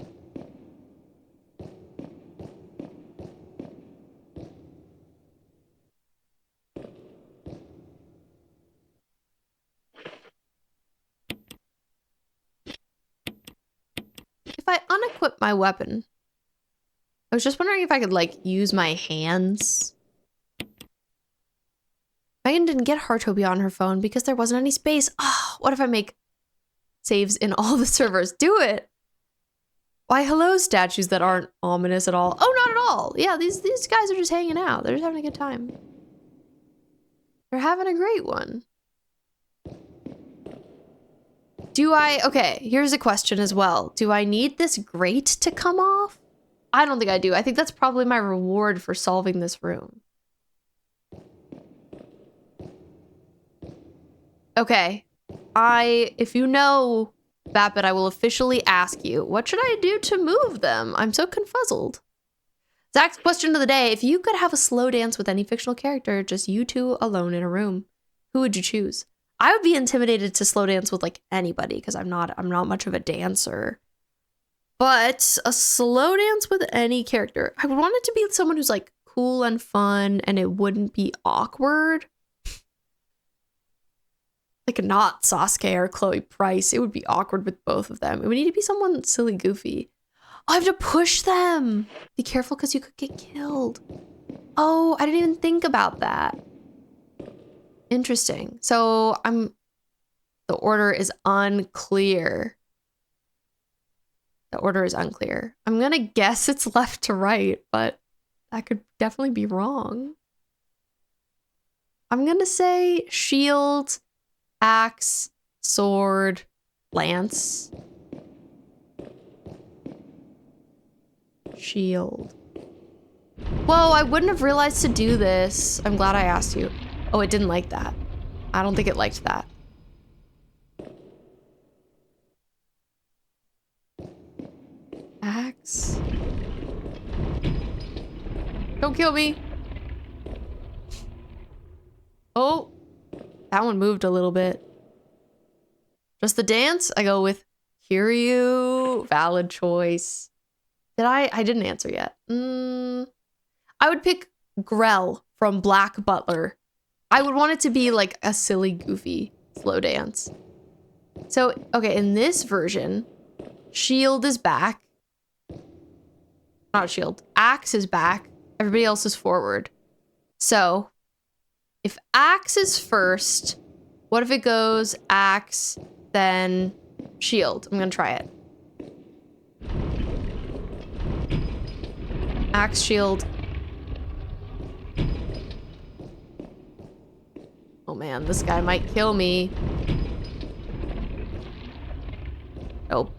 If I unequip my weapon, I was just wondering if I could, like, use my hands. Megan didn't get Heartopia on her phone because there wasn't any space. Oh, what if I make saves in all the servers? Do it! Why, hello, statues that aren't ominous at all. Oh, not at all. Yeah, these guys are just hanging out. They're just having a good time. They're having a great one. Okay, here's a question as well. Do I need this grate to come off? I don't think I do. I think that's probably my reward for solving this room. Okay. If you know, Vapid, I will officially ask you, what should I do to move them? I'm so confuzzled. Zach's question of the day, if you could have a slow dance with any fictional character, just you two alone in a room, who would you choose? I would be intimidated to slow dance with like anybody because I'm not much of a dancer. But a slow dance with any character, I would want it to be someone who's like cool and fun and it wouldn't be awkward. Like not Sasuke or Chloe Price. It would be awkward with both of them. It would need to be someone silly goofy. Oh, I have to push them. Be careful because you could get killed. Oh, I didn't even think about that. Interesting. So the order is unclear. The order is unclear. I'm gonna guess it's left to right, but that could definitely be wrong. I'm gonna say shield, axe, sword, lance. Shield. Whoa, I wouldn't have realized to do this. I'm glad I asked you. Oh, it didn't like that. I don't think it liked that. Axe. Don't kill me. Oh, that one moved a little bit. Just the dance? I go with Kiryu. Valid choice. I didn't answer yet. I would pick Grell from Black Butler. I would want it to be like a silly, goofy slow dance. So, okay, in this version, shield is back. Not shield. Axe is back. Everybody else is forward. So, if axe is first, what if it goes axe, then shield? I'm gonna try it. Axe, shield. Oh man, this guy might kill me. Nope.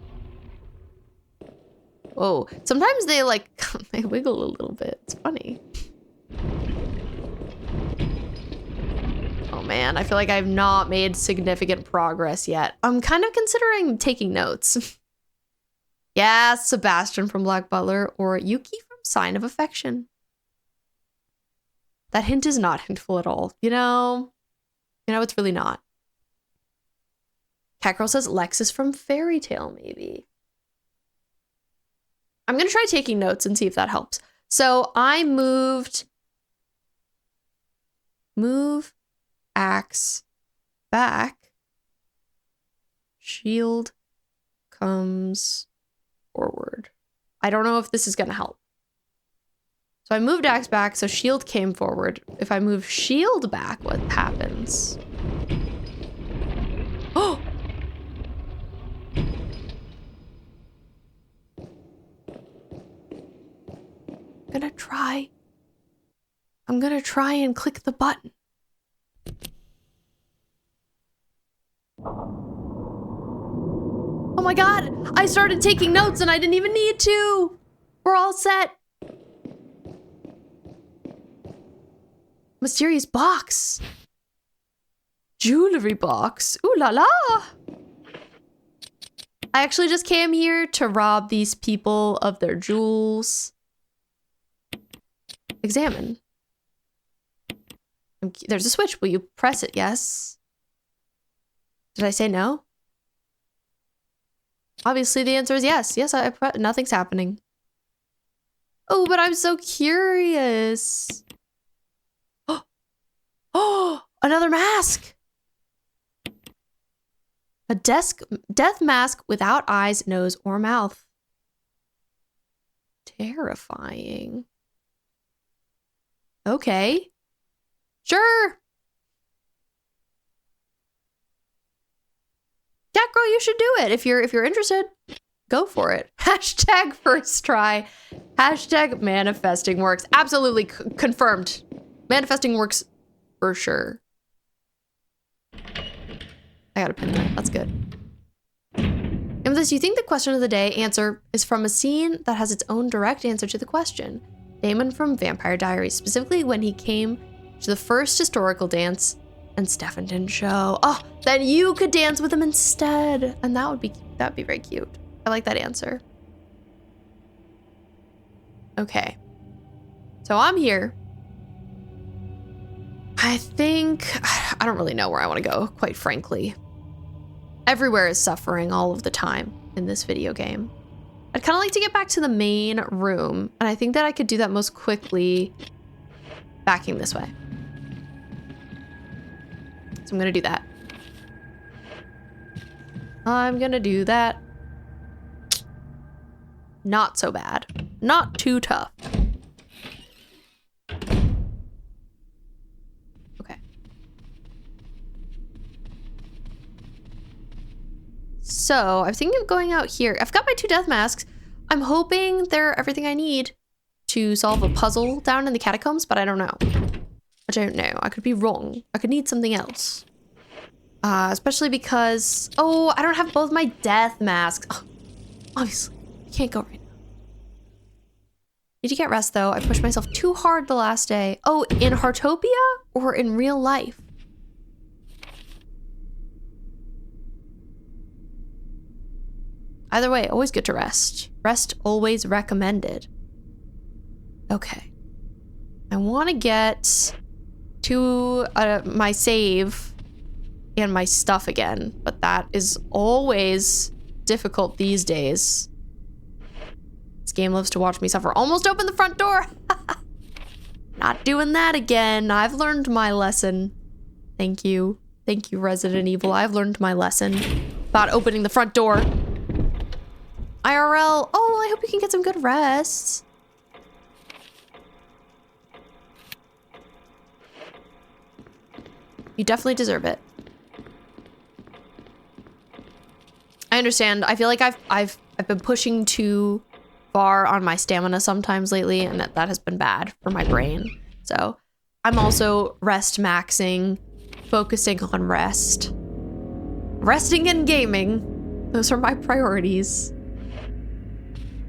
Whoa. Sometimes they like, they wiggle a little bit. It's funny. Oh man, I feel like I've not made significant progress yet. I'm kind of considering taking notes. Yeah, Sebastian from Black Butler or Yuki from Sign of Affection. That hint is not hintful at all. You know, it's really not. Catgirl says Lexus from Fairy Tale, maybe. I'm going to try taking notes and see if that helps. So I move axe back. Shield comes forward. I don't know if this is going to help. So I moved axe back, so shield came forward. If I move shield back, what happens? Oh! I'm gonna try and click the button. Oh my god! I started taking notes and I didn't even need to! We're all set. Mysterious box. Jewelry box. Ooh la la! I actually just came here to rob these people of their jewels. Examine. There's a switch. Will you press it? Yes. Did I say no? Obviously, the answer is yes. Yes, nothing's happening. Oh, but I'm so curious. Oh, another mask. A death mask without eyes, nose, or mouth. Terrifying. Okay. Sure. Cat girl, you should do it. If you're interested, go for it. Hashtag first try. Hashtag manifesting works. Absolutely confirmed. Manifesting works for sure. I got a pin there. That's good. Amethyst, you think the question of the day answer is from a scene that has its own direct answer to the question. Damon from Vampire Diaries, specifically when he came to the first historical dance and Stefan didn't show. Oh, then you could dance with him instead. And that'd be very cute. I like that answer. Okay. So I'm here. I don't really know where I want to go, quite frankly. Everywhere is suffering all of the time in this video game. I'd kind of like to get back to the main room, and I think that I could do that most quickly backing this way. So I'm gonna do that. I'm gonna do that. Not so bad. Not too tough. Okay. So I'm thinking of going out here. I've got my 2 death masks. I'm hoping they're everything I need to solve a puzzle down in the catacombs, but I don't know. I don't know. I could be wrong. I could need something else. Especially because... Oh, I don't have both my death masks. Oh, obviously, I can't go right now. Need to get rest, though. I pushed myself too hard the last day. Oh, in Heartopia or in real life? Either way, always good to rest. Rest always recommended. Okay. I want to get to my save and my stuff again, but that is always difficult these days. This game loves to watch me suffer. Almost opened the front door. Not doing that again. I've learned my lesson. Thank you. Thank you, Resident Evil. I've learned my lesson about opening the front door. IRL. Oh, I hope you can get some good rest. You definitely deserve it. I understand. I feel like I've been pushing too far on my stamina sometimes lately, and that has been bad for my brain. So I'm also rest maxing, focusing on rest. Resting and gaming. Those are my priorities.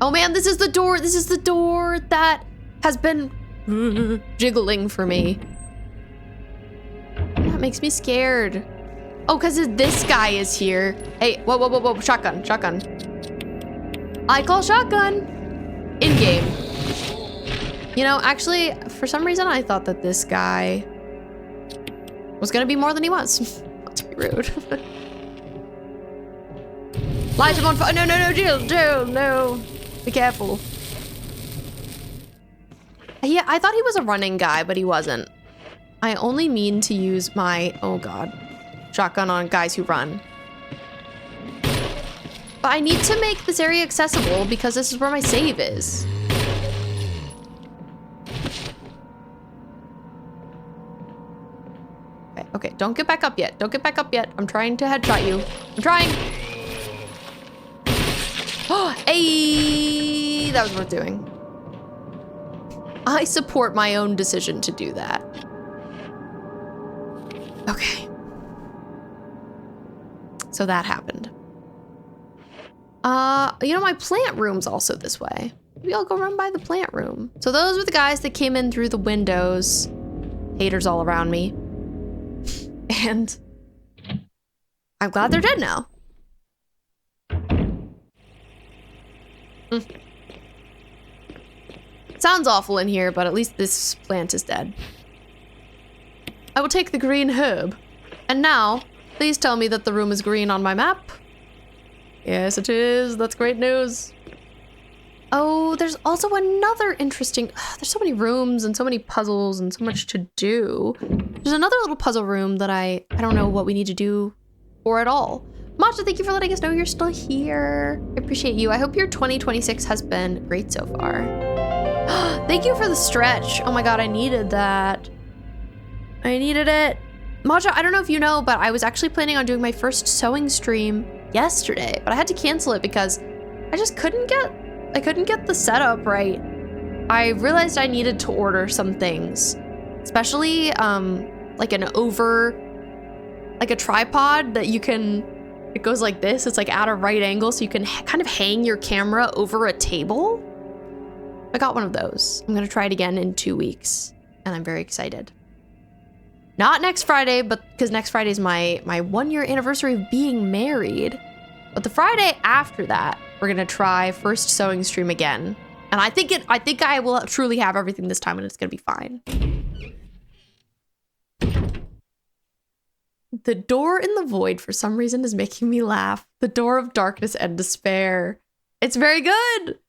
Oh man, this is the door. This is the door that has been jiggling for me. That makes me scared. Oh, because this guy is here. Hey, whoa, whoa, whoa, whoa, shotgun, shotgun. I call shotgun. In-game. You know, actually, for some reason, I thought that this guy was gonna be more than he was. Not to be rude. Light him on fire. No, no, no, Jill, no. Be careful. Yeah, I thought he was a running guy, but he wasn't. I only mean to use my, oh god, shotgun on guys who run. But I need to make this area accessible because this is where my save is. Okay, okay, don't get back up yet. Don't get back up yet. I'm trying to headshot you. I'm trying. Oh, hey, that was worth doing. I support my own decision to do that. Okay. So that happened. You know, my plant room's also this way. Maybe I'll go run by the plant room. So those were the guys that came in through the windows. Haters all around me. And I'm glad they're dead now. Sounds awful in here, but at least this plant is dead. I will take the green herb. And now, please tell me that the room is green on my map. Yes, it is. That's great news. Oh, there's also another interesting... There's so many rooms and so many puzzles and so much to do. There's another little puzzle room that I don't know what we need to do for at all. Matcha, thank you for letting us know you're still here. I appreciate you. I hope your 2026 has been great so far. Thank you for the stretch. Oh my god, I needed that. I needed it. Matcha, I don't know if you know, but I was actually planning on doing my first sewing stream yesterday, but I had to cancel it because I just couldn't get the setup right. I realized I needed to order some things, especially like a tripod that you can, it goes like this. It's like at a right angle, so you can kind of hang your camera over a table. I got one of those. I'm gonna try it again in 2 weeks, and I'm very excited. Not next Friday, but because next Friday is my 1-year anniversary of being married. But the Friday after that, we're gonna try first sewing stream again. And I think I will truly have everything this time and it's gonna be fine. The door in the void for some reason is making me laugh. The door of darkness and despair. It's very good.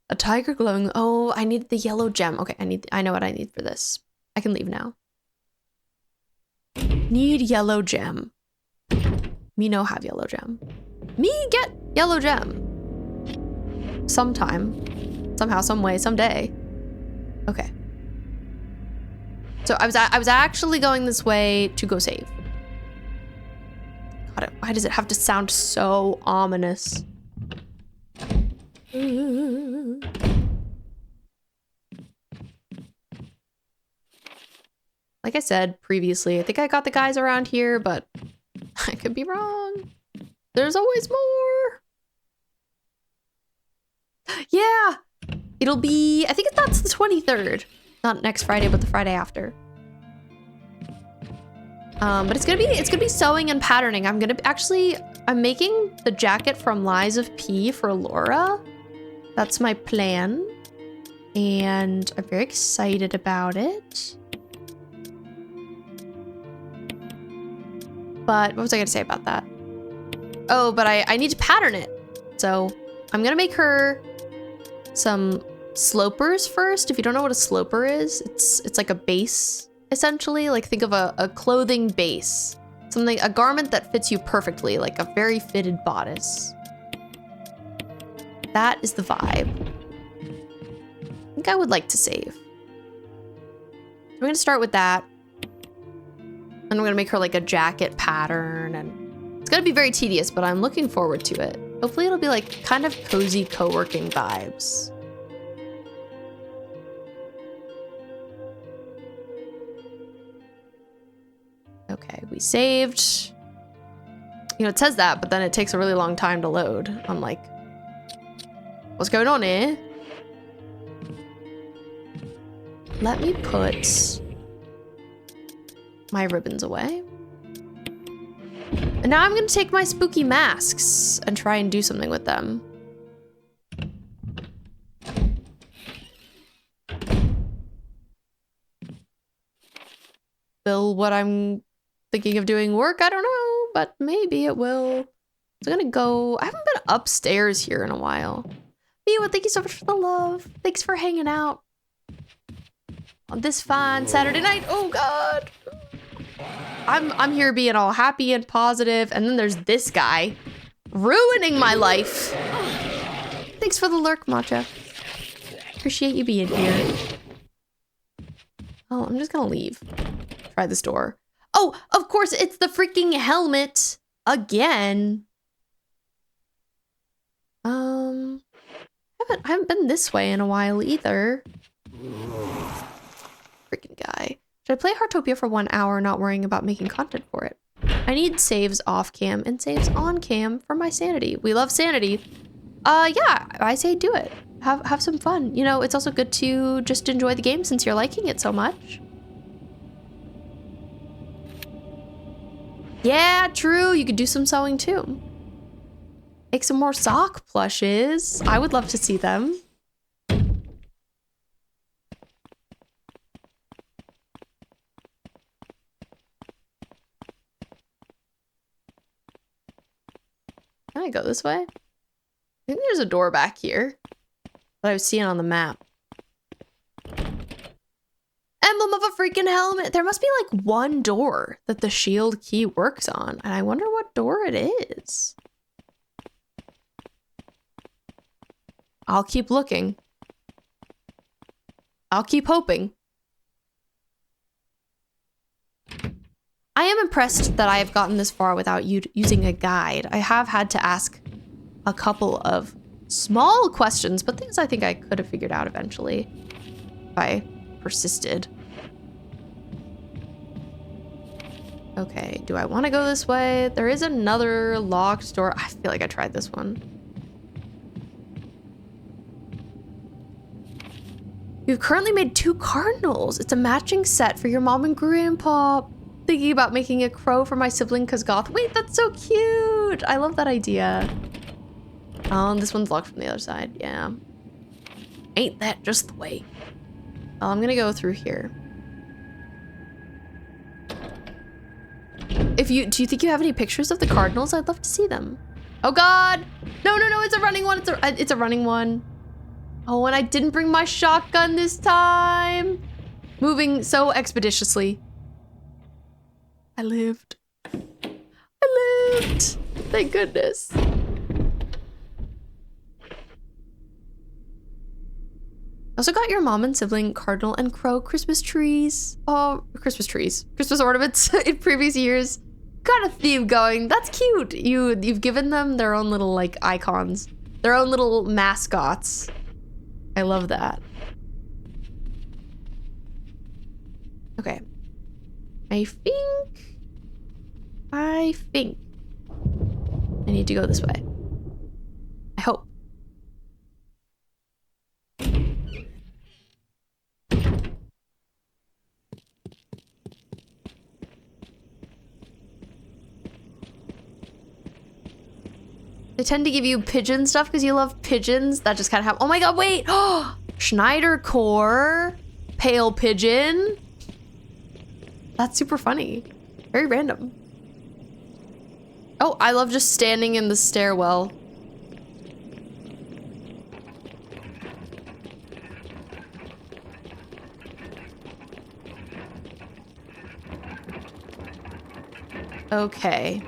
A tiger glowing. Oh, I need the yellow gem. Okay, I know what I need for this. I can leave now. Need yellow gem. Me no have yellow gem. Me get yellow gem. Sometime. Somehow, some way, someday. Okay. So I was actually going this way to go save. God, why does it have to sound so ominous? Like I said previously, I think I got the guys around here, but I could be wrong. There's always more. Yeah, it'll be, I think that's the 23rd. Not next Friday, but the Friday after. But it's gonna be sewing and patterning. I'm making the jacket from Lies of P for Laura. That's my plan. And I'm very excited about it. But what was I gonna say about that? Oh, but I need to pattern it. So I'm gonna make her some slopers first. If you don't know what a sloper is, it's like a base, essentially. Like think of a clothing base. A garment that fits you perfectly, like a very fitted bodice. That is the vibe. I think I would like to save. I'm gonna start with that. And I'm gonna make her like a jacket pattern, and it's gonna be very tedious, but I'm looking forward to it. Hopefully it'll be like kind of cozy co-working vibes. Okay, we saved. You know, it says that, but then it takes a really long time to load. I'm like, what's going on here? Let me put my ribbons away. And now I'm gonna take my spooky masks and try and do something with them. Will what I'm thinking of doing work? I don't know, but maybe it will. So I'm gonna go, I haven't been upstairs here in a while. Miwa, thank you so much for the love. Thanks for hanging out on this fine Saturday night. Oh God. I'm here being all happy and positive, and then there's this guy ruining my life. Thanks for the lurk, Matcha. Appreciate you being here. Oh, I'm just gonna leave. Try this door. Oh, of course, it's the freaking helmet again. I haven't been this way in a while either. Freaking guy. Should I play Heartopia for 1 hour, not worrying about making content for it? I need saves off cam and saves on cam for my sanity. We love sanity. Yeah, I say do it. Have some fun. You know, it's also good to just enjoy the game since you're liking it so much. Yeah, true. You could do some sewing too. Make some more sock plushes. I would love to see them. Can I go this way? I think there's a door back here that I was seeing on the map. Emblem of a freaking helmet. There must be like one door that the shield key works on, and I wonder what door it is. I'll keep looking. I'll keep hoping. I am impressed that I have gotten this far without using a guide. I have had to ask a couple of small questions, but things I think I could have figured out eventually if I persisted. Okay, do I want to go this way? There is another locked door. I feel like I tried this one. You've currently made 2 cardinals. It's a matching set for your mom and grandpa. Thinking about making a crow for my sibling cause goth. Wait, that's so cute. I love that idea. Oh, this one's locked from the other side. Yeah. Ain't that just the way? Oh, I'm gonna go through here. Do you think you have any pictures of the cardinals? I'd love to see them. Oh God! No, it's a running one. It's a running one. Oh, and I didn't bring my shotgun this time. Moving so expeditiously. I lived. Thank goodness. Also got your mom and sibling cardinal and crow Christmas trees. Oh, Christmas trees. Christmas ornaments in previous years. Got a theme going. That's cute. You've given them their own little like icons. Their own little mascots. I love that. Okay. I think I need to go this way. I hope. They tend to give you pigeon stuff because you love pigeons. That just kind of happens. Oh my God, wait. Oh, Schneider core. Pale pigeon. That's super funny. Very random. Oh, I love just standing in the stairwell. Okay.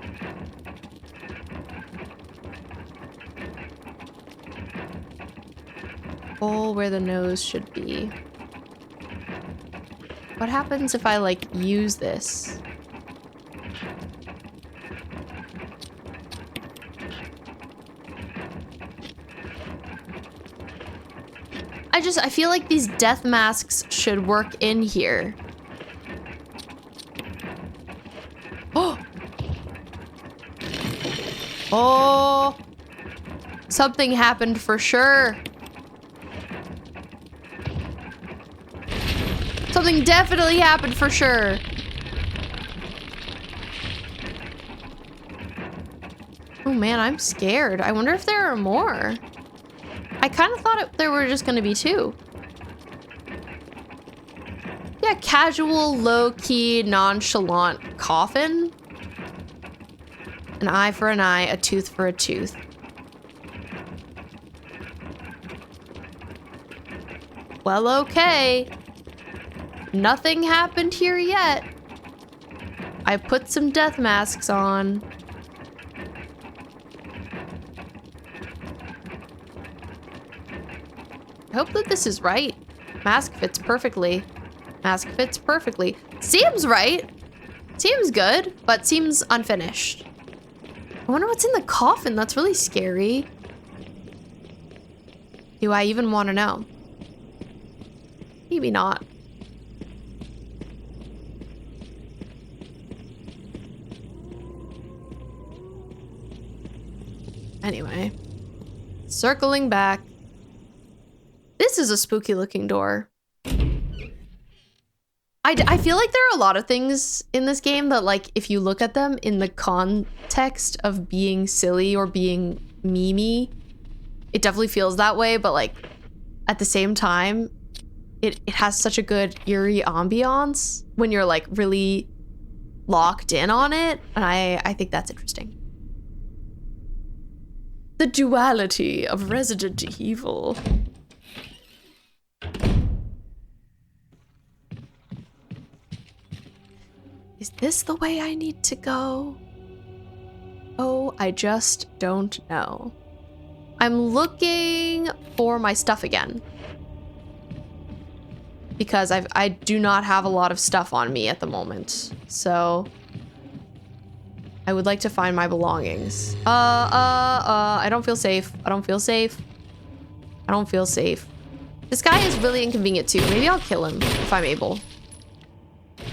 Pull where the nose should be. What happens if I like use this? I feel like these death masks should work in here. Oh! Oh! Something happened for sure. Something definitely happened for sure. Oh man, I'm scared. I wonder if there are more. I kind of thought there were just gonna be 2. Yeah, casual, low-key, nonchalant coffin. An eye for an eye, a tooth for a tooth. Well, okay. Nothing happened here yet. I put some death masks on. I hope that this is right. Mask fits perfectly. Mask fits perfectly. Seems right. Seems good, but seems unfinished. I wonder what's in the coffin. That's really scary. Do I even want to know? Maybe not. Anyway, circling back. This is a spooky looking door. I feel like there are a lot of things in this game that, like, if you look at them in the context of being silly or being memey, it definitely feels that way, but like at the same time, it has such a good eerie ambiance when you're like really locked in on it, and I think that's interesting. The duality of Resident Evil. Is this the way I need to go? Oh, I just don't know. I'm looking for my stuff again. Because I do not have a lot of stuff on me at the moment. So I would like to find my belongings. I don't feel safe. I don't feel safe. I don't feel safe. This guy is really inconvenient too. Maybe I'll kill him if I'm able.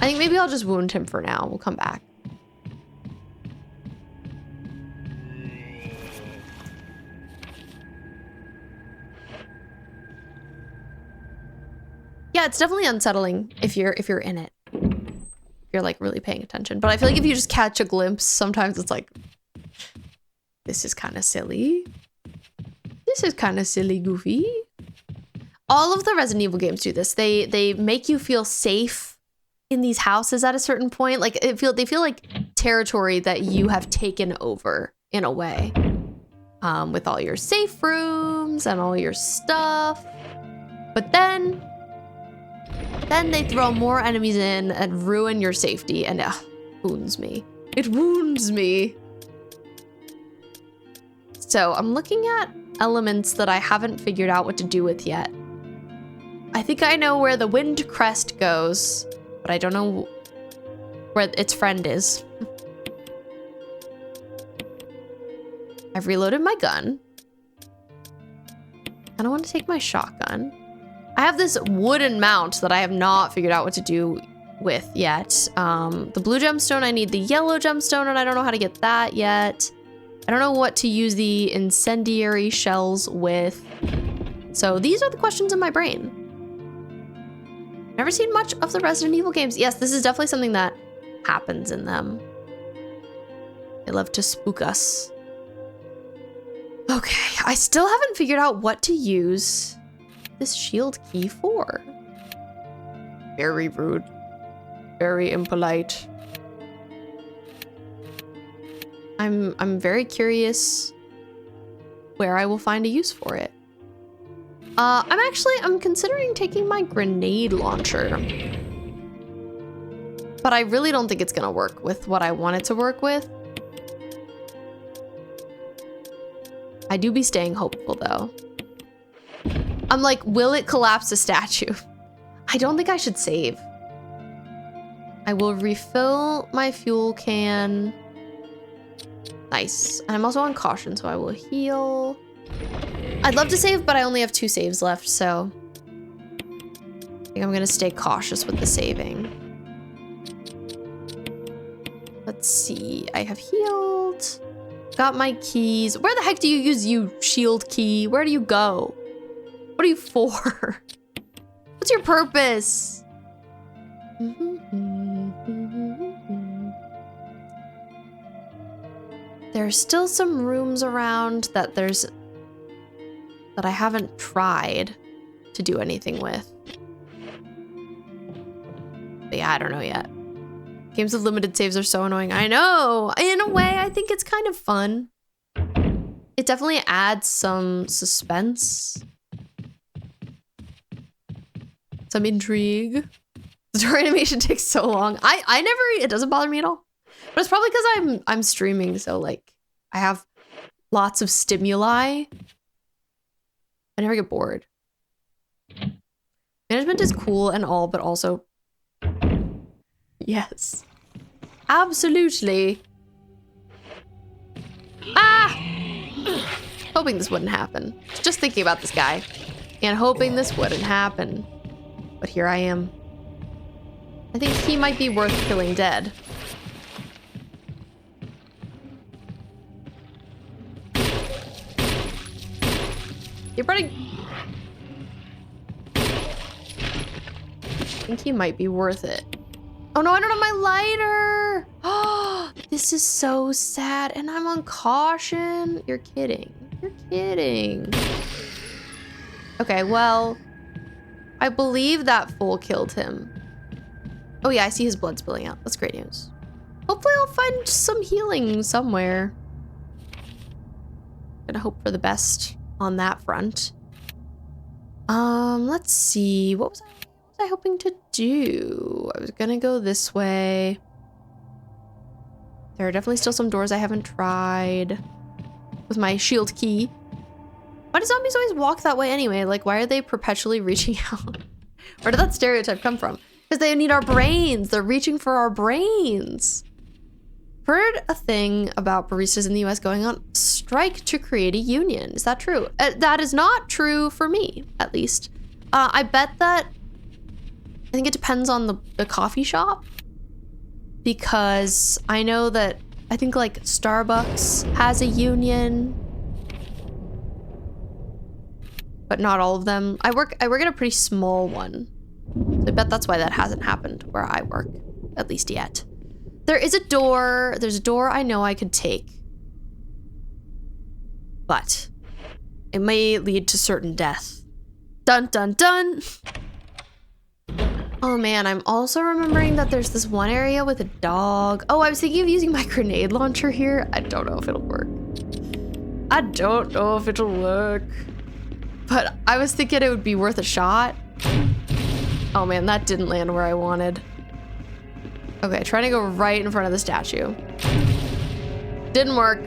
I think maybe I'll just wound him for now. We'll come back. Yeah, it's definitely unsettling if you're in it. You're like really paying attention. But I feel like if you just catch a glimpse, sometimes it's like, this is kind of silly. This is kind of silly, goofy. All of the Resident Evil games do this. They make you feel safe in these houses at a certain point. Like they feel like territory that you have taken over in a way. With all your safe rooms and all your stuff. But then they throw more enemies in and ruin your safety, and wounds me. It wounds me. So I'm looking at elements that I haven't figured out what to do with yet. I think I know where the wind crest goes, but I don't know where its friend is. I've reloaded my gun. I don't want to take my shotgun. I have this wooden mount that I have not figured out what to do with yet. The blue gemstone, I need the yellow gemstone, and I don't know how to get that yet. I don't know what to use the incendiary shells with. So these are the questions in my brain. Never seen much of the Resident Evil games. Yes, this is definitely something that happens in them. They love to spook us. Okay, I still haven't figured out what to use this shield key for. Very rude. Very impolite. I'm very curious where I will find a use for it. I'm considering taking my grenade launcher. But I really don't think it's gonna work with what I want it to work with. I do be staying hopeful though. I'm like, will it collapse a statue? I don't think I should save. I will refill my fuel can. Nice. And I'm also on caution, so I will heal. I'd love to save, but I only have 2 saves left, so I think I'm gonna stay cautious with the saving. Let's see. I have healed. Got my keys. Where the heck do you use, you shield key? Where do you go? What are you for? What's your purpose? There's still some rooms around that I haven't tried to do anything with. But yeah, I don't know yet. Games with limited saves are so annoying. I know. In a way, I think it's kind of fun. It definitely adds some suspense. Some intrigue. The door animation takes so long. It doesn't bother me at all. But it's probably because I'm streaming, so like I have lots of stimuli. I never get bored. Management is cool and all, but also yes. Absolutely. Ah! Hoping this wouldn't happen. Just thinking about this guy and hoping this wouldn't happen. But here I am. I think he might be worth killing dead. You're running. I think he might be worth it. Oh no, I don't have my lighter. Oh, this is so sad. And I'm on caution. You're kidding. You're kidding. Okay, well, I believe that fool killed him. Oh yeah, I see his blood spilling out. That's great news. Hopefully I'll find some healing somewhere. Gonna hope for the best on that front. Let's see. What was I hoping to do? I was gonna go this way. There are definitely still some doors I haven't tried with my shield key. Why do zombies always walk that way anyway? Like, why are they perpetually reaching out? Where did that stereotype come from? Because they need our brains. They're reaching for our brains. Heard a thing about baristas in the US going on strike to create a union. Is that true? That is not true for me, at least. I bet that, I think it depends on the coffee shop. Because I know that, I think like Starbucks has a union. But not all of them. I work at a pretty small one. So I bet that's why that hasn't happened where I work, at least yet. There is a door. There's a door I know I could take. But it may lead to certain death. Dun dun dun. Oh man, I'm also remembering that there's this one area with a dog. Oh, I was thinking of using my grenade launcher here. I don't know if it'll work. I don't know if it'll work. But I was thinking it would be worth a shot. Oh man, that didn't land where I wanted. Okay, trying to go right in front of the statue. Didn't work.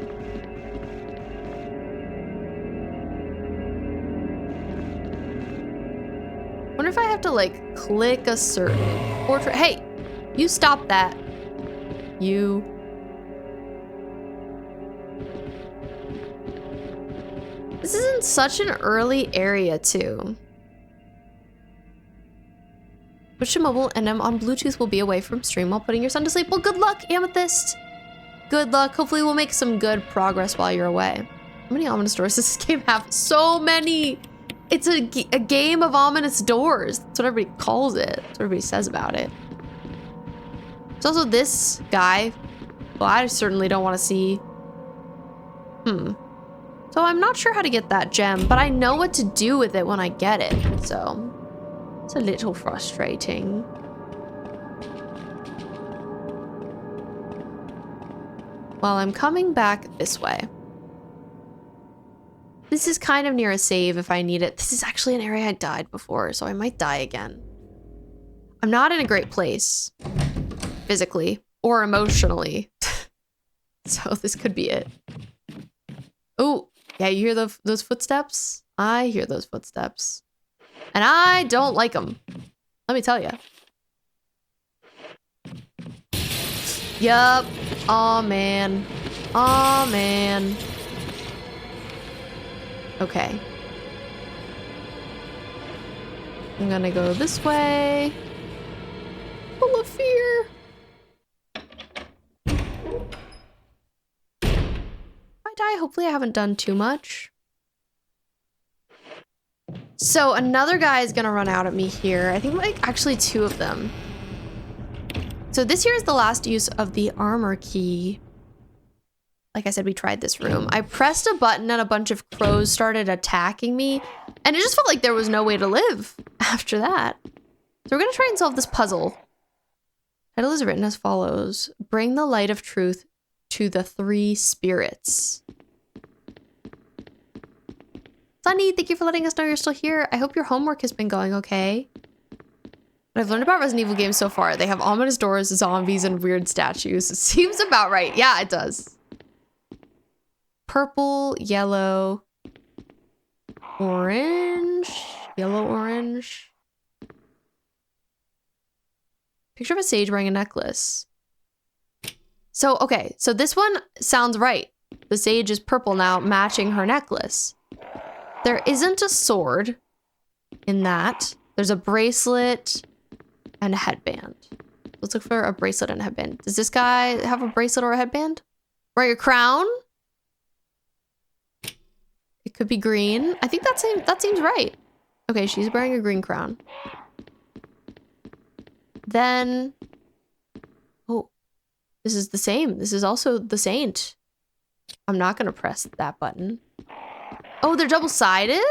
Wonder if I have to like click a certain portrait. Hey, you stop that. You. This is in such an early area too. Switch to mobile and on Bluetooth will be away from stream while putting your son to sleep. Well, good luck, Amethyst. Good luck. Hopefully we'll make some good progress while you're away. How many ominous doors does this game have? So many. It's a game of ominous doors. That's what everybody calls it. That's what everybody says about it. There's also this guy. Well, I certainly don't want to see. So I'm not sure how to get that gem, but I know what to do with it when I get it. So it's a little frustrating. Well, I'm coming back this way. This is kind of near a save if I need it. This is actually an area I died before, so I might die again. I'm not in a great place, physically or emotionally. So this could be it. Oh, yeah, you hear those footsteps? I hear those footsteps. And I don't like them. Let me tell you. Yup. Aw, man. Aw, man. Okay. I'm gonna go this way. Full of fear. If I die, hopefully I haven't done too much. So another guy is gonna run out at me here. I think like actually two of them. So this here is the last use of the armor key. Like I said, we tried this room. I pressed a button and a bunch of crows started attacking me. And it just felt like there was no way to live after that. So we're gonna try and solve this puzzle. Title is written as follows. Bring the light of truth to the three spirits. Sunny, thank you for letting us know you're still here. I hope your homework has been going okay. What I've learned about Resident Evil games so far, they have ominous doors, zombies, and weird statues. It seems about right. Yeah, it does. Purple, yellow, orange, yellow, orange. Picture of a sage wearing a necklace. So, okay, so this one sounds right. The sage is purple now, matching her necklace. There isn't a sword in that. There's a bracelet and a headband. Let's look for a bracelet and a headband. Does this guy have a bracelet or a headband? Wear your crown? It could be green. I think that seems right. Okay, she's wearing a green crown. Then, oh, this is the same. This is also the saint. I'm not gonna press that button. Oh, they're double-sided?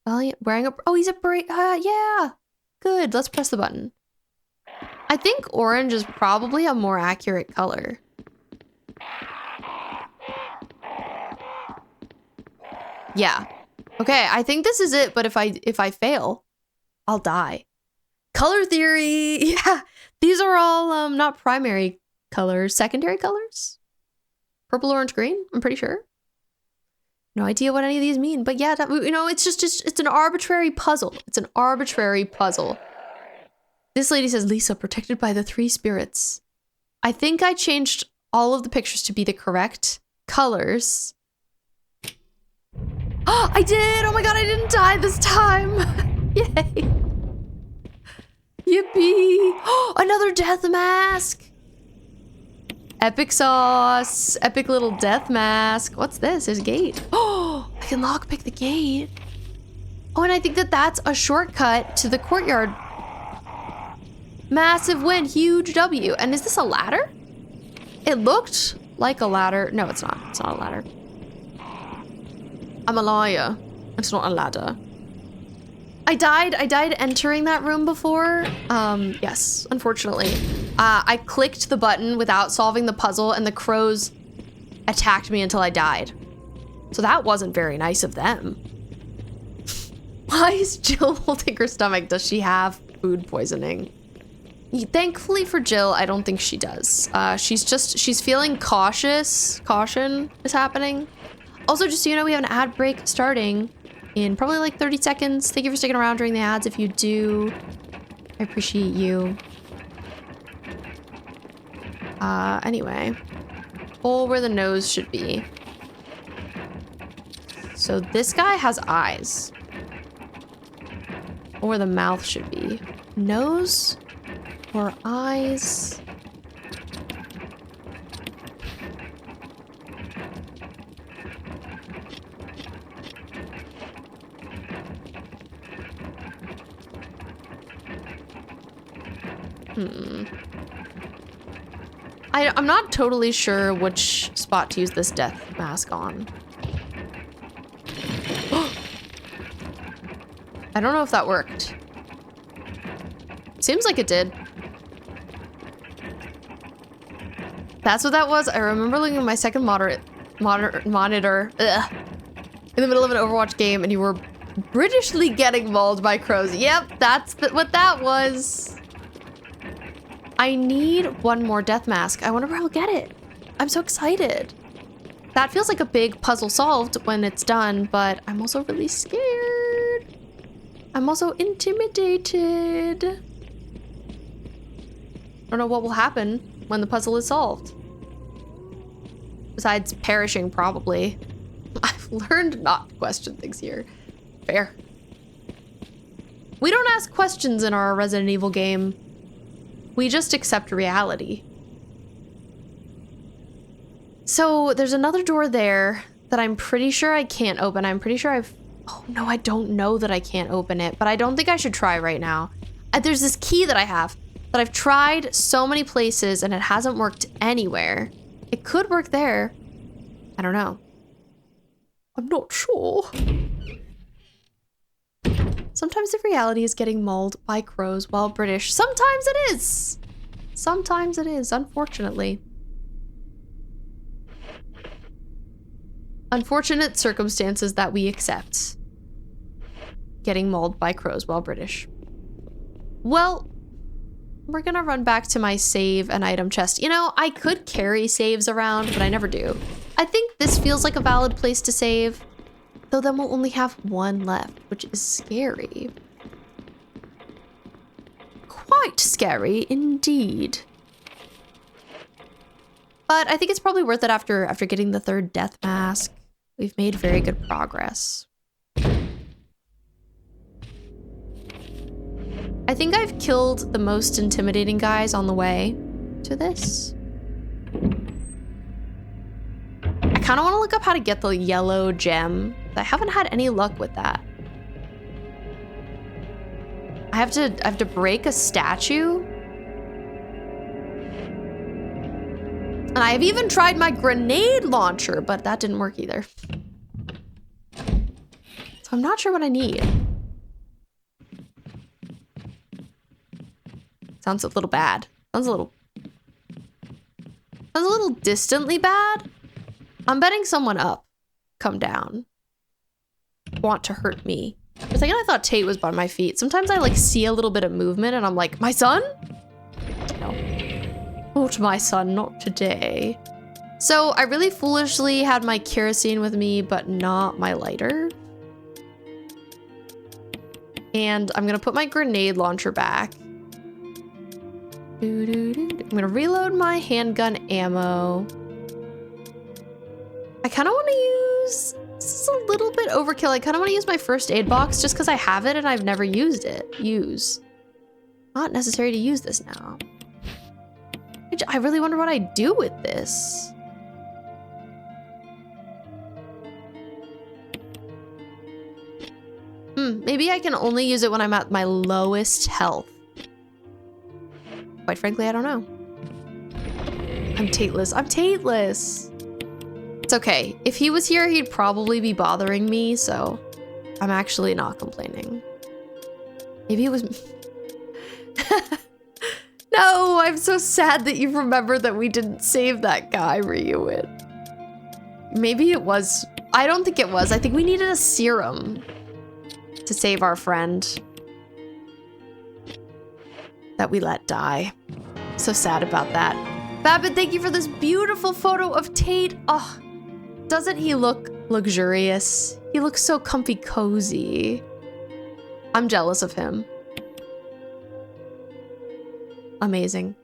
Valiant wearing a, oh, he's a yeah. Good, let's press the button. I think orange is probably a more accurate color. Yeah. Okay, I think this is it, but if I fail, I'll die. Color theory. Yeah. These are all not primary colors, secondary colors. Purple, orange, green, I'm pretty sure. No idea what any of these mean, but yeah, that, you know, it's just it's an arbitrary puzzle. It's an arbitrary puzzle. This lady says, Lisa, protected by the 3 spirits. I think I changed all of the pictures to be the correct colors. Oh, I did! Oh my god, I didn't die this time! Yay! Yippee! Oh, another death mask! Epic sauce! Epic little death mask. What's this? There's a gate. Oh, I can lockpick the gate. Oh, and I think that that's a shortcut to the courtyard. Massive win, huge W. And is this a ladder? It looked like a ladder. No, it's not. It's not a ladder. I'm a liar. It's not a ladder. I died entering that room before. Yes, unfortunately. I clicked the button without solving the puzzle and the crows attacked me until I died. So that wasn't very nice of them. Why is Jill holding her stomach? Does she have food poisoning? Thankfully for Jill, I don't think she does. She's feeling cautious. Caution is happening. Also, just so you know, we have an ad break starting in probably like 30 seconds. Thank you for sticking around during the ads. If you do, I appreciate you. Anyway, pull where the nose should be. So this guy has eyes. Or where the mouth should be. Nose or eyes? I'm not totally sure which spot to use this death mask on. I don't know if that worked. Seems like it did. That's what that was. I remember looking at my second monitor in the middle of an Overwatch game and you were Britishly getting mauled by crows. Yep, that's what that was. I need one more death mask. I wonder where I'll get it. I'm so excited. That feels like a big puzzle solved when it's done, but I'm also really scared. I'm also intimidated. I don't know what will happen when the puzzle is solved. Besides perishing, probably. I've learned not to question things here. Fair. We don't ask questions in our Resident Evil game. We just accept reality. So there's another door there that I'm pretty sure I can't open. I'm pretty sure oh no, I don't know that I can't open it, but I don't think I should try right now. There's this key that I have that I've tried so many places and it hasn't worked anywhere. It could work there. I don't know. I'm not sure. Sometimes if reality is getting mauled by crows while British. Sometimes it is. Sometimes it is, unfortunately. Unfortunate circumstances that we accept. Getting mauled by crows while British. Well, we're gonna run back to my save and item chest. You know, I could carry saves around, but I never do. I think this feels like a valid place to save. Though then we'll only have one left, which is scary. Quite scary indeed. But I think it's probably worth it after getting the 3rd death mask. We've made very good progress. I think I've killed the most intimidating guys on the way to this. I kind of want to look up how to get the yellow gem. I haven't had any luck with that. I have to break a statue. And I have even tried my grenade launcher, but that didn't work either. So I'm not sure what I need. Sounds a little bad. Sounds a little distantly bad. I'm betting someone up come down. want to hurt me. For a second, I thought Tate was by my feet. Sometimes I like see a little bit of movement and I'm like, my son? No. Not my son, not today. So I really foolishly had my kerosene with me, but not my lighter. And I'm gonna put my grenade launcher back. I'm gonna reload my handgun ammo. I kind of want to use, this is a little bit overkill. I kind of want to use my first aid box just because I have it and I've never used it. Not necessary to use this now. I really wonder what I do with this. Maybe I can only use it when I'm at my lowest health. Quite frankly, I don't know. I'm Tateless. I'm Tateless. It's okay. If he was here, he'd probably be bothering me, so I'm actually not complaining. Maybe it was me. No, I'm so sad that you remember that we didn't save that guy, Ryuin. Maybe it was. I don't think it was. I think we needed a serum to save our friend that we let die. So sad about that. Babbitt, thank you for this beautiful photo of Tate. Oh, doesn't he look luxurious? He looks so comfy cozy. I'm jealous of him. Amazing.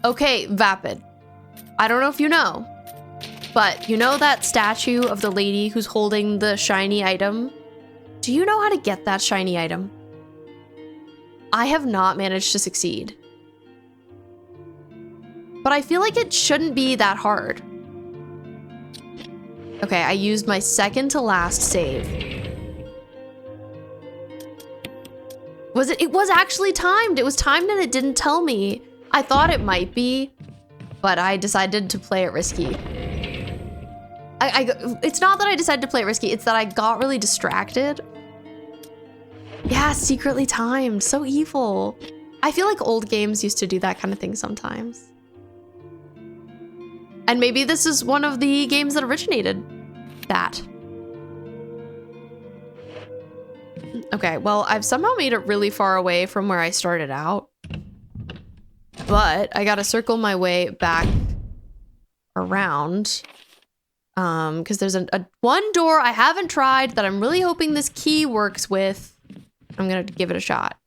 Okay, Vapid. I don't know if you know, but you know that statue of the lady who's holding the shiny item? Do you know how to get that shiny item? I have not managed to succeed. But I feel like it shouldn't be that hard. Okay, I used my second to last save. Was it? It was actually timed. It was timed and it didn't tell me. I thought it might be, but I decided to play it risky. It's not that I decided to play it risky. It's that I got really distracted. Yeah, secretly timed. So evil. I feel like old games used to do that kind of thing sometimes. And maybe this is one of the games that originated that. Okay, well, I've somehow made it really far away from where I started out. But I gotta circle my way back around. Because there's one door I haven't tried that I'm really hoping this key works with. I'm gonna give it a shot.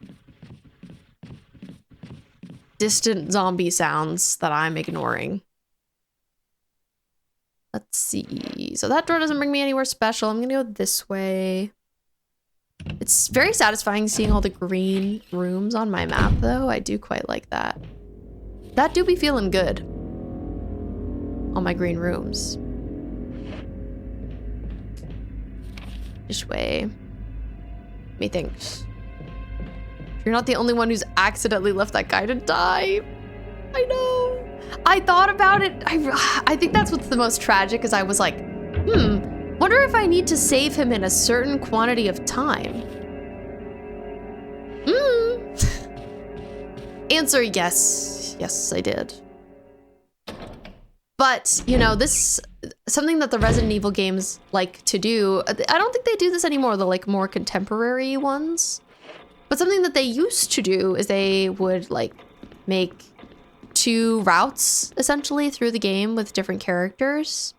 Distant zombie sounds that I'm ignoring. Let's see. So that door doesn't bring me anywhere special. I'm gonna go this way. It's very satisfying seeing all the green rooms on my map, though. I do quite like that. That do be feeling good. All my green rooms. This way. Methinks. You're not the only one who's accidentally left that guy to die. I know. I thought about it. I think that's what's the most tragic, is I was like, wonder if I need to save him in a certain quantity of time. Answer, yes. Yes, I did. But, you know, this, something that the Resident Evil games like to do, I don't think they do this anymore, the like more contemporary ones. But something that they used to do is they would like make 2 routes essentially through the game with different characters.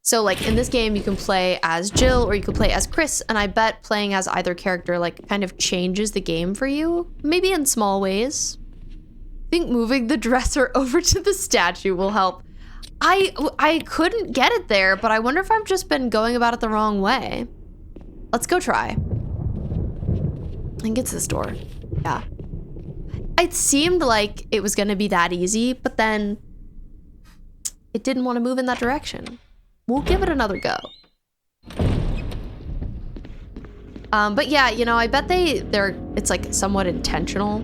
So like in this game, you can play as Jill or you can play as Chris, and I bet playing as either character like kind of changes the game for you, maybe in small ways. I think moving the dresser over to the statue will help. I couldn't get it there, but I wonder if I've just been going about it the wrong way. Let's go try. I think it's this door. Yeah. It seemed like it was gonna be that easy, but then it didn't want to move in that direction. We'll give it another go. But yeah, you know, I bet it's like somewhat intentional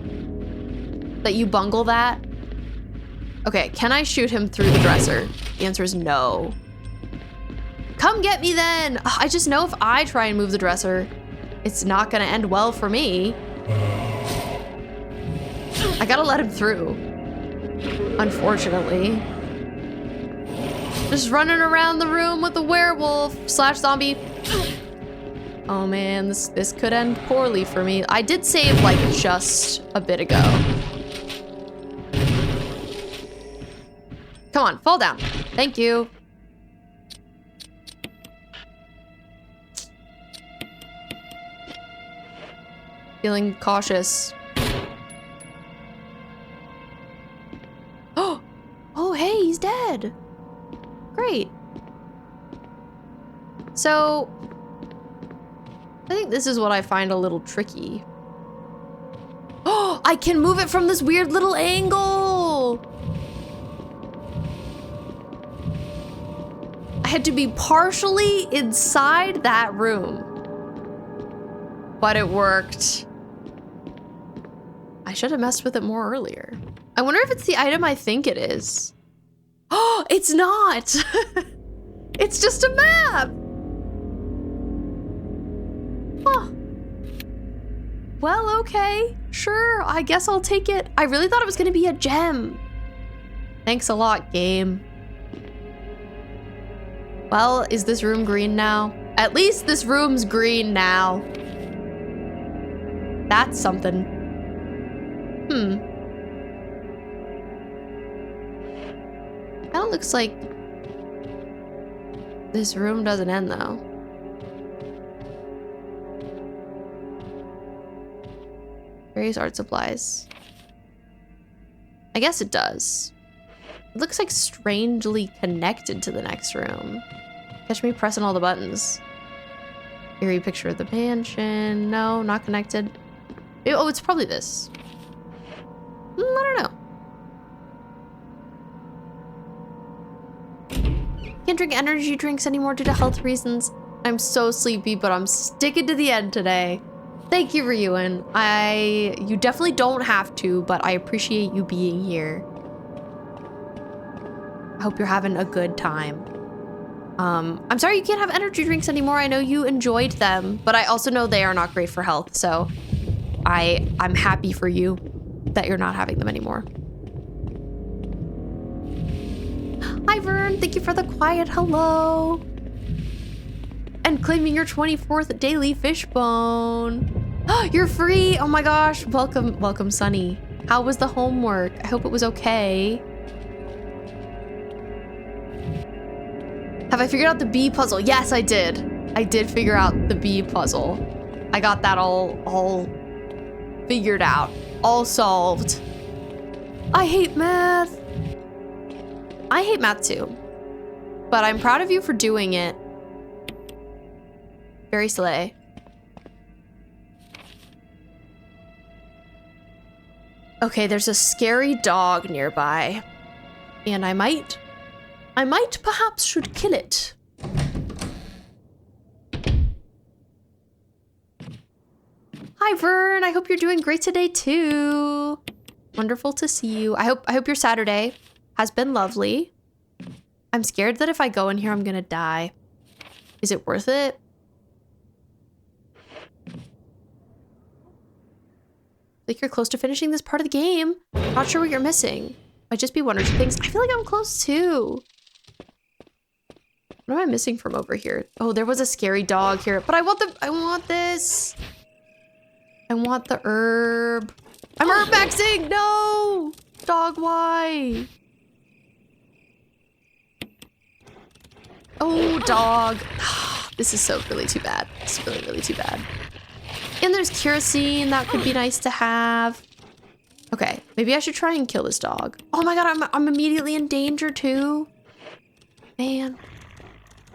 that you bungle that. Okay, can I shoot him through the dresser? The answer is no. Come get me then! Ugh, I just know if I try and move the dresser, it's not gonna end well for me. I gotta let him through. Unfortunately. Just running around the room with a werewolf slash zombie. Oh man, this could end poorly for me. I did save like just a bit ago. Come on, fall down. Thank you. Feeling cautious. Oh, hey, he's dead. Great. So, I think this is what I find a little tricky. Oh, I can move it from this weird little angle. I had to be partially inside that room. But it worked. I should have messed with it more earlier. I wonder if it's the item I think it is. Oh, it's not. It's just a map. Huh. Well, okay. Sure, I guess I'll take it. I really thought it was gonna be a gem. Thanks a lot, game. Well, is this room green now? At least this room's green now. That's something. That looks like this room doesn't end though. Various art supplies. I guess it does. It looks like strangely connected to the next room. Catch me pressing all the buttons. Eerie picture of the mansion. No, not connected. Oh, it's probably this. I don't know. Can't drink energy drinks anymore due to health reasons. I'm so sleepy, but I'm sticking to the end today. Thank you, Ryuin. You definitely don't have to, but I appreciate you being here. I hope you're having a good time. I'm sorry you can't have energy drinks anymore. I know you enjoyed them, but I also know they are not great for health, so I'm happy for you that you're not having them anymore. Hi, Vern. Thank you for the quiet hello. And claiming your 24th daily fishbone. You're free. Oh my gosh. Welcome, Sunny. How was the homework? I hope it was okay. Have I figured out the bee puzzle? Yes, I did. I did figure out the bee puzzle. I got that all figured out. All solved. I hate math. I hate math too. But I'm proud of you for doing it. Very slay. Okay, there's a scary dog nearby. And I might perhaps should kill it. Hi, Vern. I hope you're doing great today too. Wonderful to see you. I hope your Saturday has been lovely. I'm scared that if I go in here, I'm gonna die. Is it worth it? Like you're close to finishing this part of the game. Not sure what you're missing. Might just be one or two things. I feel like I'm close too. What am I missing from over here? Oh, there was a scary dog here, but I want this. I want the herb. I'm herb maxing. No, dog. Why? Oh, dog. This is so really too bad. It's really, really too bad. And there's kerosene. That could be nice to have. Okay, maybe I should try and kill this dog. Oh my god, I'm immediately in danger too. Man.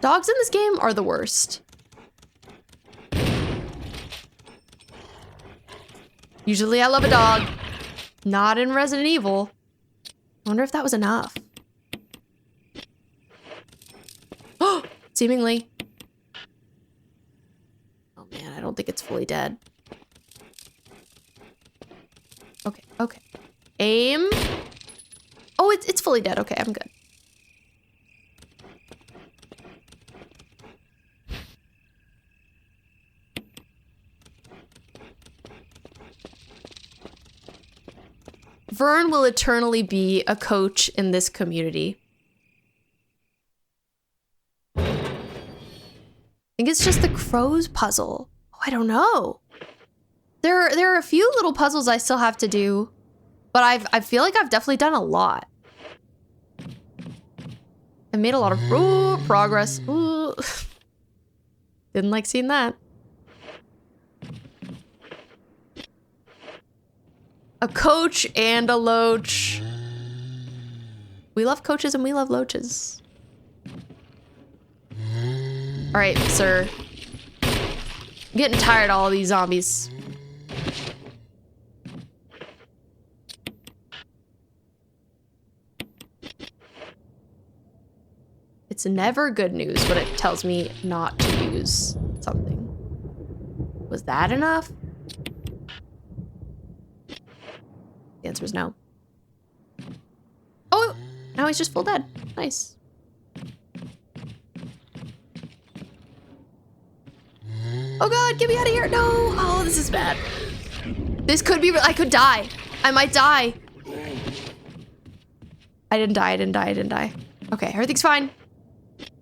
Dogs in this game are the worst. Usually I love a dog. Not in Resident Evil. I wonder if that was enough. Oh, seemingly. Oh man, I don't think it's fully dead. Okay, okay. Aim. Oh, it's fully dead. Okay, I'm good. Vern will eternally be a coach in this community. think it's just the crows puzzle. Oh, I don't know. There are a few little puzzles I still have to do, but I feel like I've definitely done a lot. I made a lot of progress. Ooh. Didn't like seeing that. A coach and a loach. We love coaches and we love loaches. All right, sir. I'm getting tired of all these zombies. It's never good news when it tells me not to use something. Was that enough? The answer is no. Oh, now he's just full dead. Nice. Oh God, get me out of here. No. Oh, this is bad. This could be, I could die. I might die. I didn't die. Okay, everything's fine.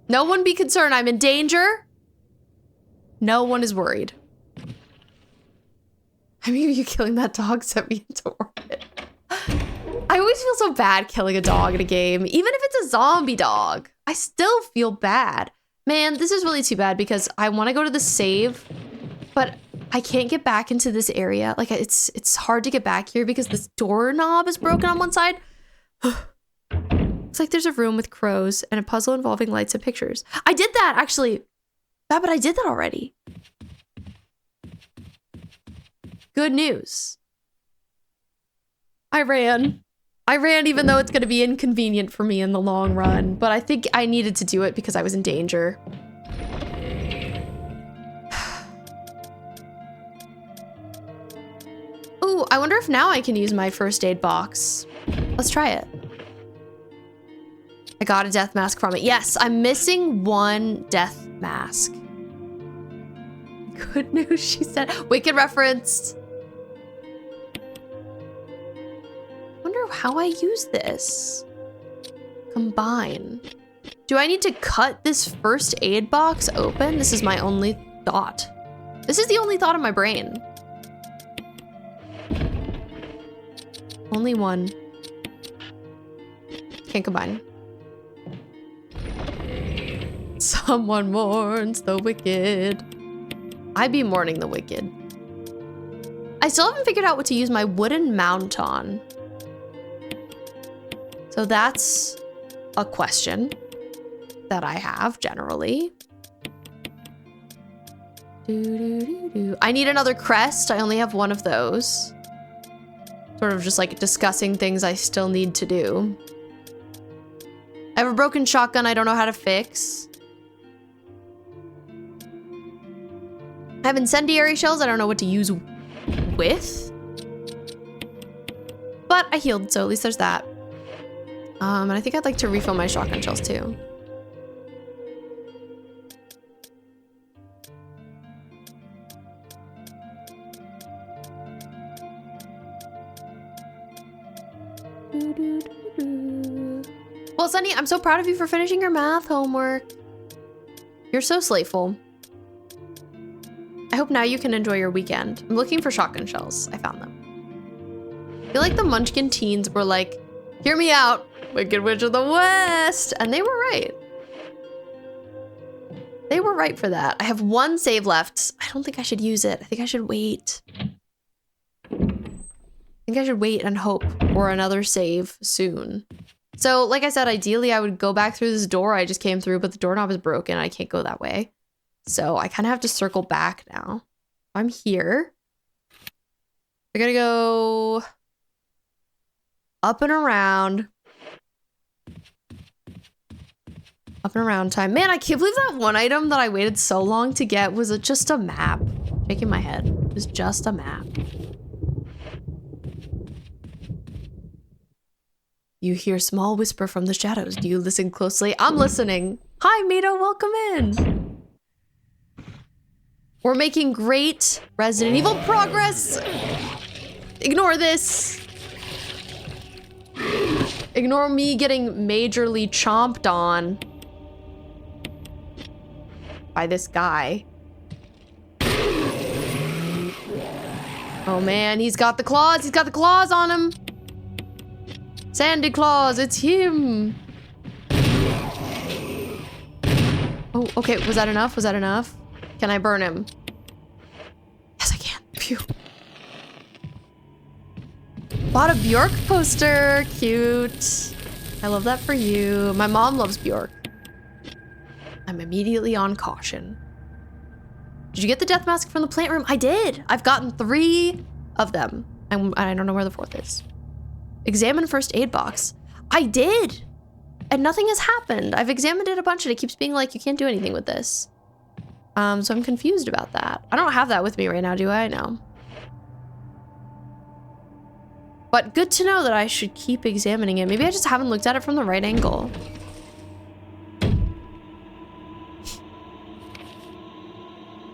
No one be concerned. I'm in danger. No one is worried. I mean, you killing that dog sent me into orbit. I always feel so bad killing a dog in a game. Even if it's a zombie dog, I still feel bad. Man, this is really too bad because I want to go to the save, but I can't get back into this area. Like, it's hard to get back here because this doorknob is broken on one side. It's like there's a room with crows and a puzzle involving lights and pictures. I did that, actually. Yeah, but I did that already. Good news. I ran even though it's going to be inconvenient for me in the long run, but I think I needed to do it because I was in danger. Ooh, I wonder if now I can use my first aid box. Let's try it. I got a death mask from it. Yes, I'm missing one death mask. Good news, she said. Wicked referenced. Wonder how I use this. Combine. Do I need to cut this first aid box open? This is my only thought. This is the only thought in my brain. Only one. Can't combine. Someone mourns the wicked. I be mourning the wicked. I still haven't figured out what to use my wooden mount on. So that's a question that I have generally. I need another crest. I only have one of those. Sort of just like discussing things I still need to do. I have a broken shotgun I don't know how to fix. I have incendiary shells I don't know what to use with. But I healed, so at least there's that. And I think I'd like to refill my shotgun shells too. Well, Sunny, I'm so proud of you for finishing your math homework. You're so slateful. I hope now you can enjoy your weekend. I'm looking for shotgun shells. I found them. I feel like the Munchkin teens were like, hear me out, Wicked Witch of the West. And they were right. They were right for that. I have one save left. I don't think I should use it. I think I should wait. I think I should wait and hope for another save soon. So, like I said, ideally I would go back through this door I just came through, but the doorknob is broken. I can't go that way. So I kind of have to circle back now. I'm here. I gotta go up and around. Up and around time. Man, I can't believe that one item that I waited so long to get was just a map. Shaking my head. It was just a map. You hear small whisper from the shadows. Do you listen closely? I'm listening. Hi, Mato. Welcome in. We're making great Resident Evil progress. Ignore this. Ignore me getting majorly chomped on. by this guy. Oh man, he's got the claws. He's got the claws on him. Sandy Claus, it's him. Oh, okay. Was that enough? Was that enough? Can I burn him? Yes, I can. Phew. Bought a Bjork poster. Cute. I love that for you. My mom loves Bjork. I'm immediately on caution. Did you get the death mask from the plant room? I did. I've gotten 3 of them. I don't know where the 4th is. Examine first aid box. I did. And nothing has happened. I've examined it a bunch and it keeps being like, you can't do anything with this. So I'm confused about that. I don't have that with me right now, do I? No. But good to know that I should keep examining it. Maybe I just haven't looked at it from the right angle.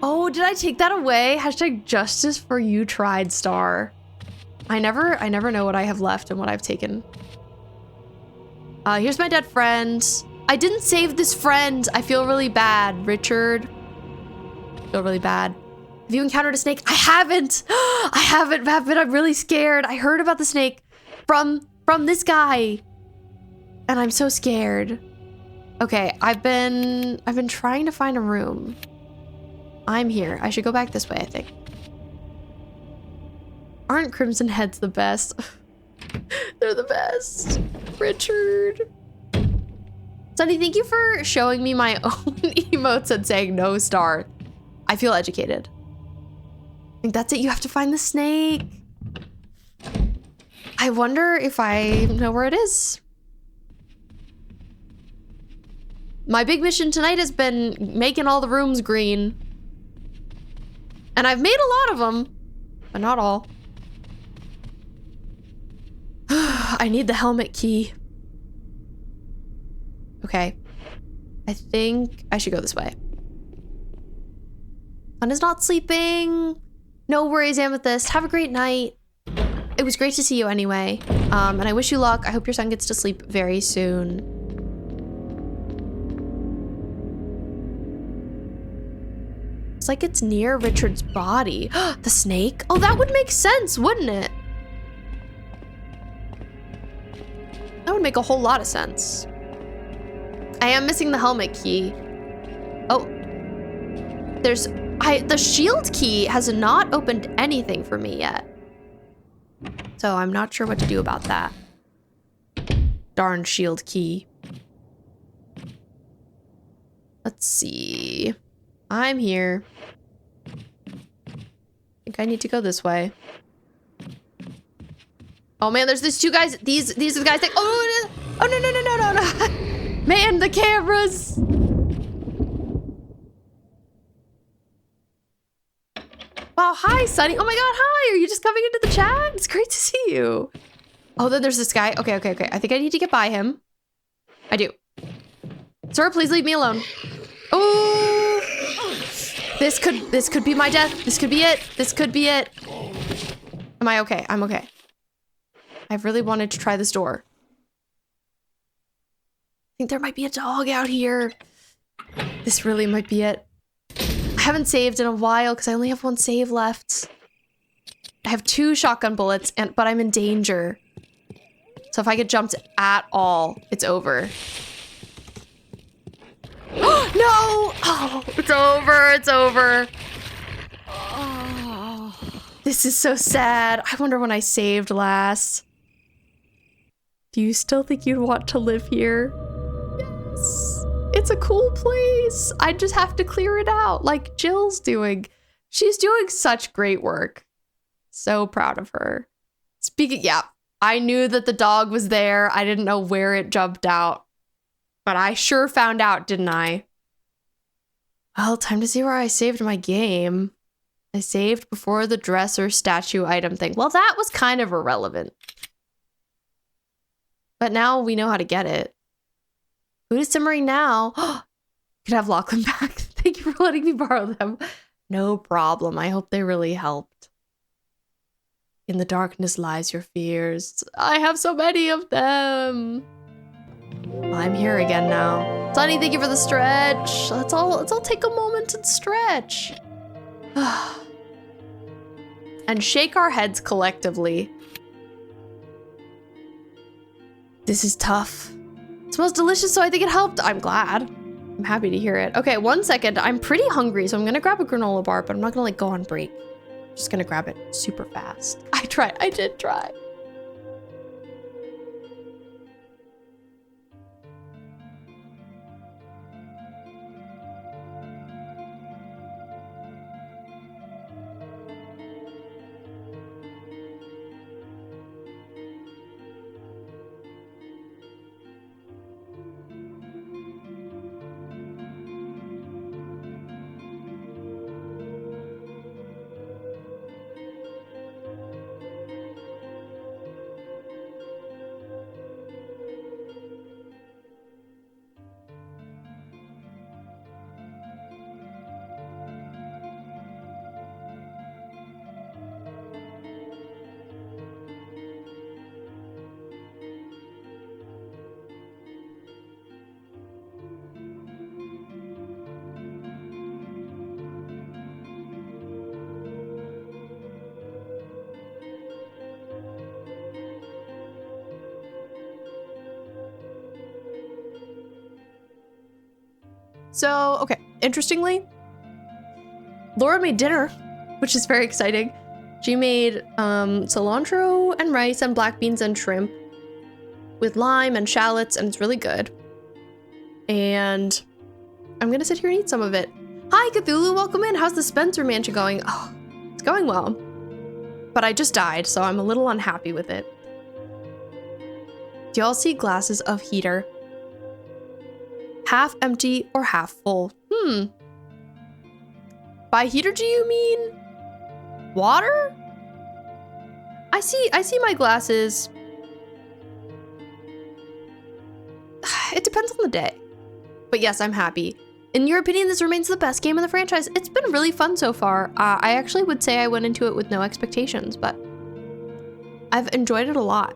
Oh, did I take that away? Hashtag justice for you tried star. I never know what I have left and what I've taken. Here's my dead friend. I didn't save this friend. I feel really bad, Richard. I feel really bad. Have you encountered a snake? I haven't. I haven't, but I'm really scared. I heard about the snake from this guy. And I'm so scared. Okay, I've been trying to find a room. I'm here. I should go back this way, I think. Aren't Crimson Heads the best? They're the best. Richard. Sunny, thank you for showing me my own emotes and saying no star. I feel educated. I think that's it. You have to find the snake. I wonder if I know where it is. My big mission tonight has been making all the rooms green. And I've made a lot of them, but not all. I need the helmet key. Okay. I think I should go this way. Sun is not sleeping. No worries, Amethyst. Have a great night. It was great to see you anyway. And I wish you luck. I hope your son gets to sleep very soon. It's like it's near Richard's body. The snake? Oh, that would make sense, wouldn't it? That would make a whole lot of sense. I am missing the helmet key. Oh. The shield key has not opened anything for me yet. So I'm not sure what to do about that. Darn shield key. Let's see. I'm here. I think I need to go this way. Oh man, there's these 2 guys. These are the guys that. Oh no. Man, the cameras. Wow, hi, Sunny. Oh my god, hi. Are you just coming into the chat? It's great to see you. Oh, then there's this guy. Okay. I think I need to get by him. I do. Sir, please leave me alone. Oh. This could be my death. This could be it. This could be it. Am I okay? I'm okay. I've really wanted to try this door. I think there might be a dog out here. This really might be it. I haven't saved in a while because I only have 1 save left. I have 2 shotgun bullets, but I'm in danger. So if I get jumped at all, it's over. No! Oh, it's over. It's over. Oh, this is so sad. I wonder when I saved last. Do you still think you'd want to live here? Yes. It's a cool place. I just have to clear it out like Jill's doing. She's doing such great work. So proud of her. Speaking, yeah, I knew that the dog was there. I didn't know where it jumped out. But I sure found out, didn't I? Well, time to see where I saved my game. I saved before the dresser statue item thing. Well, that was kind of irrelevant. But now we know how to get it. Food is simmering now. Could have Lachlan back. Thank you for letting me borrow them. No problem. I hope they really helped. In the darkness lies your fears. I have so many of them. I'm here again now. Sunny, thank you for the stretch. Let's all take a moment and stretch. And shake our heads collectively. This is tough. It smells delicious, so I think it helped. I'm glad. I'm happy to hear it. Okay, 1 second. I'm pretty hungry, so I'm gonna grab a granola bar, but I'm not gonna like go on break. I'm just gonna grab it super fast. I did try. So, okay, interestingly, Laura made dinner, which is very exciting. She made cilantro and rice and black beans and shrimp with lime and shallots, and it's really good. And I'm gonna sit here and eat some of it. Hi, Cthulhu, welcome in. How's the Spencer Mansion going? Oh, it's going well. But I just died, so I'm a little unhappy with it. Do y'all see glasses of heater? Half empty or half full? By heater, do you mean water? I see my glasses. It depends on the day. But yes, I'm happy. In your opinion, this remains the best game in the franchise. It's been really fun so far. I actually would say I went into it with no expectations, but I've enjoyed it a lot.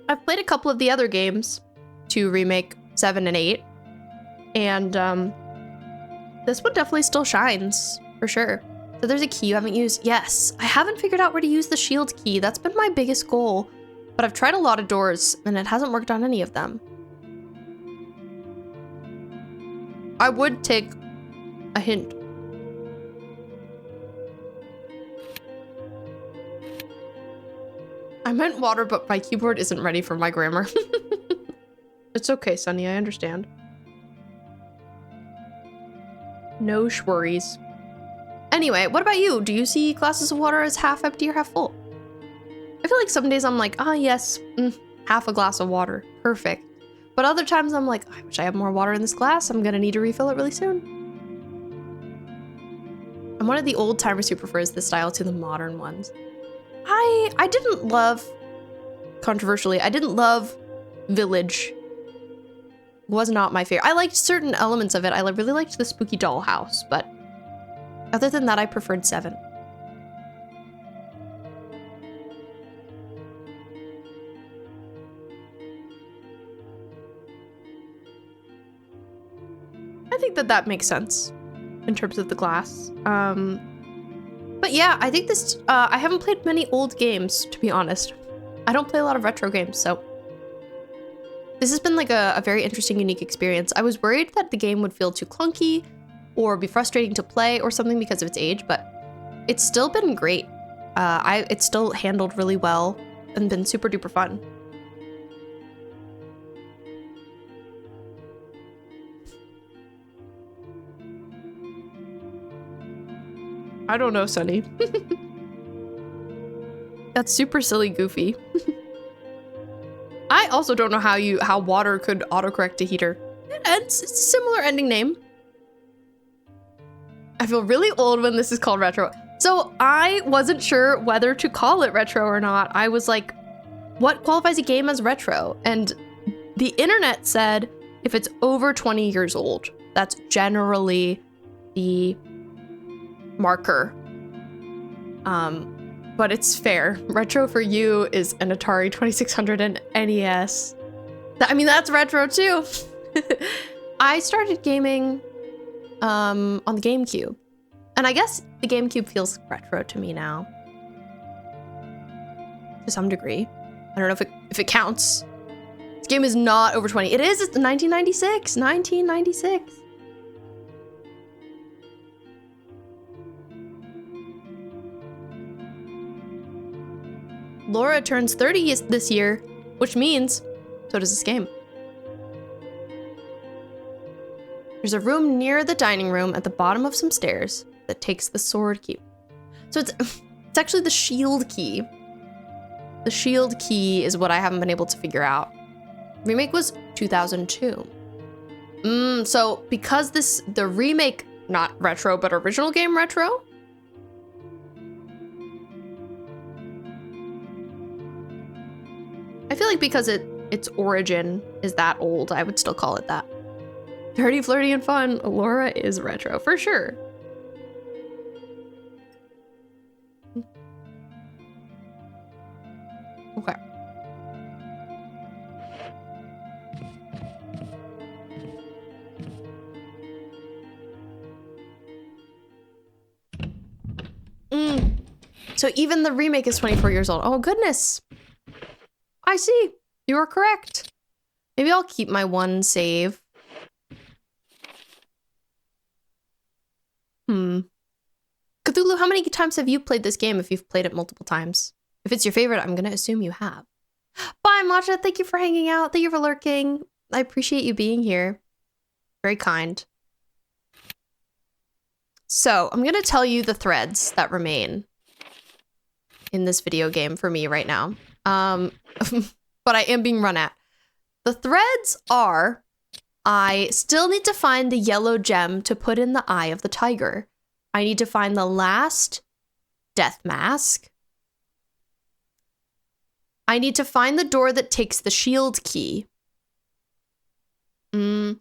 I've played a couple of the other games to remake 7 and 8, and this one definitely still shines, for sure. So there's a key you haven't used. Yes, I haven't figured out where to use the shield key. That's been my biggest goal, but I've tried a lot of doors, and it hasn't worked on any of them. I would take a hint. I meant water, but my keyboard isn't ready for my grammar. It's okay, Sunny, I understand. No worries. Anyway, what about you? Do you see glasses of water as half empty or half full? I feel like some days I'm like, ah, yes, half a glass of water, perfect. But other times I'm like, I wish I had more water in this glass. I'm gonna need to refill it really soon. I'm one of the old timers who prefers this style to the modern ones. I didn't love, controversially, I didn't love Village. Was not my favorite. I liked certain elements of it. I really liked the spooky dollhouse, but other than that, I preferred 7. I think that makes sense in terms of the glass. But yeah, I think this, I haven't played many old games, to be honest. I don't play a lot of retro games, so this has been like a very interesting, unique experience. I was worried that the game would feel too clunky or be frustrating to play or something because of its age, but it's still been great. It's still handled really well and been super duper fun. I don't know, Sunny. That's super silly goofy. I also don't know how water could autocorrect to heater. It's a similar ending name. I feel really old when this is called retro. So I wasn't sure whether to call it retro or not. I was like, what qualifies a game as retro? And the internet said if it's over 20 years old, that's generally the marker. but it's fair. Retro for you is an Atari 2600 and NES. I mean, that's retro too. I started gaming on the GameCube. And I guess the GameCube feels retro to me now. To some degree. I don't know if it counts. This game is not over 20. It is, it's 1996. 1996. Laura turns 30 this year, which means so does this game. There's a room near the dining room at the bottom of some stairs that takes the sword key. So it's actually the shield key. The shield key is what I haven't been able to figure out. Remake was 2002. So because the remake, not retro, but original game retro. I feel like because its origin is that old, I would still call it that. Dirty, flirty, and fun. Laura is retro, for sure. Okay. So even the remake is 24 years old. Oh, goodness. I see. You are correct. Maybe I'll keep my one save. Cthulhu, how many times have you played this game if you've played it multiple times? If it's your favorite, I'm going to assume you have. Bye, Matcha. Thank you for hanging out. Thank you for lurking. I appreciate you being here. Very kind. So, I'm going to tell you the threads that remain in this video game for me right now. But I am being run at. The threads are, I still need to find the yellow gem to put in the eye of the tiger. I need to find the last death mask. I need to find the door that takes the shield key. I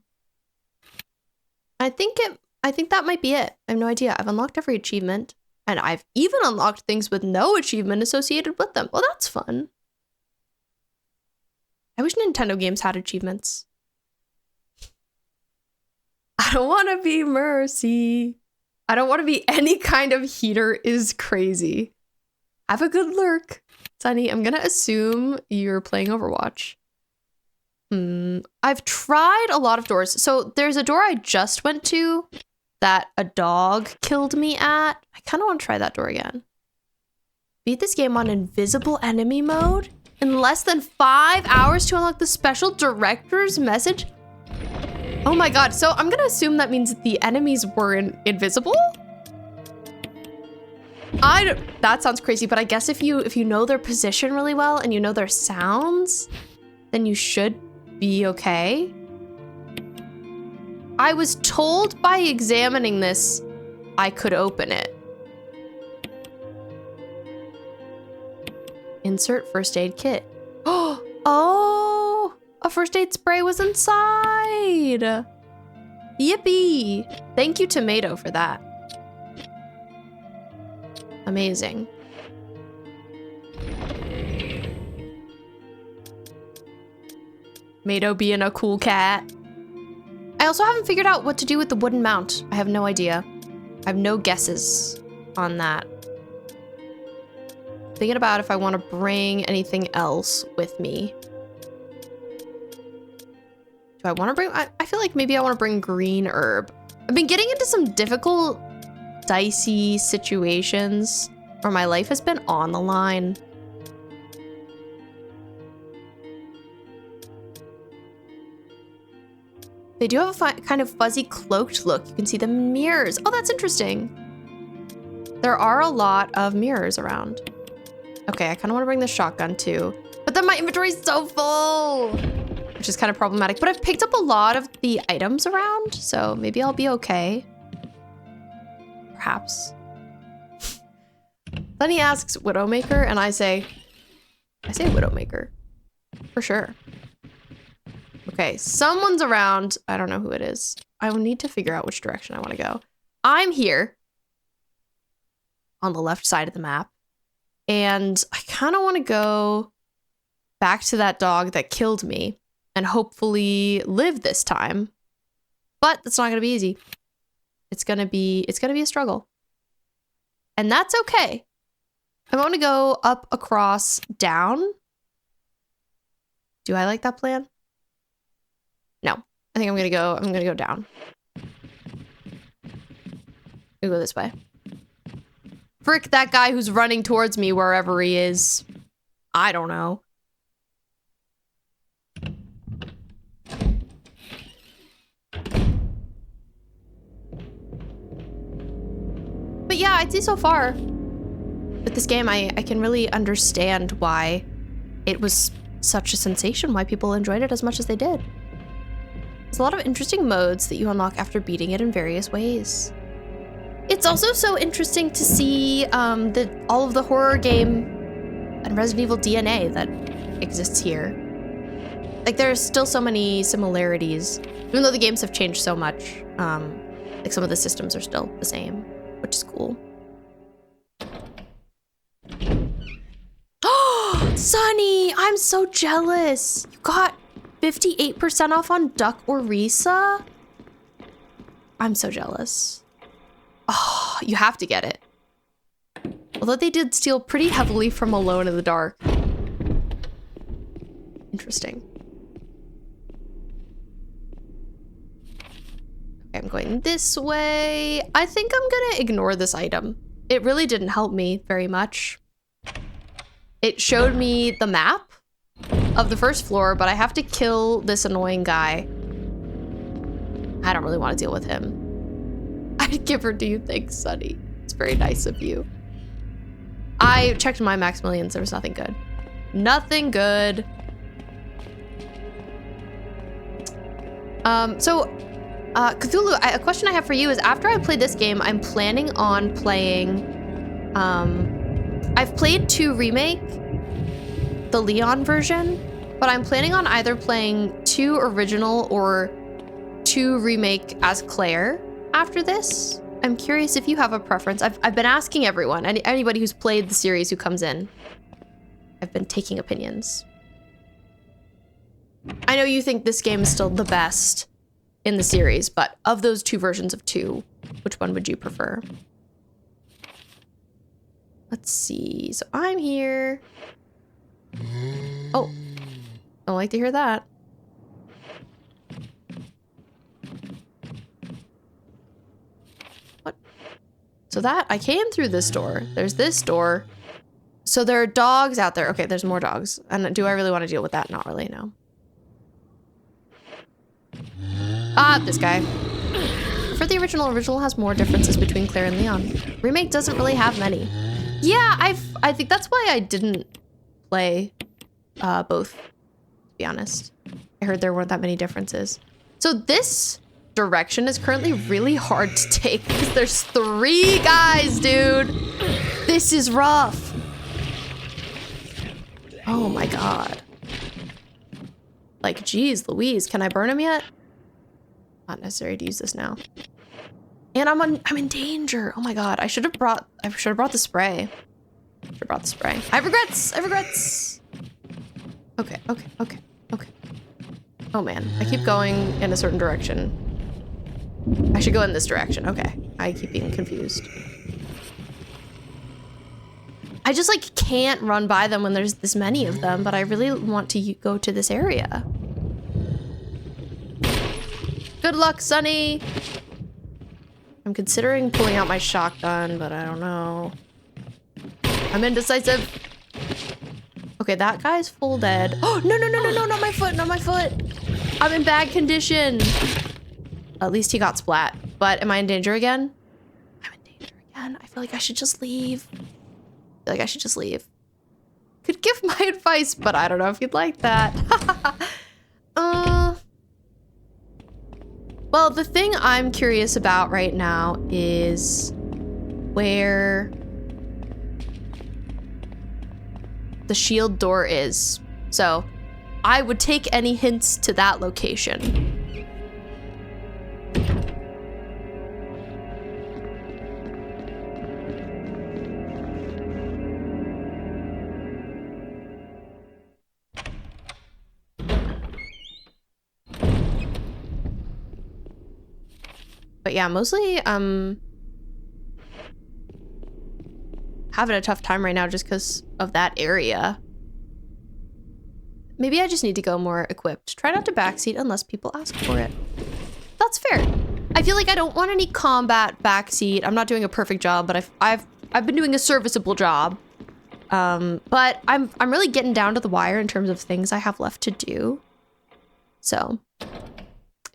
think that might be it. I have no idea. I've unlocked every achievement, and I've even unlocked things with no achievement associated with them. Well, that's fun. I wish Nintendo games had achievements. I don't want to be Mercy. I don't want to be any kind of heater is crazy. Have a good lurk. Sunny, I'm going to assume you're playing Overwatch. I've tried a lot of doors. So there's a door I just went to that a dog killed me at. I kind of want to try that door again. Beat this game on invisible enemy mode in less than 5 hours to unlock the special director's message. Oh my god, so I'm gonna assume that means the enemies were invisible? That sounds crazy, but I guess if you know their position really well and you know their sounds, then you should be okay. I was told by examining this, I could open it. Insert first aid kit. Oh, a first aid spray was inside. Yippee. Thank you, Tomato, for that. Amazing. Tomato being a cool cat. I also haven't figured out what to do with the wooden mount. I have no idea. I have no guesses on that. Thinking about if I want to bring anything else with me. Do I want to bring... I feel like maybe I want to bring green herb. I've been getting into some difficult, dicey situations where my life has been on the line. They do have a kind of fuzzy cloaked look. You can see the mirrors. Oh, that's interesting. There are a lot of mirrors around. Okay, I kind of want to bring the shotgun too. But then my inventory is so full, which is kind of problematic. But I've picked up a lot of the items around, so maybe I'll be okay. Perhaps. Then he asks Widowmaker, and I say Widowmaker. For sure. Okay, someone's around. I don't know who it is. I will need to figure out which direction I want to go. I'm here on the left side of the map And I kind of want to go back to that dog that killed me and hopefully live this time. But that's not going to be easy. It's going to be a struggle. And that's okay. I want to go up, across, down. Do I like that plan? No. I think I'm going to go down. We go this way. Frick that guy who's running towards me wherever he is. I don't know. But yeah, I'd say so far with this game, I can really understand why it was such a sensation, why people enjoyed it as much as they did. There's a lot of interesting modes that you unlock after beating it in various ways. It's also so interesting to see all of the horror game and Resident Evil DNA that exists here. Like, there's still so many similarities, even though the games have changed so much. Like, some of the systems are still the same, which is cool. Oh, Sunny, I'm so jealous. You got 58% off on Duck Orisa? I'm so jealous. Oh, you have to get it. Although they did steal pretty heavily from Alone in the Dark. Interesting. Okay, I'm going this way. I think I'm gonna ignore this item. It really didn't help me very much. It showed me the map of the first floor, but I have to kill this annoying guy. I don't really want to deal with him. I'd give her to you, thanks, Sunny. It's very nice of you. I checked my max millions. There was nothing good. Nothing good. Cthulhu, a question I have for you is, after I play this game, I'm planning on playing, I've played 2 Remake, the Leon version, but I'm planning on either playing 2 Original or 2 Remake as Claire after this. I'm curious if you have a preference. I've been asking everyone, anybody who's played the series who comes in. I've been taking opinions. I know you think this game is still the best in the series, but of those 2 versions of 2, which one would you prefer? Let's see. So I'm here. Oh, don't like to hear that. What? So that, I came through this door. There's this door. So there are dogs out there. Okay, there's more dogs. And do I really want to deal with that? Not really, no. Ah, this guy. For the original has more differences between Claire and Leon. Remake doesn't really have many. Yeah, I think that's why I didn't play both, to be honest. I heard there weren't that many differences. So this direction is currently really hard to take because there's 3 guys, dude. This is rough. Oh my god. Like, geez, Louise, can I burn him yet? Not necessary to use this now. And I'm in danger. Oh my god, I should have brought the spray. Should have brought the spray. I have regrets. Okay. Oh man, I keep going in a certain direction. I should go in this direction. Okay, I keep being confused. I just like can't run by them when there's this many of them, but I really want to go to this area. Good luck, Sunny. I'm considering pulling out my shotgun, but I don't know. I'm indecisive. Okay, that guy's full dead. Oh, no, not my foot. I'm in bad condition. At least he got splat. But am I in danger again? I'm in danger again. I feel like I should just leave. Could give my advice, but I don't know if you'd like that. Well, the thing I'm curious about right now is where the shield door is. So I would take any hints to that location. But yeah, mostly having a tough time right now just because of that area. Maybe I just need to go more equipped. Try not to backseat unless people ask for it. That's fair. I feel like I don't want any combat backseat. I'm not doing a perfect job, but I've been doing a serviceable job. But I'm really getting down to the wire in terms of things I have left to do. So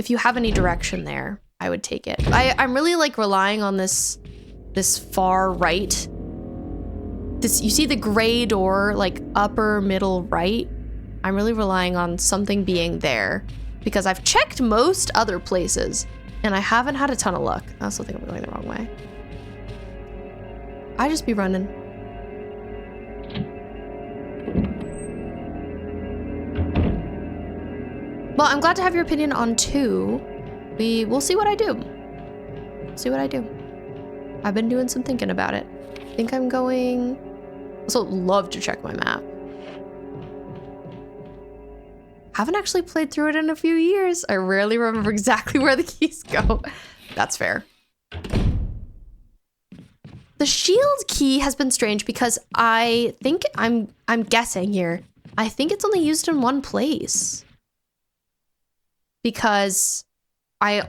if you have any direction there, I would take it. I'm really like relying on this far right. You see the gray door, like upper middle right? I'm really relying on something being there because I've checked most other places and I haven't had a ton of luck. I also think I'm going the wrong way. I just be running. Well, I'm glad to have your opinion on 2. We'll see what I do. See what I do. I've been doing some thinking about it. I think I'm going... Also love to check my map. Haven't actually played through it in a few years. I rarely remember exactly where the keys go. That's fair. The shield key has been strange because I think I'm guessing here. I think it's only used in one place. Because I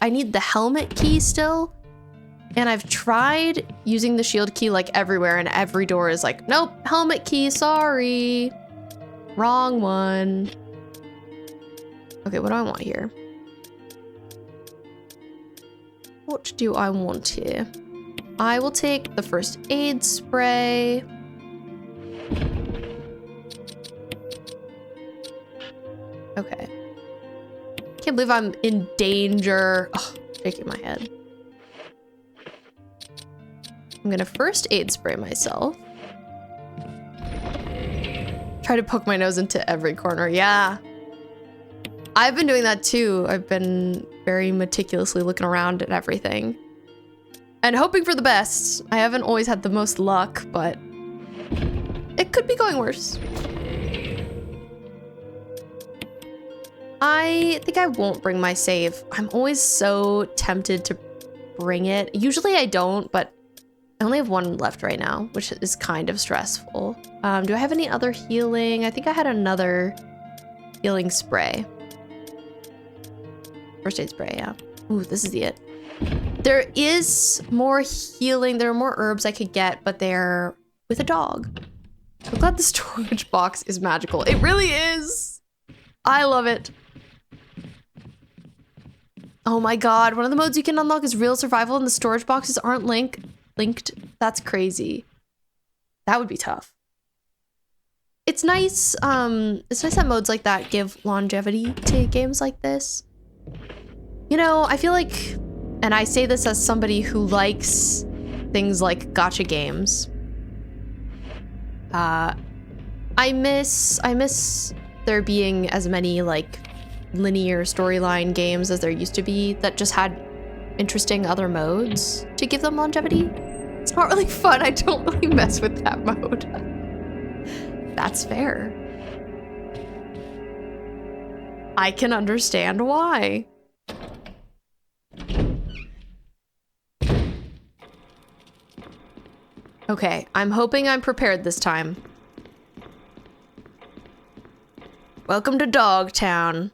need the helmet key still. And I've tried using the shield key like everywhere and every door is like, nope, helmet key, sorry. Wrong one. Okay, what do I want here? What do I want here? I will take the first aid spray. Okay. Can't believe I'm in danger. Oh, shaking my head. I'm gonna first aid spray myself. Try to poke my nose into every corner. Yeah. I've been doing that too. I've been very meticulously looking around at everything. And hoping for the best. I haven't always had the most luck, but it could be going worse. I think I won't bring my save. I'm always so tempted to bring it. Usually I don't, but I only have one left right now, which is kind of stressful. Do I have any other healing? I think I had another healing spray. First aid spray, yeah. Ooh, this is it. There is more healing. There are more herbs I could get, but they're with a dog. I'm glad the storage box is magical. It really is. I love it. Oh my god, one of the modes you can unlock is real survival and the storage boxes aren't linked. That's crazy. That would be tough. It's nice that modes like that give longevity to games like this. You know, I feel like, and I say this as somebody who likes things like gacha games. I miss there being as many like linear storyline games as there used to be that just had interesting other modes to give them longevity. It's not really fun. I don't really mess with that mode. That's fair. I can understand why. Okay, I'm hoping I'm prepared this time. Welcome to Dogtown.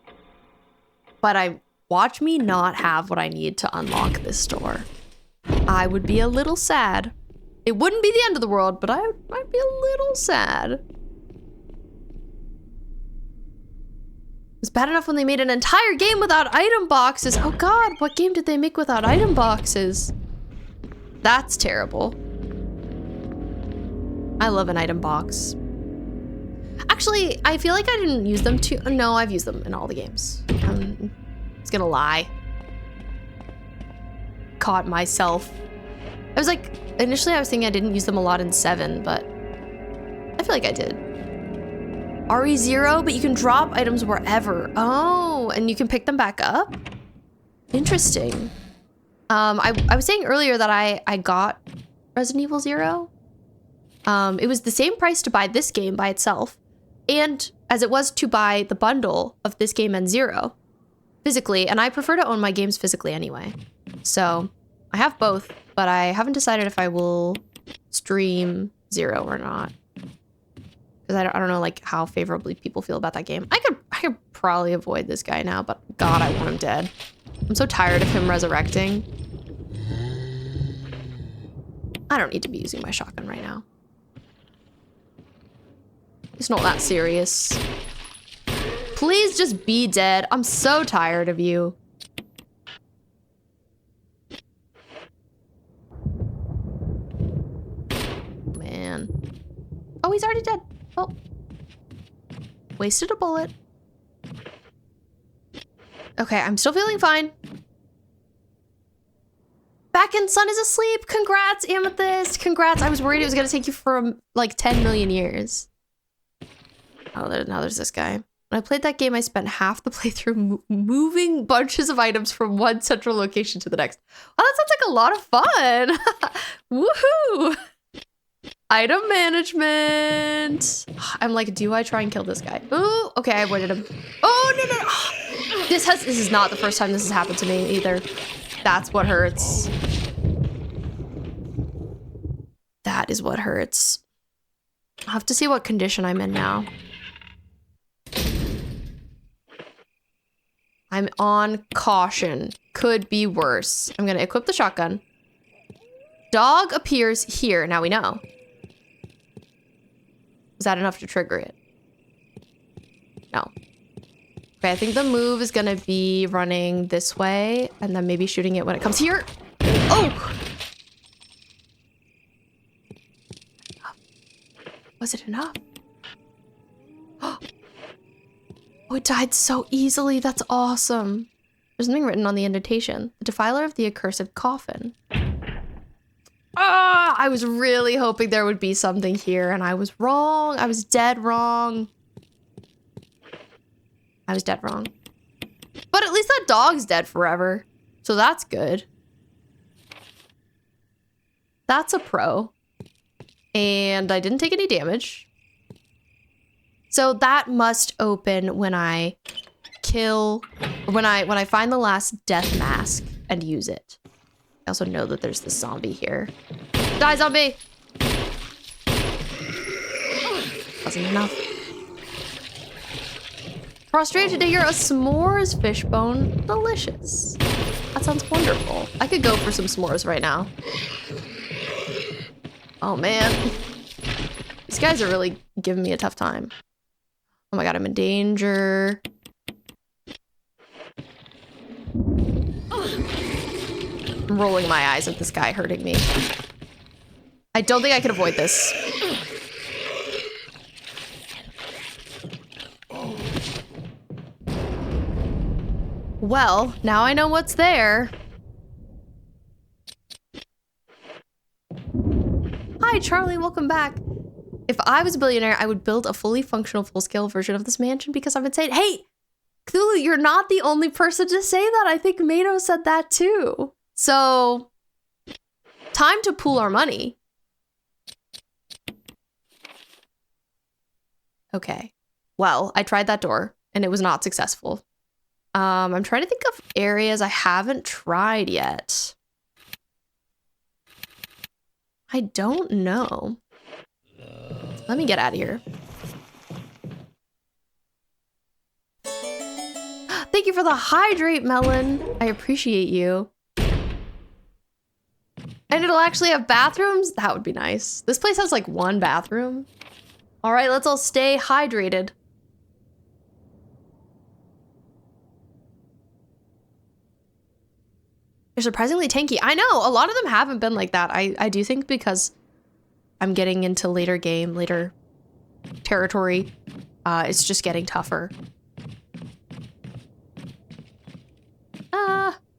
But watch me not have what I need to unlock this door. I would be a little sad. It wouldn't be the end of the world, but I might be a little sad. It's bad enough when they made an entire game without item boxes. Oh god, what game did they make without item boxes? That's terrible. I love an item box. Actually, I feel like I didn't use them too. No, I've used them in all the games. I was gonna lie. Caught myself. I was like, initially I was thinking I didn't use them a lot in 7, but I feel like I did. RE0, but you can drop items wherever. Oh, and you can pick them back up? Interesting. I was saying earlier that I got Resident Evil 0. It was the same price to buy this game by itself, and as it was to buy the bundle of this game and 0. physically, and I prefer to own my games physically anyway. So I have both, but I haven't decided if I will stream Zero or not. Because I don't know like how favorably people feel about that game. I could probably avoid this guy now, but God, I want him dead. I'm so tired of him resurrecting. I don't need to be using my shotgun right now. It's not that serious. Please just be dead. I'm so tired of you. Man. Oh, he's already dead. Oh. Wasted a bullet. Okay, I'm still feeling fine. Back and Sun is asleep. Congrats, Amethyst. Congrats. I was worried it was going to take you for like 10 million years. Oh, now there's this guy. When I played that game, I spent half the playthrough moving bunches of items from one central location to the next. Wow, that sounds like a lot of fun. Woohoo! Item management. I'm like, do I try and kill this guy? Ooh, okay, I avoided him. Oh, no, no. This is not the first time this has happened to me either. That's what hurts. That is what hurts. I'll have to see what condition I'm in now. I'm on caution. Could be worse. I'm gonna equip the shotgun. Dog appears here. Now we know. Is that enough to trigger it? No. Okay, I think the move is gonna be running this way and then maybe shooting it when it comes here. Oh! Was it enough? Oh, it died so easily. That's awesome. There's something written on the indentation. The defiler of the accursed coffin. Ah, I was really hoping there would be something here, and I was wrong. I was dead wrong. I was dead wrong. But at least that dog's dead forever. So that's good. That's a pro. And I didn't take any damage. So that must open when I kill, when I find the last death mask and use it. I also know that there's this zombie here. Die, zombie! Wasn't enough. Prostrated to hear a s'mores fishbone. Delicious. That sounds wonderful. I could go for some s'mores right now. Oh man. These guys are really giving me a tough time. Oh my god, I'm in danger. I'm rolling my eyes at this guy hurting me. I don't think I can avoid this. Well, now I know what's there. Hi, Charlie, welcome back. If I was a billionaire, I would build a fully functional, full-scale version of this mansion because I've been saying, hey, Cthulhu, you're not the only person to say that. I think Mato said that too. So, time to pool our money. Okay. Well, I tried that door and it was not successful. I'm trying to think of areas I haven't tried yet. I don't know. Let me get out of here. Thank you for the hydrate, Melon. I appreciate you. And it'll actually have bathrooms? That would be nice. This place has like one bathroom. All right, let's all stay hydrated. They're surprisingly tanky. I know, a lot of them haven't been like that. I do think because I'm getting into later territory. It's just getting tougher.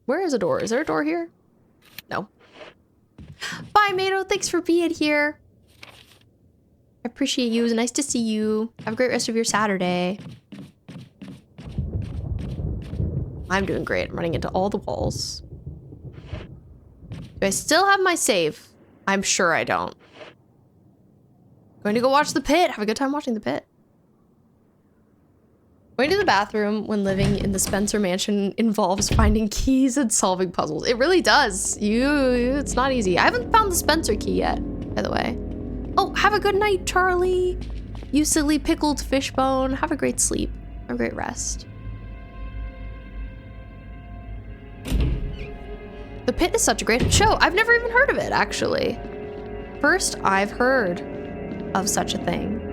Where is a door? Is there a door here? No. Bye, Mato. Thanks for being here. I appreciate you. It was nice to see you. Have a great rest of your Saturday. I'm doing great. I'm running into all the walls. Do I still have my save? I'm sure I don't. Going to go watch The Pit. Have a good time watching The Pit. Going to the bathroom when living in the Spencer mansion involves finding keys and solving puzzles. It really does. It's not easy. I haven't found the Spencer key yet, by the way. Oh, have a good night, Charlie. You silly pickled fishbone. Have a great sleep. Have a great rest. The Pit is such a great show. I've never even heard of it, actually. First, I've heard of such a thing.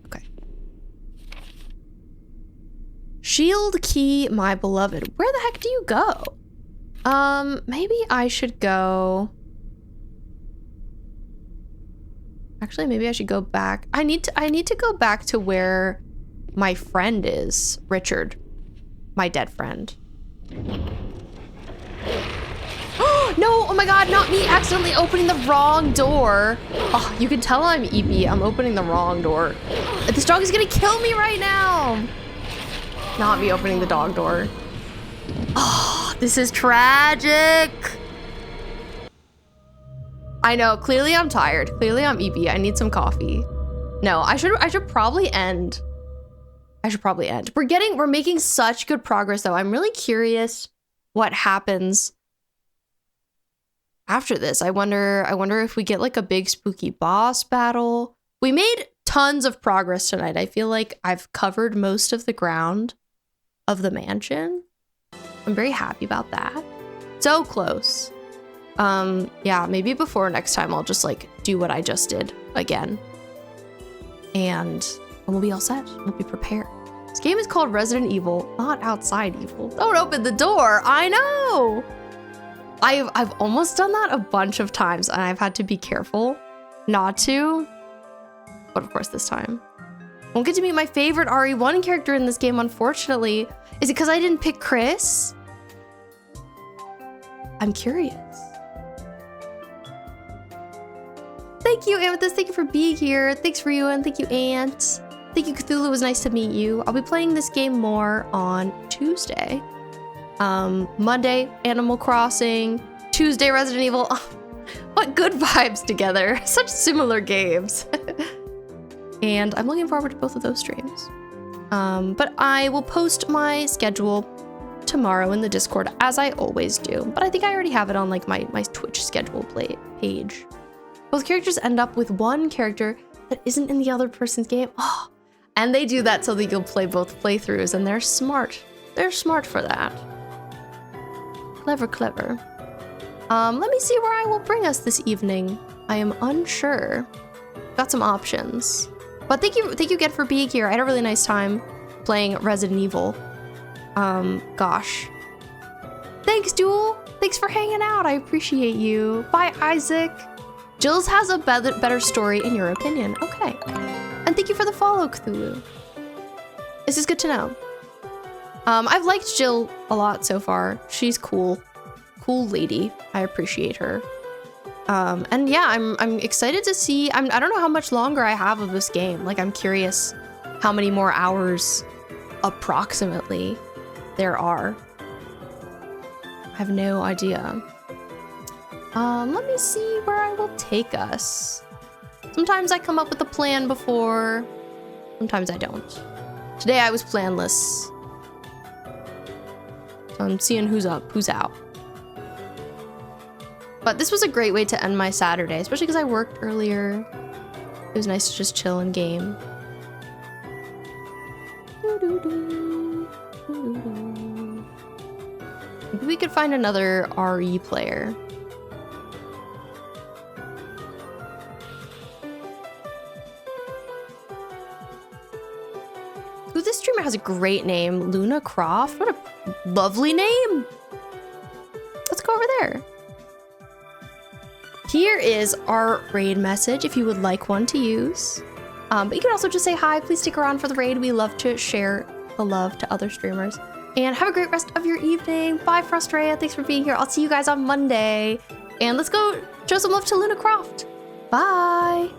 Okay. Shield key, my beloved. Where the heck do you go? Maybe I should go. Actually, maybe I should go back. I need to go back to where my friend is, Richard. My dead friend. No, oh my god, not me accidentally opening the wrong door. Oh, you can tell I'm EP. I'm opening the wrong door. This dog is gonna kill me right now. Not me opening the dog door. Oh, this is tragic. I know, clearly I'm tired. Clearly I'm EP. I need some coffee. No, I should probably end. We're making such good progress though. I'm really curious what happens after this. I wonder if we get like a big spooky boss battle. We made tons of progress tonight. I feel like I've covered most of the ground of the mansion. I'm very happy about that. So close. Yeah, maybe before next time I'll just like do what I just did again. And we'll be all set. We'll be prepared. This game is called Resident Evil, not Outside Evil. Don't open the door. I know. I've almost done that a bunch of times and I've had to be careful not to. But of course this time. Won't get to meet my favorite RE1 character in this game, unfortunately. Is it because I didn't pick Chris? I'm curious. Thank you, Amethyst. Thank you for being here. Thanks, Ryuan. Thank you, Ant. Thank you, Cthulhu. It was nice to meet you. I'll be playing this game more on Tuesday. Monday, Animal Crossing. Tuesday, Resident Evil. Oh, what good vibes together. Such similar games. And I'm looking forward to both of those streams. But I will post my schedule tomorrow in the Discord, as I always do. But I think I already have it on like my Twitch schedule page. Both characters end up with one character that isn't in the other person's game. Oh, and they do that so that you'll play both playthroughs, and they're smart. They're smart for that. Clever, clever. Let me see where I will bring us this evening. I am unsure. Got some options. But thank you again for being here. I had a really nice time playing Resident Evil. Gosh. Thanks, Duel. Thanks for hanging out. I appreciate you. Bye, Isaac. Jill's has a better story in your opinion. Okay. And thank you for the follow, Cthulhu. This is good to know. I've liked Jill a lot so far. She's cool. Cool lady. I appreciate her. And yeah, I'm excited to see. I don't know how much longer I have of this game. Like, I'm curious how many more hours approximately there are. I have no idea. Let me see where I will take us. Sometimes I come up with a plan before, sometimes I don't. Today I was planless. So I'm seeing who's up, who's out. But this was a great way to end my Saturday, especially because I worked earlier. It was nice to just chill and game. Maybe we could find another RE player. Ooh, this streamer has a great name, Luna Croft. What a lovely name. Let's go over there. Here is our raid message if you would like one to use. But you can also just say hi. Please stick around for the raid. We love to share the love to other streamers. And have a great rest of your evening. Bye, Frustrea. Thanks for being here. I'll see you guys on Monday. And let's go show some love to Luna Croft. Bye.